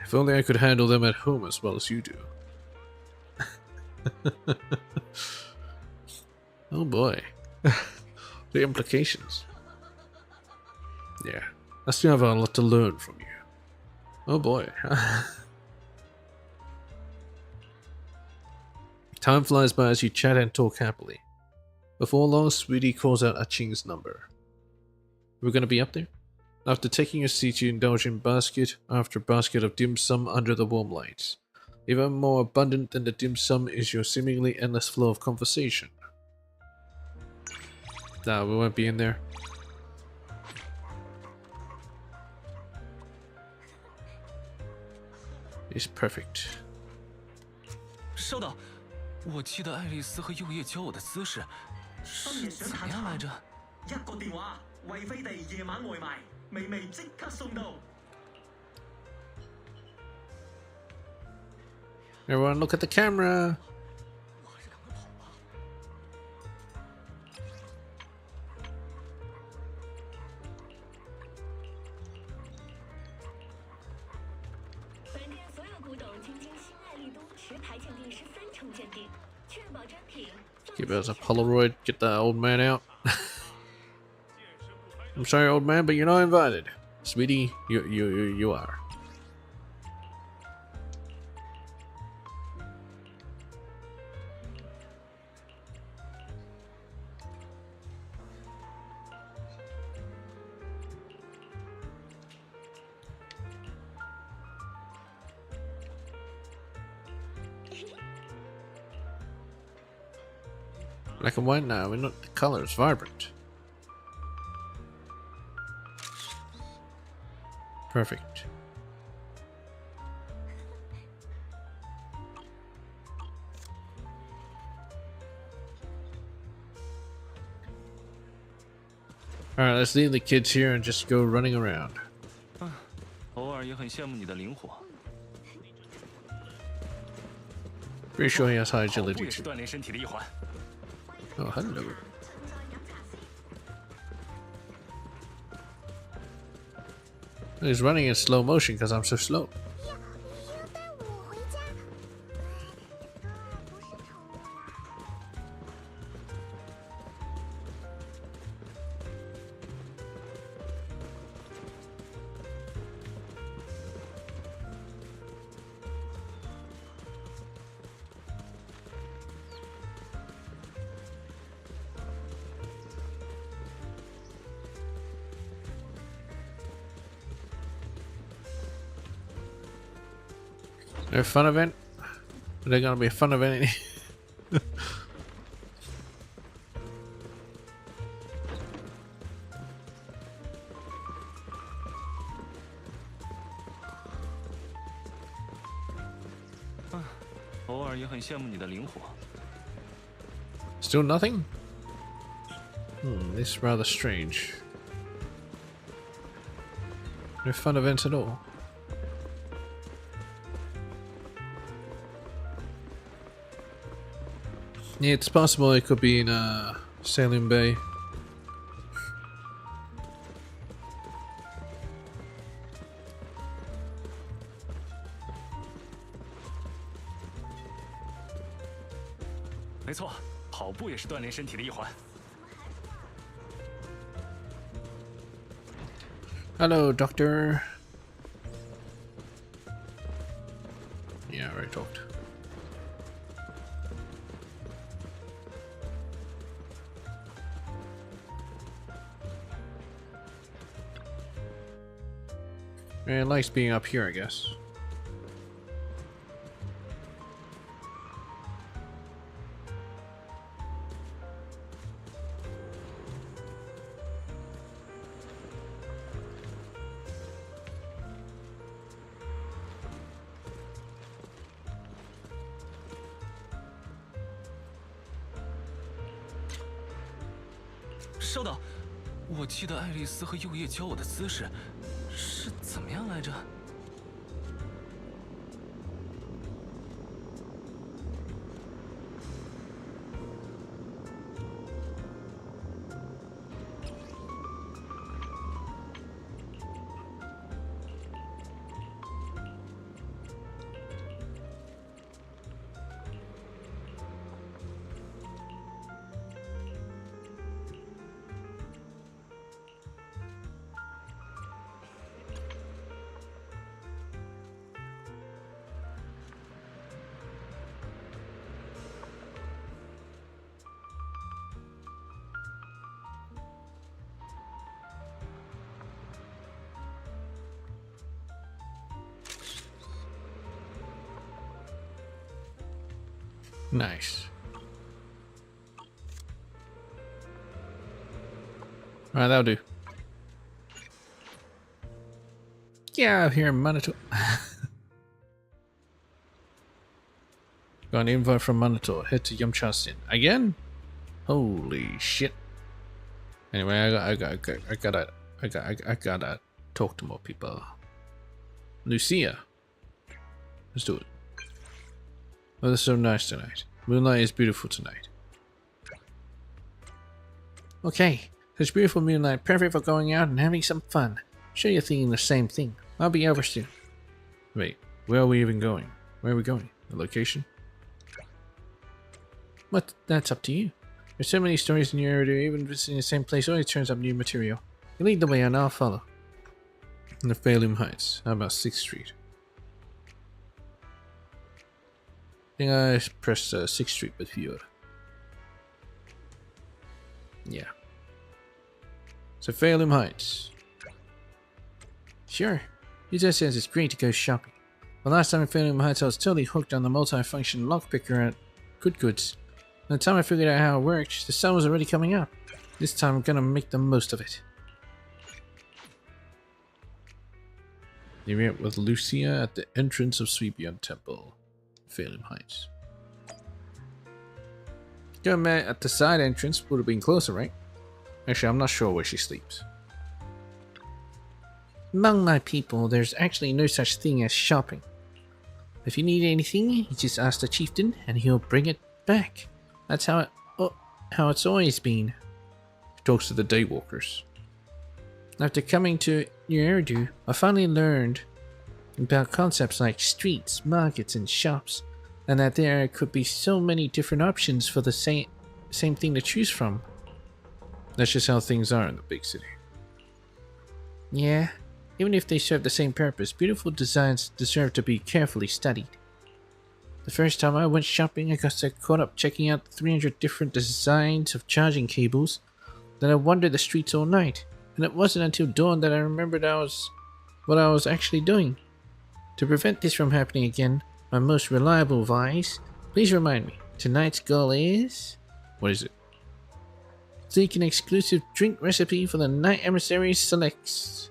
If only I could handle them at home as well as you do. Oh boy. The implications. Yeah, I still have a lot to learn from you. Oh boy. Time flies by as you chat and talk happily. Before long, Sweetie calls out Aching's number. We're gonna be up there? After taking a seat, you indulge in basket after basket of dim sum under the warm lights. Even more abundant than the dim sum is your seemingly endless flow of conversation. Nah, we won't be in there. It's perfect. 稍等，我记得爱丽丝和右叶教我的姿势是怎么样来着？一个电话，惠妃地夜晚外卖，微微即刻送到。Everyone, look at the camera. Give us a Polaroid, get that old man out. I'm sorry, old man, but you're not invited. Sweetie, you are. Black and white now, we're not the color is vibrant. Perfect. Alright, let's leave the kids here and just go running around. 偶尔也很羡慕你的灵活。Pretty sure he has high 跑步 agility 也是 too. 锻炼身体的一环。 Oh, hello. He's running in slow motion because I'm so slow. 要带我回家？不是宠物啦。A fun event? Are they gonna be a fun event? 偶尔也很羡慕你的灵活。 Still nothing? This is rather strange. No fun events at all. Yeah, it's possible it could be in Sailing Bay. 没错，跑步也是锻炼身体的一环。 Hello, Doctor. Yeah, I already talked. It likes being up here, I guess. “稍等，我记得爱丽丝和右叶教我的姿势是怎么样来着？” Nice. Alright, that'll do. Get out of here, Monitor. Got an invite from Monitor. Head to Yamchasin. Again? Holy shit. Anyway, I gotta talk to more people. Lucia. Let's do it. Oh, it's so nice tonight. Moonlight is beautiful tonight. Okay, it's beautiful moonlight, perfect for going out and having some fun. Sure you're thinking the same thing. I'll be over soon. Wait, where are we even going? Where are we going? The location? What? That's up to you. There's so many stories in your area, even visiting the same place always turns up new material. You lead the way and I'll follow. In the Phalum Heights. How about 6th Street? I think I pressed 6th Street with viewer. Yeah. So Phalum Heights. Sure. He just says it's great to go shopping. The last time in Phalum Heights I was totally hooked on the multi-function lockpicker at Good Goods. By the time I figured out how it worked, the sun was already coming up. This time I'm gonna make the most of it. You met with Lucia at the entrance of Sweepian Temple. Phalum Heights. Got met at the side entrance, would have been closer, right? Actually, I'm not sure where she sleeps. Among my people, there's actually no such thing as shopping. If you need anything, you just ask the chieftain and he'll bring it back. That's how it's always been. He talks to the daywalkers. After coming to Eridu, I finally learned about concepts like streets, markets, and shops, and that there could be so many different options for the same thing to choose from. That's just how things are in the big city. Yeah, even if they serve the same purpose, beautiful designs deserve to be carefully studied. The first time I went shopping, I got so caught up checking out 300 different designs of charging cables that I wandered the streets all night, and it wasn't until dawn that I remembered what I was actually doing. To prevent this from happening again, my most reliable advice, please remind me, tonight's goal is... What is it? Seek an exclusive drink recipe for the Night Emissary selects.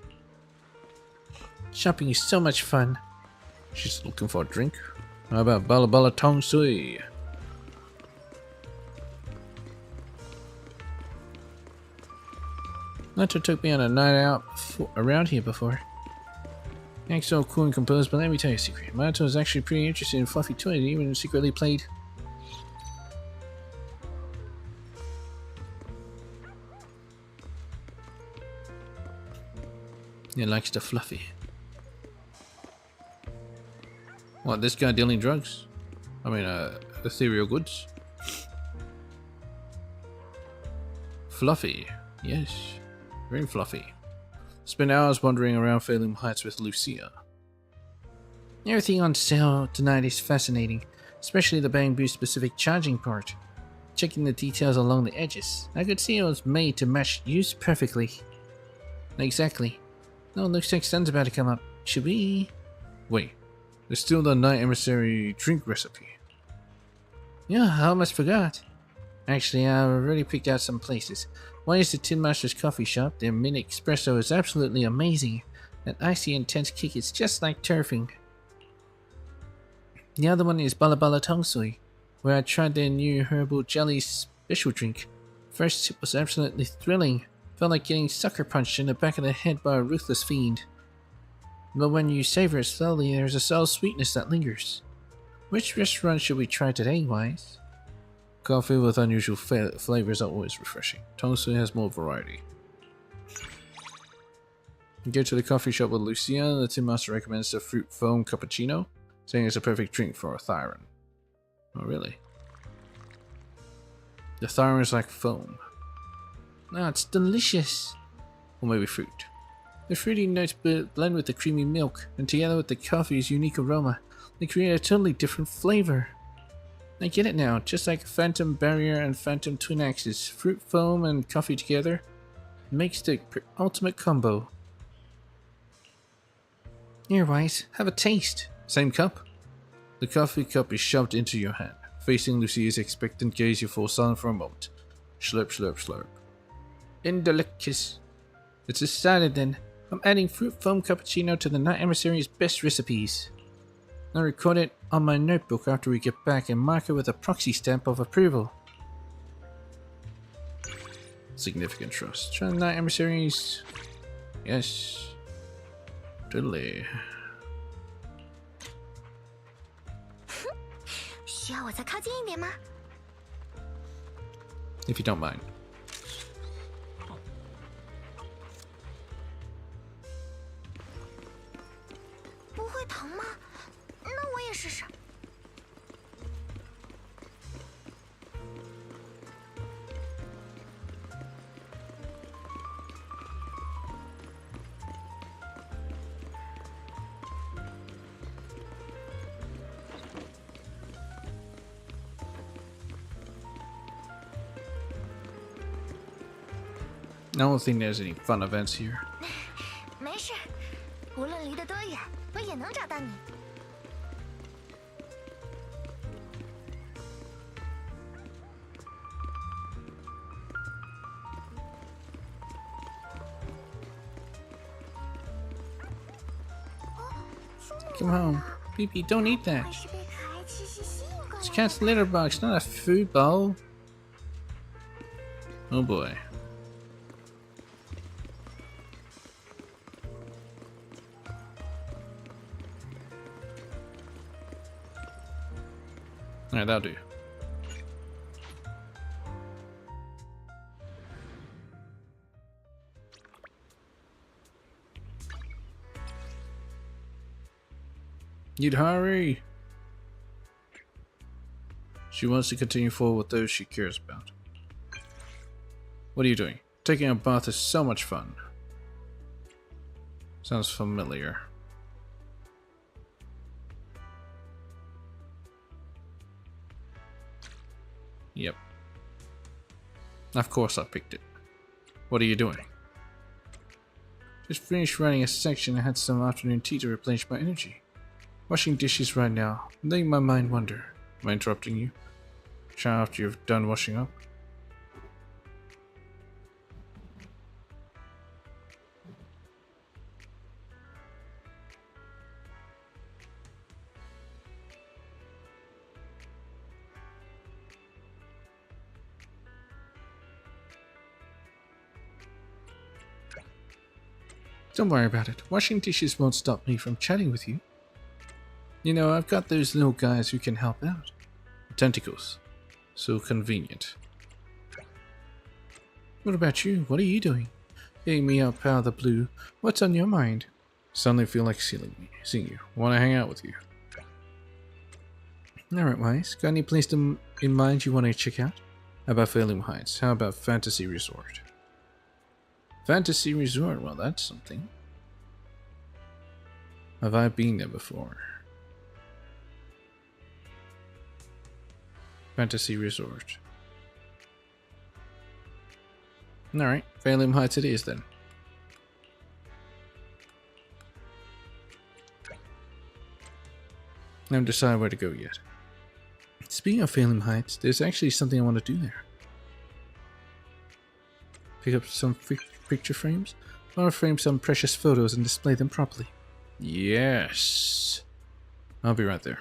Shopping is so much fun. She's looking for a drink. How about Bala Bala Tong Sui? Nato took me on a night out around here before. Acts so cool and composed, but let me tell you a secret. Nato is actually pretty interested in fluffy toys and even secretly played. He likes the fluffy. What, this guy dealing drugs? I mean, ethereal goods? Fluffy. Yes. Very fluffy. Spent hours wandering around Phalum Heights with Lucia. Everything on sale tonight is fascinating, especially the bamboo specific charging part. Checking the details along the edges, I could see it was made to match use perfectly. Exactly. Oh, looks like sun's about to come up. Should we? Wait, there's still the Night Emissary drink recipe. Yeah, I almost forgot. Actually, I already picked out some places. One is the Tin Master's coffee shop. Their mini espresso is absolutely amazing. That icy intense kick is just like turfing. The other one is Bala Bala Tong Sui, where I tried their new herbal jelly special drink. First sip was absolutely thrilling. Felt like getting sucker punched in the back of the head by a ruthless fiend. But when you savor it slowly, there's a subtle sweetness that lingers. Which restaurant should we try today, Wise? Coffee with unusual flavors are always refreshing. Tong Sui has more variety. You go to the coffee shop with Lucia. The Tin Master recommends the fruit foam cappuccino, saying it's a perfect drink for a Thyron. Oh, really? The Thyron is like foam. Ah, it's delicious. Or maybe fruit. The fruity notes blend with the creamy milk, and together with the coffee's unique aroma, they create a totally different flavor. I get it now, just like Phantom Barrier and Phantom Twin Axes, fruit foam and coffee together makes the ultimate combo. Here, Wise, have a taste. Same cup? The coffee cup is shoved into your hand. Facing Lucia's expectant gaze, you fall silent for a moment. Slurp, slurp, slurp. Indelicus. It's decided then. I'm adding fruit foam cappuccino to the Night Emissary's best recipes. I'll record it on my notebook after we get back and mark it with a proxy stamp of approval. Significant trust. Try the Night Emissaries. Yes. Totally. 需要我再靠近一点吗？ If you don't mind. 不会疼吗？那我也试试。I don't think there's any fun events here. 没事，无论离得多远，我也能找到你。 Come home. Pee-pee, don't eat that. 会是被可爱气息吸引过来 It's 的。 cat's litter box, not a food bowl. Oh boy. Alright, that'll do. You'd hurry! She wants to continue forward with those she cares about. What are you doing? Taking a bath is so much fun. Sounds familiar. Yep. Of course I picked it. What are you doing? Just finished writing a section and had some afternoon tea to replenish my energy. Washing dishes right now, letting my mind wander. Am I interrupting you? Shower after you've done washing up? Don't worry about it. Washing dishes won't stop me from chatting with you. You know, I've got those little guys who can help out. Tentacles. So convenient. What about you? What are you doing? Hitting me up out of the blue. What's on your mind? Suddenly feel like seeing you. Want to hang out with you. Alright, Wise. Got any place in mind you want to check out? How about Fairlem Heights? How about Fantasy Resort? Fantasy Resort, well that's something. Have I been there before? Fantasy Resort. Alright, Fairlem Heights it is then. I haven't decided where to go yet. Speaking of Fairlem Heights, there's actually something I want to do there. Pick up some picture frames. I want to frame some precious photos and display them properly. Yes. I'll be right there.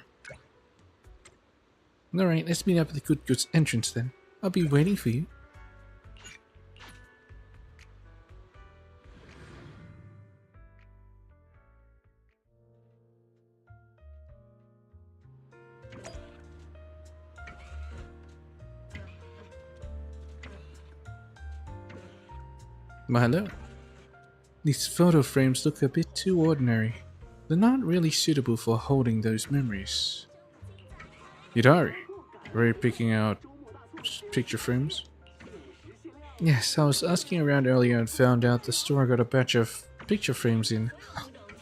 Alright, let's meet up at the Good Goods entrance then. I'll be waiting for you. Well, hello. These photo frames look a bit too ordinary. They're not really suitable for holding those memories. Hidari, were you picking out picture frames? Yes, I was asking around earlier and found out the store got a batch of picture frames in,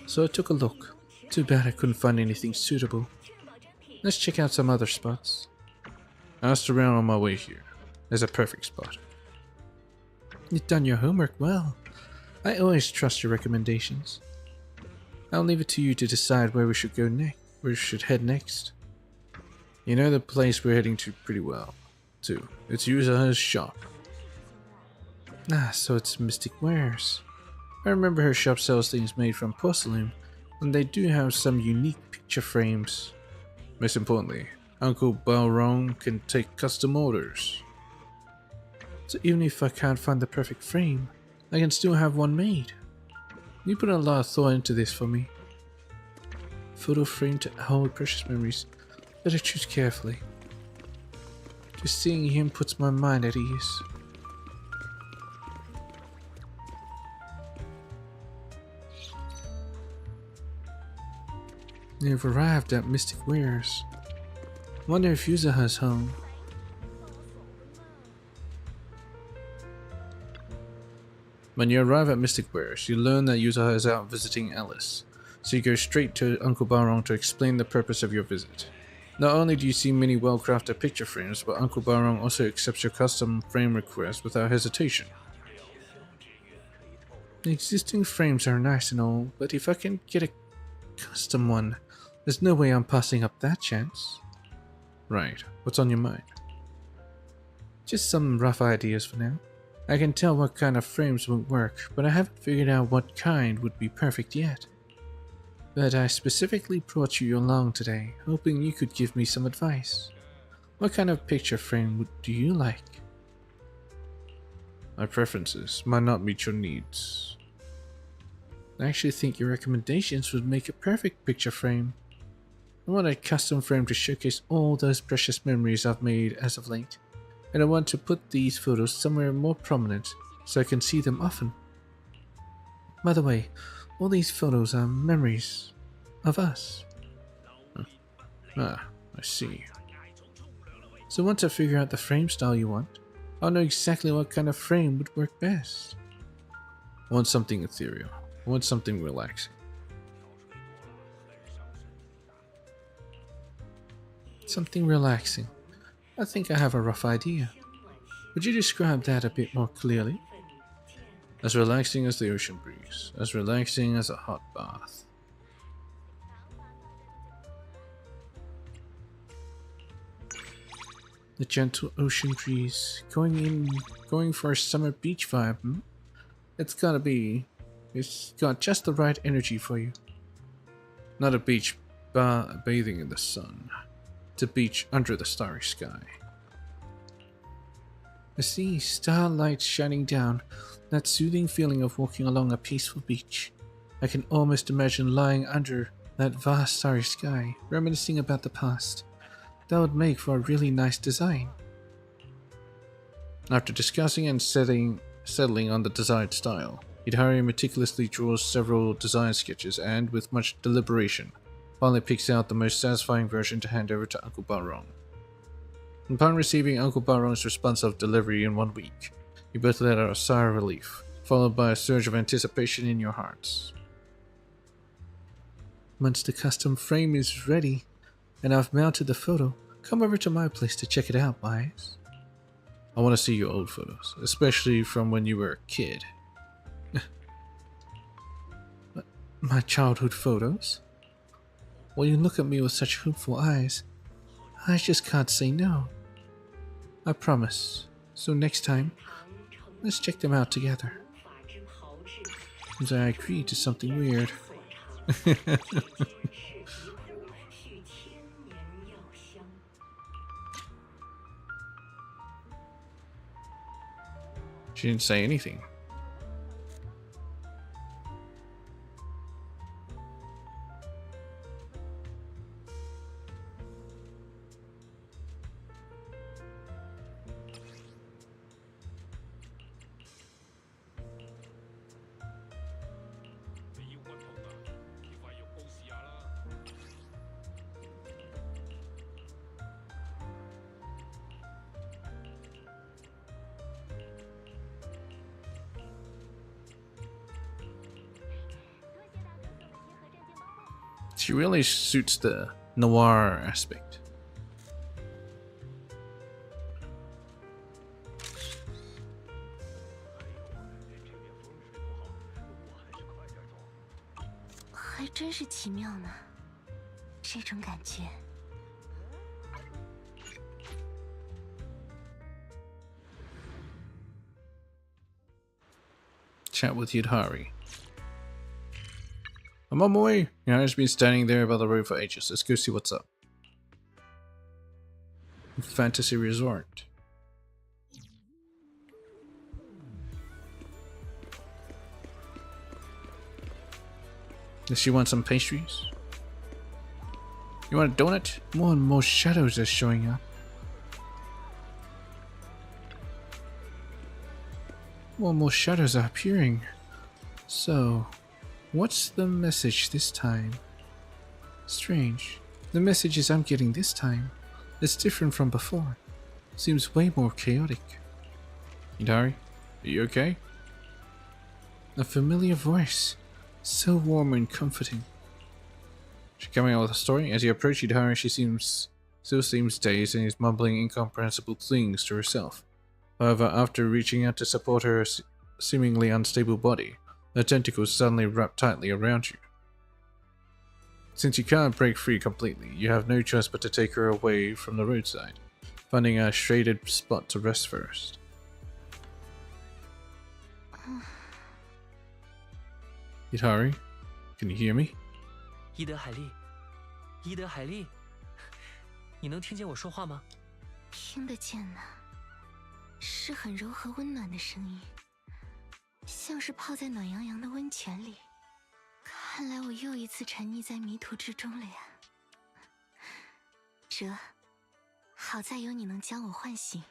so I took a look. Too bad I couldn't find anything suitable. Let's check out some other spots. I asked around on my way here. There's a perfect spot. You've done your homework well. I always trust your recommendations. I'll leave it to you to decide where we should go next. Where we should head next. You know the place we're heading to pretty well, too. It's Yuzaha's shop. Ah, so it's Mystic Wares. I remember her shop sells things made from porcelain, and they do have some unique picture frames. Most importantly, Uncle Balrog can take custom orders. So even if I can't find the perfect frame, I can still have one made. You put a lot of thought into this for me. Photo frame to hold precious memories. Better choose carefully. Just seeing him puts my mind at ease. They've arrived at Mystic Wares. Wonder if Yuzaha's home. When you arrive at Mystic Wares, you learn that Yuzaha is out visiting Alice, so you go straight to Uncle Balrog to explain the purpose of your visit. Not only do you see many well-crafted picture frames, but Uncle Balrog also accepts your custom frame request without hesitation. The existing frames are nice and all, but if I can get a custom one, there's no way I'm passing up that chance. Right, what's on your mind? Just some rough ideas for now. I can tell what kind of frames would work, but I haven't figured out what kind would be perfect yet. But I specifically brought you along today, hoping you could give me some advice. What kind of picture frame do you like? My preferences might not meet your needs. I actually think your recommendations would make a perfect picture frame. I want a custom frame to showcase all those precious memories I've made as of late, and I want to put these photos somewhere more prominent so I can see them often. By the way, all these photos are memories of us. Ah, I see. So once I figure out the frame style you want, I'll know exactly what kind of frame would work best. I want something ethereal. I want something relaxing. Something relaxing. I think I have a rough idea. Would you describe that a bit more clearly? As relaxing as the ocean breeze. As relaxing as a hot bath. The gentle ocean breeze. Going for a summer beach vibe, hmm? It's got just the right energy for you. Not a beach bathing in the sun. It's a beach under the starry sky. The sea, starlight shining down, that soothing feeling of walking along a peaceful beach. I can almost imagine lying under that vast starry sky, reminiscing about the past. That would make for a really nice design. After discussing and settling on the desired style, Hidehari meticulously draws several design sketches and, with much deliberation, finally picks out the most satisfying version to hand over to Uncle Barong. Upon receiving Uncle Barong's responsive delivery in 1 week, you both let out a sigh of relief, followed by a surge of anticipation in your hearts. Once the custom frame is ready, and I've mounted the photo, come over to my place to check it out, Bias. I want to see your old photos, especially from when you were a kid. My childhood photos? When you look at me with such hopeful eyes, I just can't say no. I promise. So next time, let's check them out together. As I agree to something weird. She didn't say anything. She really suits the noir aspect.还真是奇妙呢，这种感觉。Chat with Hidehari. I'm on my way. Hidehari's been standing there by the road for ages. Let's go see what's up. Fantasy Resort. Does she want some pastries? You want a donut? More and more shadows are showing up. More and more shadows are appearing. So, what's the message this time? Strange. The messages I'm getting this time is different from before. Seems way more chaotic. Hidehari, are you okay? A familiar voice. So warm and comforting. She's coming out with a story. As you approach Hidehari, she still seems dazed and is mumbling incomprehensible things to herself. However, after reaching out to support her seemingly unstable body, the tentacles suddenly wrap tightly around you. Since you can't break free completely, you have no choice but to take her away from the roadside, finding a shaded spot to rest first. Hidehari, can you hear me? 伊德海莉，伊德海莉，你能听见我说话吗？听得见呢，是很柔和温暖的声音，像是泡在暖洋洋的温泉里。看来我又一次沉溺在迷途之中了呀。哲，好在有你能将我唤醒。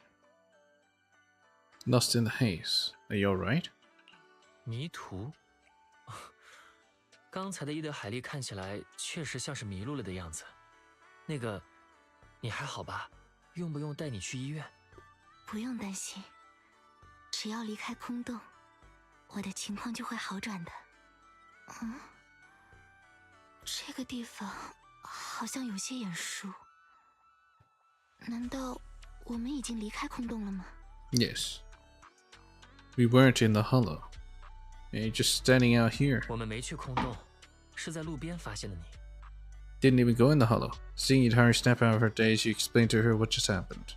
Lost in the haze. Are you alright? 迷途。刚才的伊德海莉看起来确实像是迷路了的样子。那个，你还好吧？用不用带你去医院？不用担心，只要离开空洞，我的情况就会好转的。这个地方好像有些眼熟。难道我们已经离开空洞了吗？ Yes. We weren't in the hollow. You're just standing out here. 我们没去空洞，是在路边发现的你。Didn't even go in the hollow. Seeing Itari snap out of her daze, you explained to her what just happened.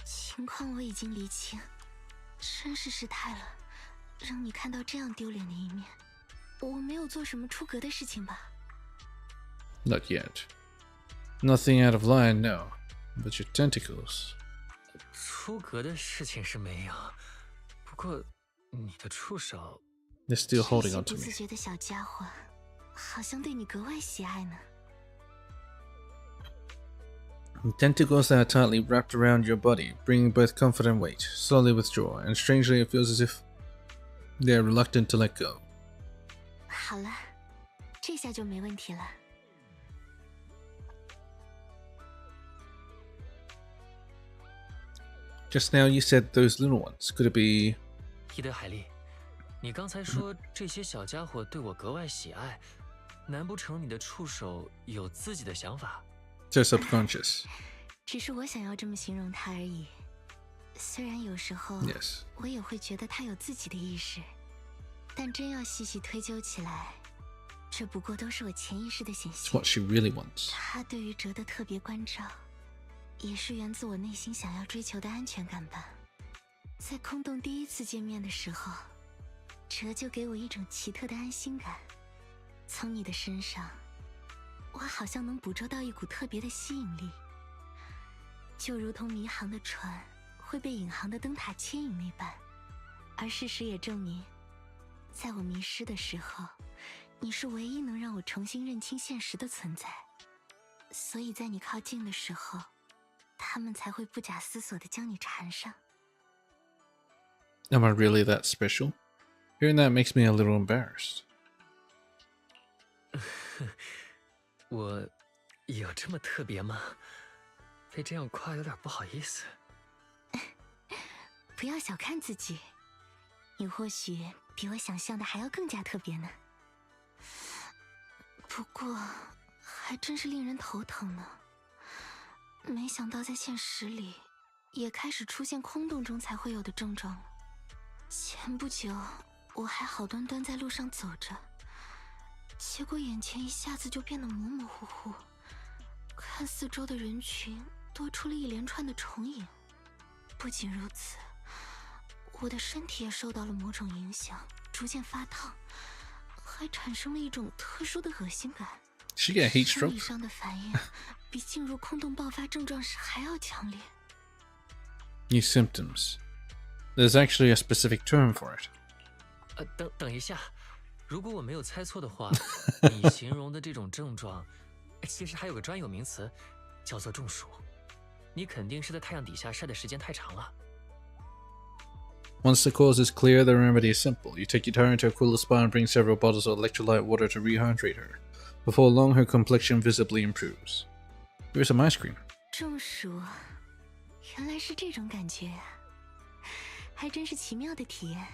情况我已经理清，真是失态了，让你看到这样丢脸的一面。我没有做什么出格的事情吧？ Not yet. Nothing out of line, no. But your tentacles. 出格的事情是没有，不过你的触手 They're still 这 holding 些 on 不 to 自 me. 觉的小家伙，好像对你格外喜爱呢。Tentacles that are tightly wrapped around your body, bringing both comfort and weight, slowly withdraw, and strangely it feels as if they are reluctant to let go. 好了，这下就没问题了。Just now you said those little ones. Could it be... 伊德海莉，你刚才说这些小家伙对我格外喜爱，难不成你的触手有自己的想法？ so subconscious? 只是我想要这么形容他而已。虽然有时候 Yes. 我也会觉得他有自己的意识，但真要细细推究起来，这不过都是我潜意识的显 It's 现。 what she really wants. 他对于哲的特别关照，也是源自我内心想要追求的安全感吧。在空洞第一次见面的时候，哲就给我一种奇特的安心感。从你的身上，我好像能捕捉到一股特别的吸引力，就如同迷航的船会被引航的灯塔牵引那般。而事实也证明，在我迷失的时候，你是唯一能让我重新认清现实的存在。所以在你靠近的时候，他们才会不假思索地将你缠上。 Am I really that special? Hearing that makes me a little embarrassed. 我有这么特别吗？被这样夸有点不好意思。不要小看自己，你或许比我想象的还要更加特别呢。不过，还真是令人头疼呢。没想到在现实里，也开始出现空洞中才会有的症状了。前不久，我还好端端在路上走着，结果眼前一下子就变得模模糊糊，看四周的人群多出了一连串的重影。不仅如此，我的身体也受到了某种影响，逐渐发烫，还产生了一种特殊的恶心感。 She get heat 生理 stroke? 上的反应比进入空洞爆发症状时还要强烈。 New symptoms. There's actually a specific term for it. 等一下，如果我没有猜错的话，你形容的这种症状，其实还有个专有名词，叫做中暑。你肯定是在太阳底下晒的时间太长了。 Once the cause is clear, the remedy is simple. You take Itari into a cooler spot and bring several bottles of electrolyte water to rehydrate her. Before long, her complexion visibly improves. Here's some ice cream. 中暑，原来是这种感觉啊，还真是奇妙的体验。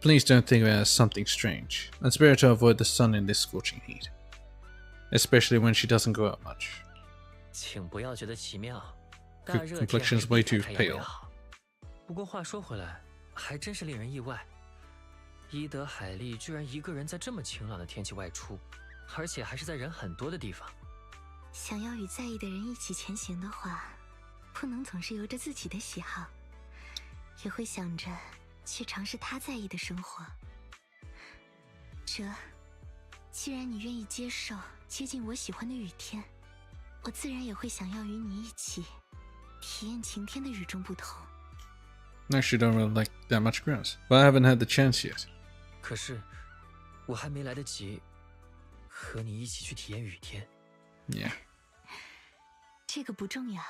Please don't think of it as something strange. It's better to avoid the sun in this scorching heat. Especially when she doesn't go out much. 请不要觉得奇妙，大 Her 热天 complexion's 还 way 比 too 太阳为 pale. 好。不过话说回来，还真是令人意外，伊德海莉居然一个人在这么晴朗的天气外出，而且还是在人很多的地方。想要与在意的人一起前行的话，不能总是由着自己的喜好，也会想着去尝试他在意的生活。哲，既然你愿意接受接近我喜欢的雨天，我自然也会想要与你一起体验晴天的与众不同。 Actually, don't really like that much grass, but I haven't had the chance yet. 可是，我还没来得及和你一起去体验雨天。Yeah. 这个不重要，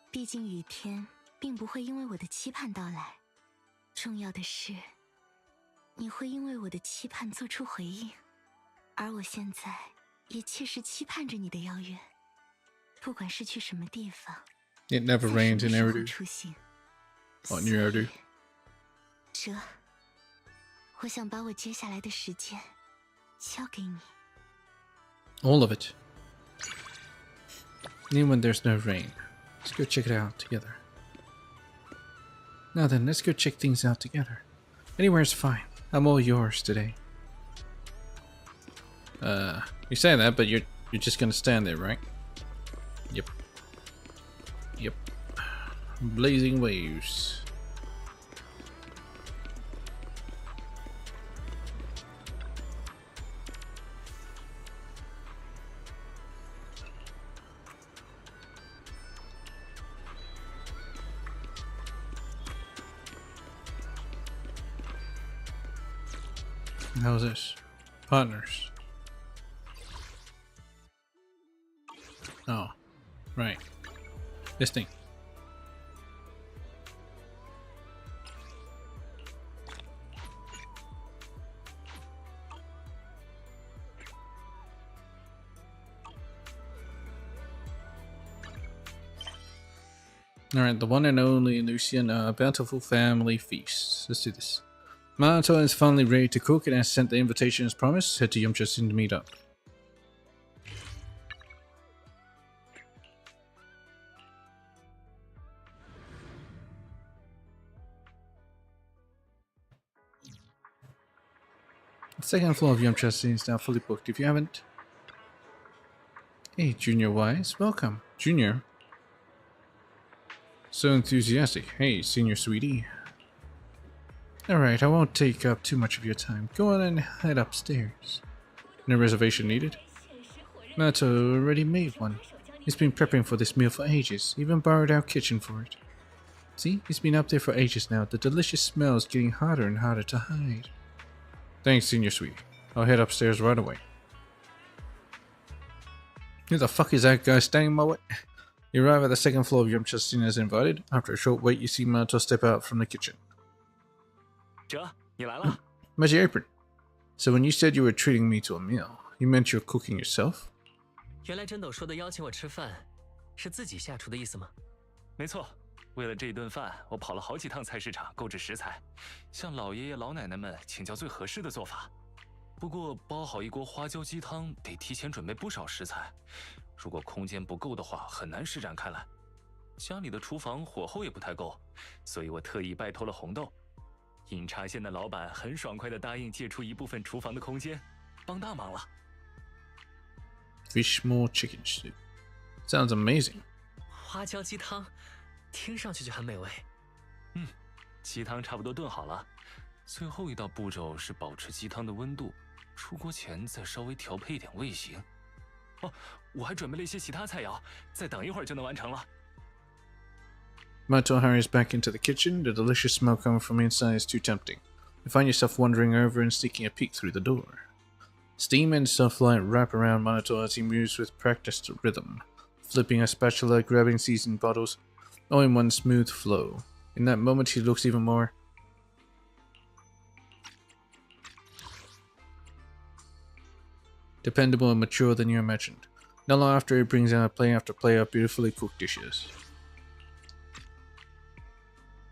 毕竟雨天并不会因为我的期盼到来，重要的是，你会因为我的期盼做出回应，而我现在也切实期盼着你的邀约，不管是去什么地方。It never rains in Eridu. 出行。Oh, in Eridu. 哲，我想把我接下来的时间交给你。All of it. Even when there's no rain. Let's go check it out together. Now then, let's go check things out together. Anywhere's fine. I'm all yours today. You say that, but you're just gonna stand there, right? Yep. Yep. Blazing waves. How's this? Partners. Oh, right. This thing. Alright, the one and only Lucian, bountiful family feast. Let's do this. Minato is finally ready to cook and has sent the invitation as promised. Head to Yumcha to meet up. The second floor of Yumcha is now fully booked. If you haven't... Hey, Junior Wise. Welcome. Junior. So enthusiastic. Hey, Senior Sweetie. Alright, I won't take up too much of your time. Go on and head upstairs. No reservation needed? Minato already made one. He's been prepping for this meal for ages. Even borrowed our kitchen for it. See? He's been up there for ages now. The delicious smell is getting harder and harder to hide. Thanks, Senior Sweetie. I'll head upstairs right away. Who the fuck is that guy standing in my way? You arrive at the second floor of Yumcha as invited. After a short wait, you see Minato step out from the kitchen. 哲，你来了。 Where's your apron? So when you said you were treating me to a meal, you meant you're cooking yourself? 原来真斗说的邀请我吃饭，是自己下厨的意思吗？没错，为了这一顿饭，我跑了好几趟菜市场购置食材，向老爷爷老奶奶们请教最合适的做法。不过煲好一锅花椒鸡汤得提前准备不少食材，如果空间不够的话，很难施展开来。家里的厨房火候也不太够，所以我特意拜托了红豆。饮茶县的老板很爽快地答应借出一部分厨房的空间，帮大忙了。Fishmore chicken soup. Sounds amazing. 花椒鸡汤，听上去就很美味。鸡汤差不多炖好了，最后一道步骤是保持鸡汤的温度，出锅前再稍微调配一点味型。哦，我还准备了一些其他菜肴，再等一会儿就能完成了。 Minato hurries back into the kitchen. The delicious smell coming from inside is too tempting. You find yourself wandering over and sneaking a peek through the door. Steam and sunlight wrap around Minato as he moves with practiced rhythm, flipping a spatula, grabbing seasoned bottles, all in one smooth flow. In that moment, he looks even more dependable and mature than you imagined. Not long after, he brings out plate after plate of beautifully cooked dishes.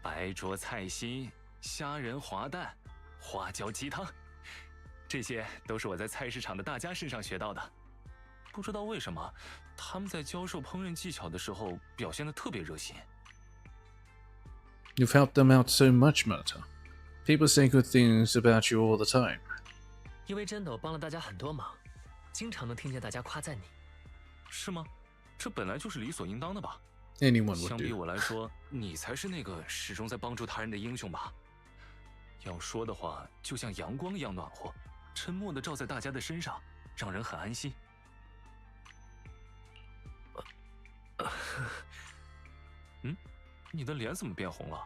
白灼菜心、虾仁滑蛋、花椒鸡汤，这些都是我在菜市场的大家身上学到的。不知道为什么，他们在教授烹饪技巧的时候表现得特别热心。You've helped them out so much, Minato. People say good things about you all the time. 因为真斗帮了大家很多忙，经常能听见大家夸赞你。是吗？这本来就是理所应当的吧。 Anyone would 相比 do. 我来说，你才是那个始终在帮助他人的英雄吧。要说的话，就像阳光一样暖和，沉默地照在大家的身上，让人很安心。你的脸怎么变红了？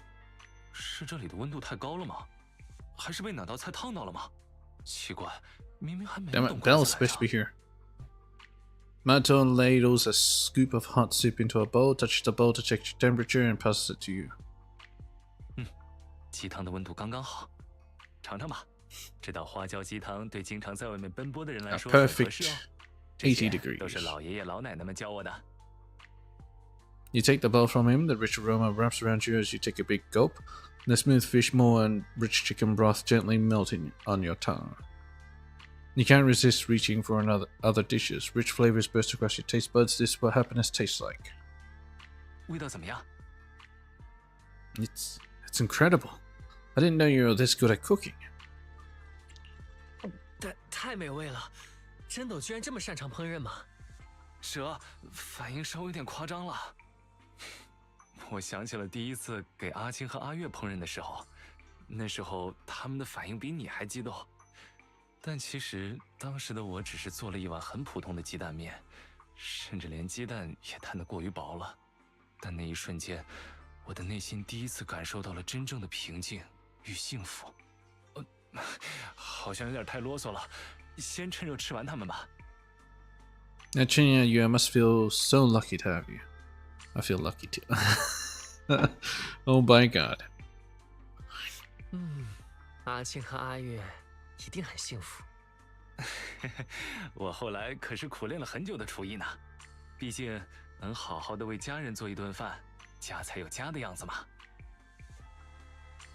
是这里的温度太高了吗？还是被哪道菜烫到了吗？奇怪，明明还没 Damn 动 it, 筷子 Belle's 来 supposed 着 to be here. Maton ladles a scoop of hot soup into a bowl, touches the bowl to check your temperature, and passes it to you. 鸡汤的温度刚刚好，尝尝吧。这道花椒鸡汤对经常在外面奔波的人来说很合适哦。这些都是老爷爷老奶奶们教我的。You take the bowl from him, the rich aroma wraps around you as you take a big gulp, the smooth fish maw and rich chicken broth gently melting on your tongue. You can't resist reaching for other dishes. Rich flavors burst across your taste buds. This is what happiness tastes like. 味道怎么样？ It's incredible. I didn't know you were this good at cooking. 太美味了！真斗居然这么擅长烹饪吗？蛇，反应稍微有点夸张了。我想起了第一次给阿青和阿月烹饪的时候，那时候他们的反应比你还激动。但其实当时的我只是做了一碗很普通的鸡蛋面，甚至连鸡蛋也摊得过于薄了。但那一瞬间，我的内心第一次感受到了真正的平静与幸福。好像有点太啰嗦了，先趁热吃完它们吧。Now, Chinya, you must feel so lucky to have you. I feel lucky too. Oh my god. 阿青和阿月一定很幸福。我后来可是苦练了很久的厨艺呢，毕竟能好好的为家人做一顿饭，家才有家的样子嘛。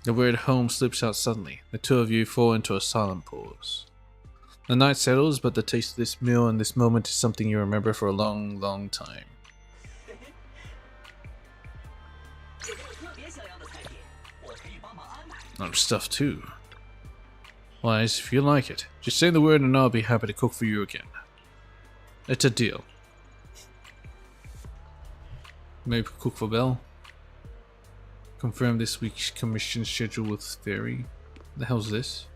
The word home slips out suddenly. The two of you fall into a silent pause. The night settles, but the taste of this meal and this moment is something you remember for a long, long time. I'm stuffed too. Wise, if you like it, just say the word and I'll be happy to cook for you again. It's a deal. Maybe cook for Belle. Confirm this week's commission schedule with Fairy. The hell's this?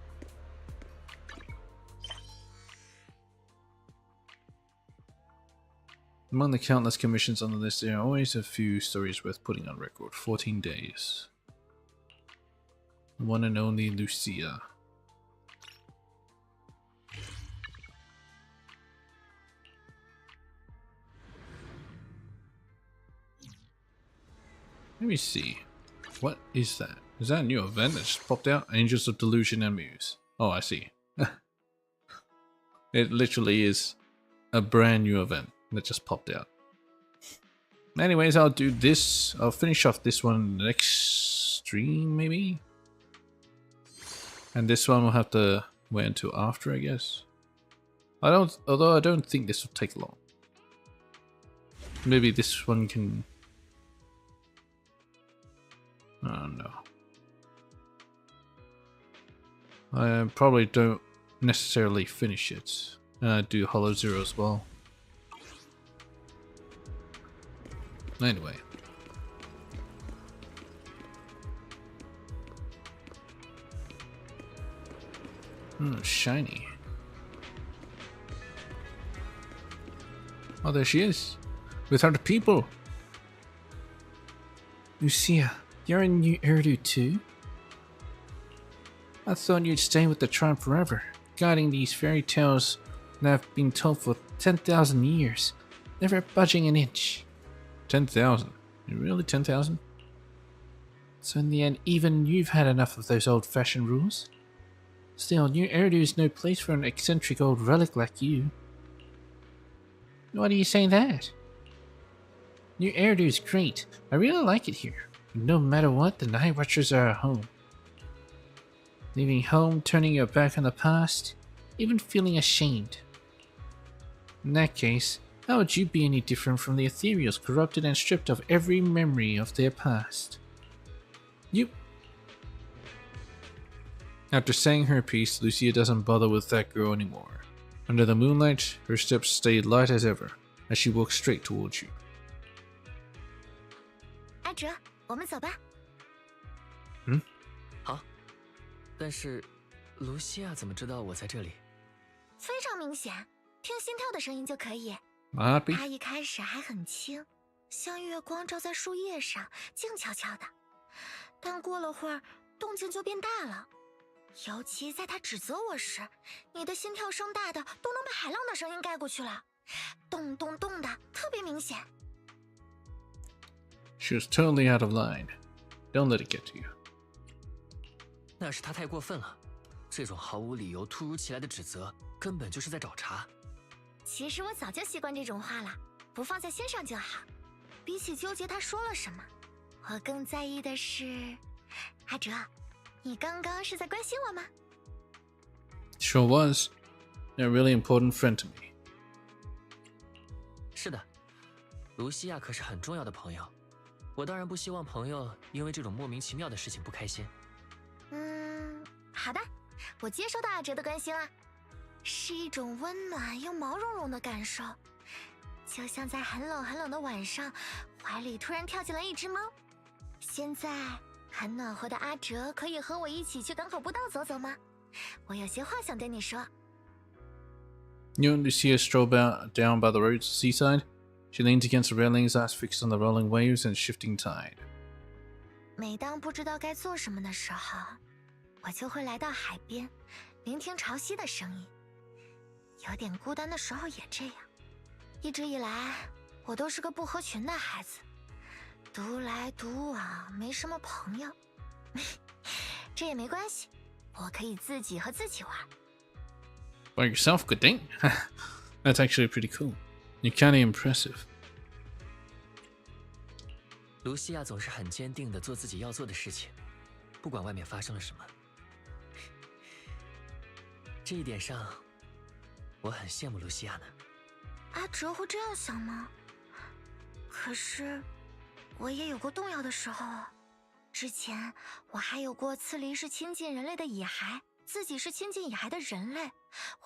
Among the countless commissions on the list, there are always a few stories worth putting on record. 14 days. The one and only Lucia. Let me see. What is that? Is that a new event that just popped out? Angels of Delusion and Muse. Oh, I see. It literally is a brand new event that just popped out. Anyways, I'll do this. I'll finish off this one next stream, maybe? And this one we'll have to wait until after, I guess. Although I don't think this will take long. Maybe this one can... Oh no. I probably don't necessarily finish it. Do Hollow Zero as well. Anyway. Shiny. Oh, there she is. With other people. Lucia, you're in New Eridu too? I thought you'd stay with the tribe forever, guiding these fairy tales that have been told for 10,000 years, never budging an inch. 10,000? Really 10,000? So in the end, even you've had enough of those old-fashioned rules? Still, New Eridu is no place for an eccentric old relic like you. Why do you say that? New Eridu is great. I really like it here. No matter what, the Night Watchers are at home. Leaving home, turning your back on the past, even feeling ashamed. In that case, how would you be any different from the Ethereals, corrupted and stripped of every memory of their past? You... After saying her piece, Lucia doesn't bother with that girl anymore. Under the moonlight, her steps stayed light as ever, as she walked straight towards you. 阿哲，我们走吧。好。但是，卢西亚怎么知道我在这里？非常明显，听心跳的声音就可以。Happy? 它一开始还很轻，像月光照在树叶上，静悄悄的。但过了会儿，动静就变大了。尤其在它指责我时，你的心跳声大的都能把海浪的声音盖过去了。动动动的，特别明显。She was totally out of line. Don't let it get to you. 那是他太过分了，这种毫无理由、突如其来的指责，根本就是在找茬。其实我早就习惯这种话了，不放在心上就好。比起纠结他说了什么，我更在意的是，阿哲，你刚刚是在关心我吗？ Sure was. A really important friend to me. 是的，卢西亚可是很重要的朋友，我当然不希望朋友因为这种莫名其妙的事情不开心。好的，我接收到阿哲的关心了，是一种温暖又毛茸茸的感受，就像在很冷很冷的晚上，怀里突然跳进来一只猫。现在很暖和的阿哲可以和我一起去港口步道走走吗？我有些话想对你说。 You and Lucia stroll down by the road's seaside. She leans against the railings, eyes fixed on the rolling waves and shifting tide. 每当不知道该做什么的时候，我就会来到海边，聆听潮汐的声音。有点孤单的时候也这样。一直以来，我都是个不合群的孩子，独来独往，没什么朋友。这也没关系，我可以自己和自己玩。 By yourself, good thing. That's actually pretty cool. You're kinda impressive. 卢西亚总是很坚定地做自己要做的事情，不管外面发生了什么。这一点上，我很羡慕卢西亚呢。阿哲会这样想吗？可是，我也有过动摇的时候啊。之前我还有过刺梨是亲近人类的蚁孩，自己是亲近蚁孩的人类，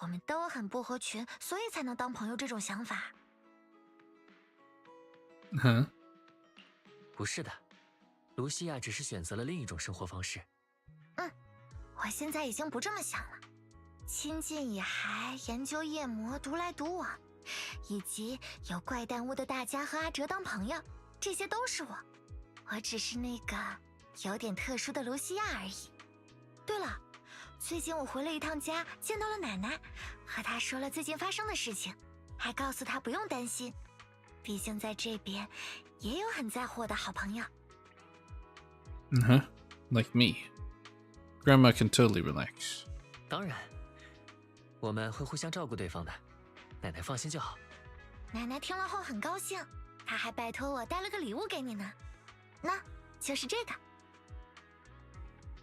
我们都很不合群，所以才能当朋友这种想法。Huh? 不是的，卢西亚只是选择了另一种生活方式。我现在已经不这么想了。亲近蚁孩，研究夜魔，独来独往，以及有怪诞物的大家和阿哲当朋友，这些都是我。我只是那个有点特殊的卢西亚而已。对了，最近我回了一趟家，见到了奶奶，和她说了最近发生的事情，还告诉她不用担心，毕竟在这边也有很在乎我的好朋友。Like me. Grandma can totally relax. 当然，我们会互相照顾对方的，奶奶放心就好。奶奶听了后很高兴，她还拜托我带了个礼物给你呢，那就是这个。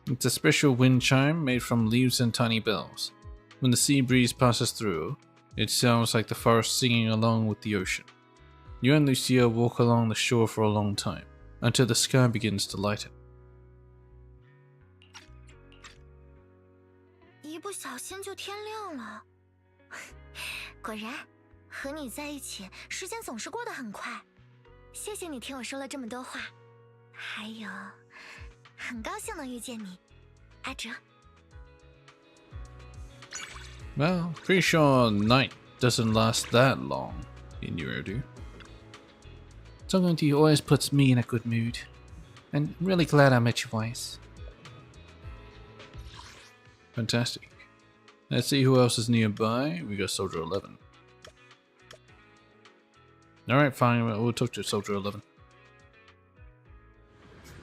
It's a special wind chime made from leaves and tiny bells. When the sea breeze passes through, it sounds like the forest singing along with the ocean. You and Lucia walk along the shore for a long time, until the sky begins to lighten. 一不小心就天亮了。果然，和你在一起，时间总是过得很快。谢谢你听我说了这么多话，还有，很高兴能遇见你，阿哲。Well, pretty sure night doesn't last that long in Urdu. Talking to you always puts me in a good mood, and I'm really glad I met you, Weiss. Fantastic. Let's see who else is nearby. We got Soldier 11. Alright, fine, we'll talk to Soldier 11.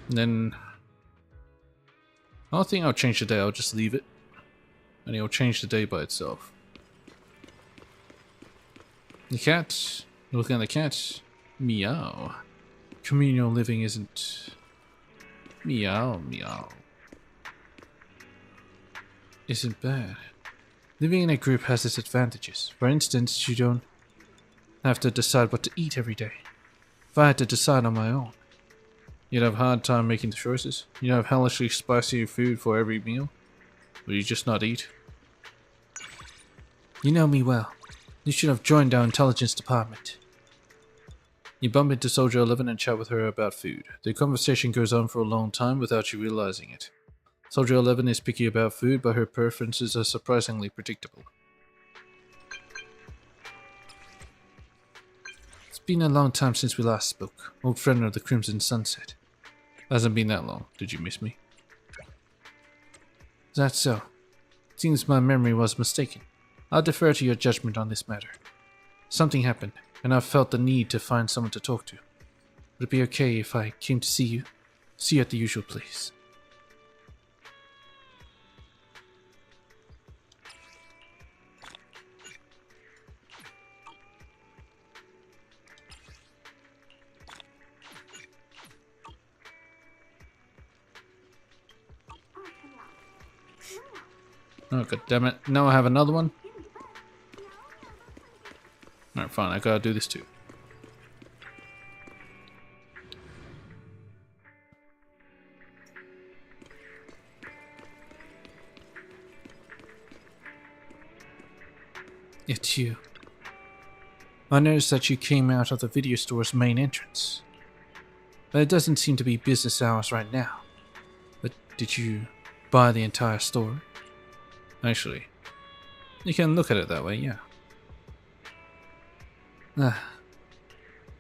And then I don't think I'll change the day, I'll just leave it. And it'll change the day by itself. The cat. Looking at the cat. Meow. Communal living isn't... Meow, meow. Isn't bad. Living in a group has its advantages. For instance, you don't have to decide what to eat every day. If I had to decide on my own, you'd have a hard time making the choices. You'd have hellishly spicy food for every meal. Will you just not eat? You know me well. You should have joined our intelligence department. You bump into Soldier 11 and chat with her about food. The conversation goes on for a long time without you realizing it. Soldier 11 is picky about food, but her preferences are surprisingly predictable. It's been a long time since we last spoke. Old friend of the Crimson Sunset. Hasn't been that long. Did you miss me? Is that so? Seems my memory was mistaken. I'll defer to your judgment on this matter. Something happened, and I felt the need to find someone to talk to. Would it be okay if I came to see you? See you at the usual place. Oh, god damn it. Now I have another one? Alright, fine. I gotta do this too. It's you. I noticed that you came out of the video store's main entrance. But it doesn't seem to be business hours right now. But did you buy the entire store? Actually, you can look at it that way, yeah.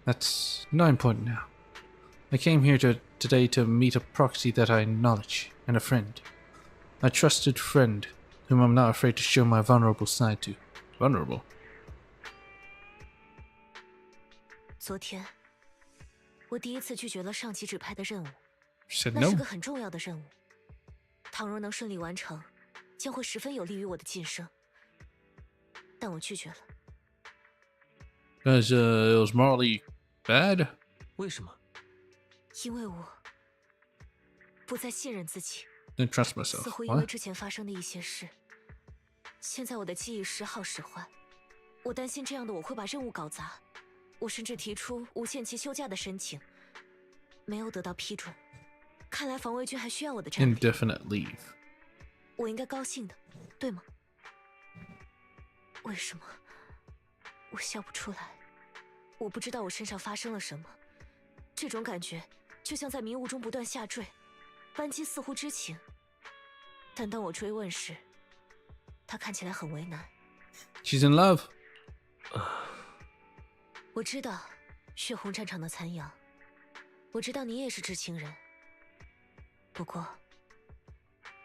That's not important now. I came here today to meet a proxy that I acknowledge, and a friend. A trusted friend, whom I'm not afraid to show my vulnerable side to. Vulnerable? 昨天，我第一次拒绝了上级指派的任务， Said 那是 no. 个很重要的任务。倘若能顺利完成，将会十分有利于我的晋升。但我拒绝了。 Because it was morally bad? 为什么？因为我不再信任自己， Didn't trust myself. 似乎因为 What? 之前发生的一些事，现在我的记忆时好时坏。我担心这样的我会把任务搞砸，我甚至提出无限期休假的申请，没有得到批准。看来防卫军还需要我的战力， Indefinite leave. 我应该高兴的，对吗？为什么我笑不出来？我不知道我身上发生了什么，这种感觉就像在迷雾中不断下坠。班基似乎知情，但当我追问时，他看起来很为难。 She's in love. 我知道血红战场的残阳，我知道你也是知情人。不过，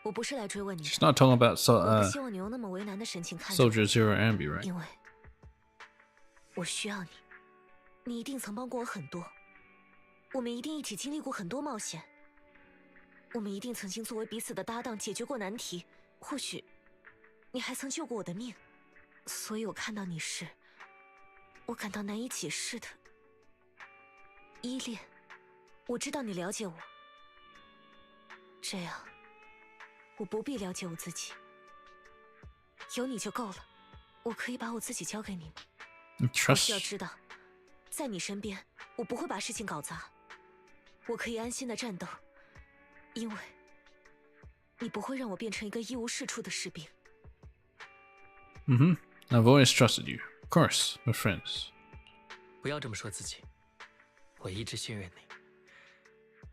我不是来追问你 She's 的。 not talking about 我不希望你用那么为难的神情看着我， Soldier Zero Ambi, right? 因为我需要你。你一定曾帮过我很多，我们一定一起经历过很多冒险，我们一定曾经作为彼此的搭档解决过难题。或许你还曾救过我的命，所以我看到你时，我感到难以解释的依恋。我知道你了解我，这样我不必了解我自己，有你就够了。我可以把我自己交给你吗？ 我需要 Trust. 知道，在你身边，我不会把事情搞砸，我可以安心的战斗，因为你不会让我变成一个一无是处的士兵。 Mm-hmm. I've always trusted you. Of course, we're friends. 不要这么说自己，我一直信任你。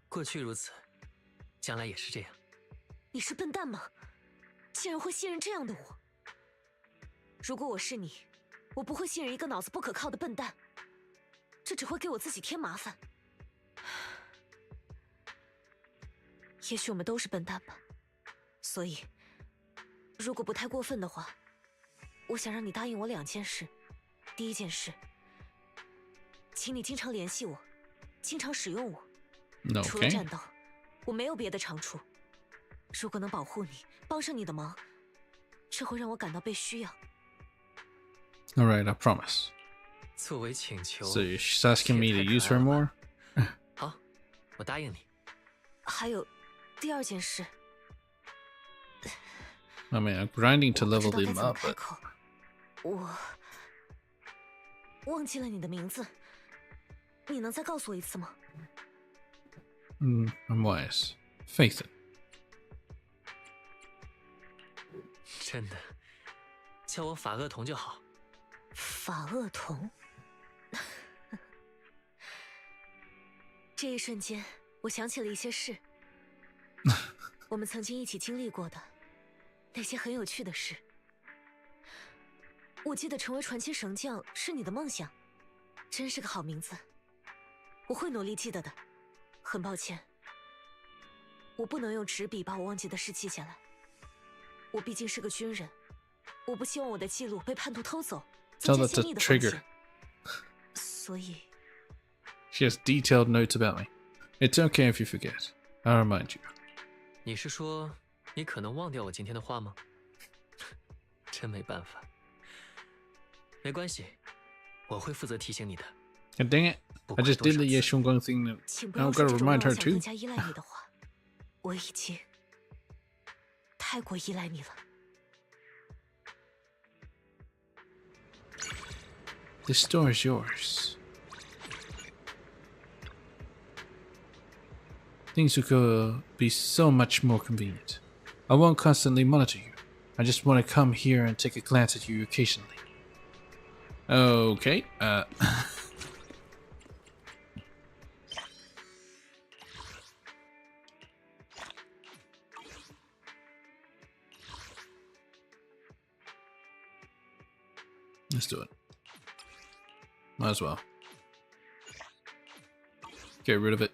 过去如此，将来也是这样。你是笨蛋吗？竟然会信任这样的我？如果我是你，我不会信任一个脑子不可靠的笨蛋，这只会给我自己添麻烦。也许我们都是笨蛋吧，所以，如果不太过分的话，我想让你答应我2件事。第一件事，请你经常联系我，经常使用我。 除了 Okay. 战斗，我没有别的长处。如果能保护你，帮上你的忙，这会让我感到被需要。 All right, I promise. 作为请求， So she's asking me to use her more? 好，我答应你。还有第2件事， I mean, I'm grinding to 我不 level 知道该 them 怎么 up, 开 but 口。我忘记了你的名字，你能再告诉我一次吗？ I'm wise. Faith it. 真的，叫我法厄同就好。法厄同。这一瞬间，我想起了一些事，我们曾经一起经历过的那些很有趣的事。我记得成为传奇神将是你的梦想，真是个好名字。我会努力记得的。很抱歉，我不能用纸笔把我忘记的事记下来。我毕竟是个军人，我不希望我的记录被叛徒偷走， Tell 增加 that 泄 to 密的风 trigger. 险。所以 She has detailed notes about me. It's okay if you forget. I'll remind you. 你是说你可能忘掉我今天的话吗？真没办法。没关系，我会负责提醒你的。 God dang it. I just did the Ye Xiongguang thing that 请不 I've 要 got 说 to 这种 remind 让 her 我想 too. 更加依赖你的话，我已经太过依赖你了。 This store is yours. Things will be so much more convenient. I won't constantly monitor you. I just want to come here and take a glance at you occasionally. Okay, let's do it. Might as well. Get rid of it.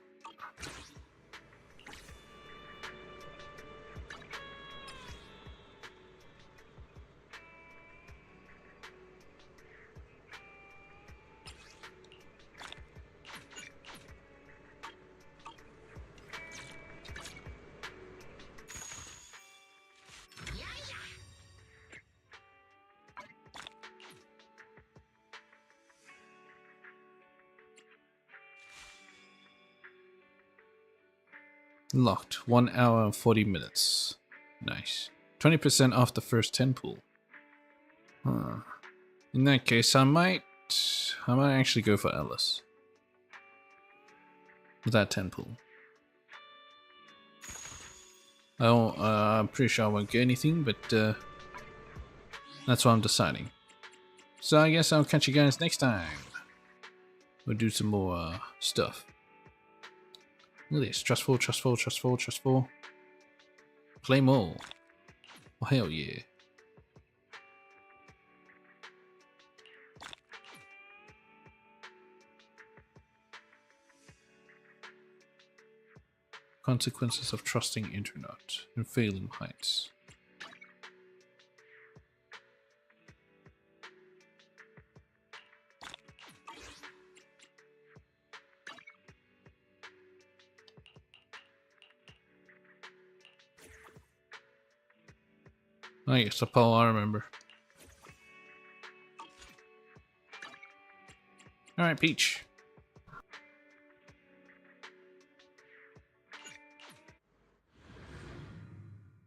Locked. 1 hour and 40 minutes. Nice. 20% off the first 10 pool. Huh. In that case, I might actually go for Ellis. With that 10 pool. I'm pretty sure I won't get anything, but that's what I'm deciding. So I guess I'll catch you guys next time. We'll do some more stuff. Look at this. Trustful, trustful, trustful, trustful. Play more. Oh, hell yeah. Consequences of trusting internet and failing heights. Oh yes, Apollo, I remember. Alright, Peach.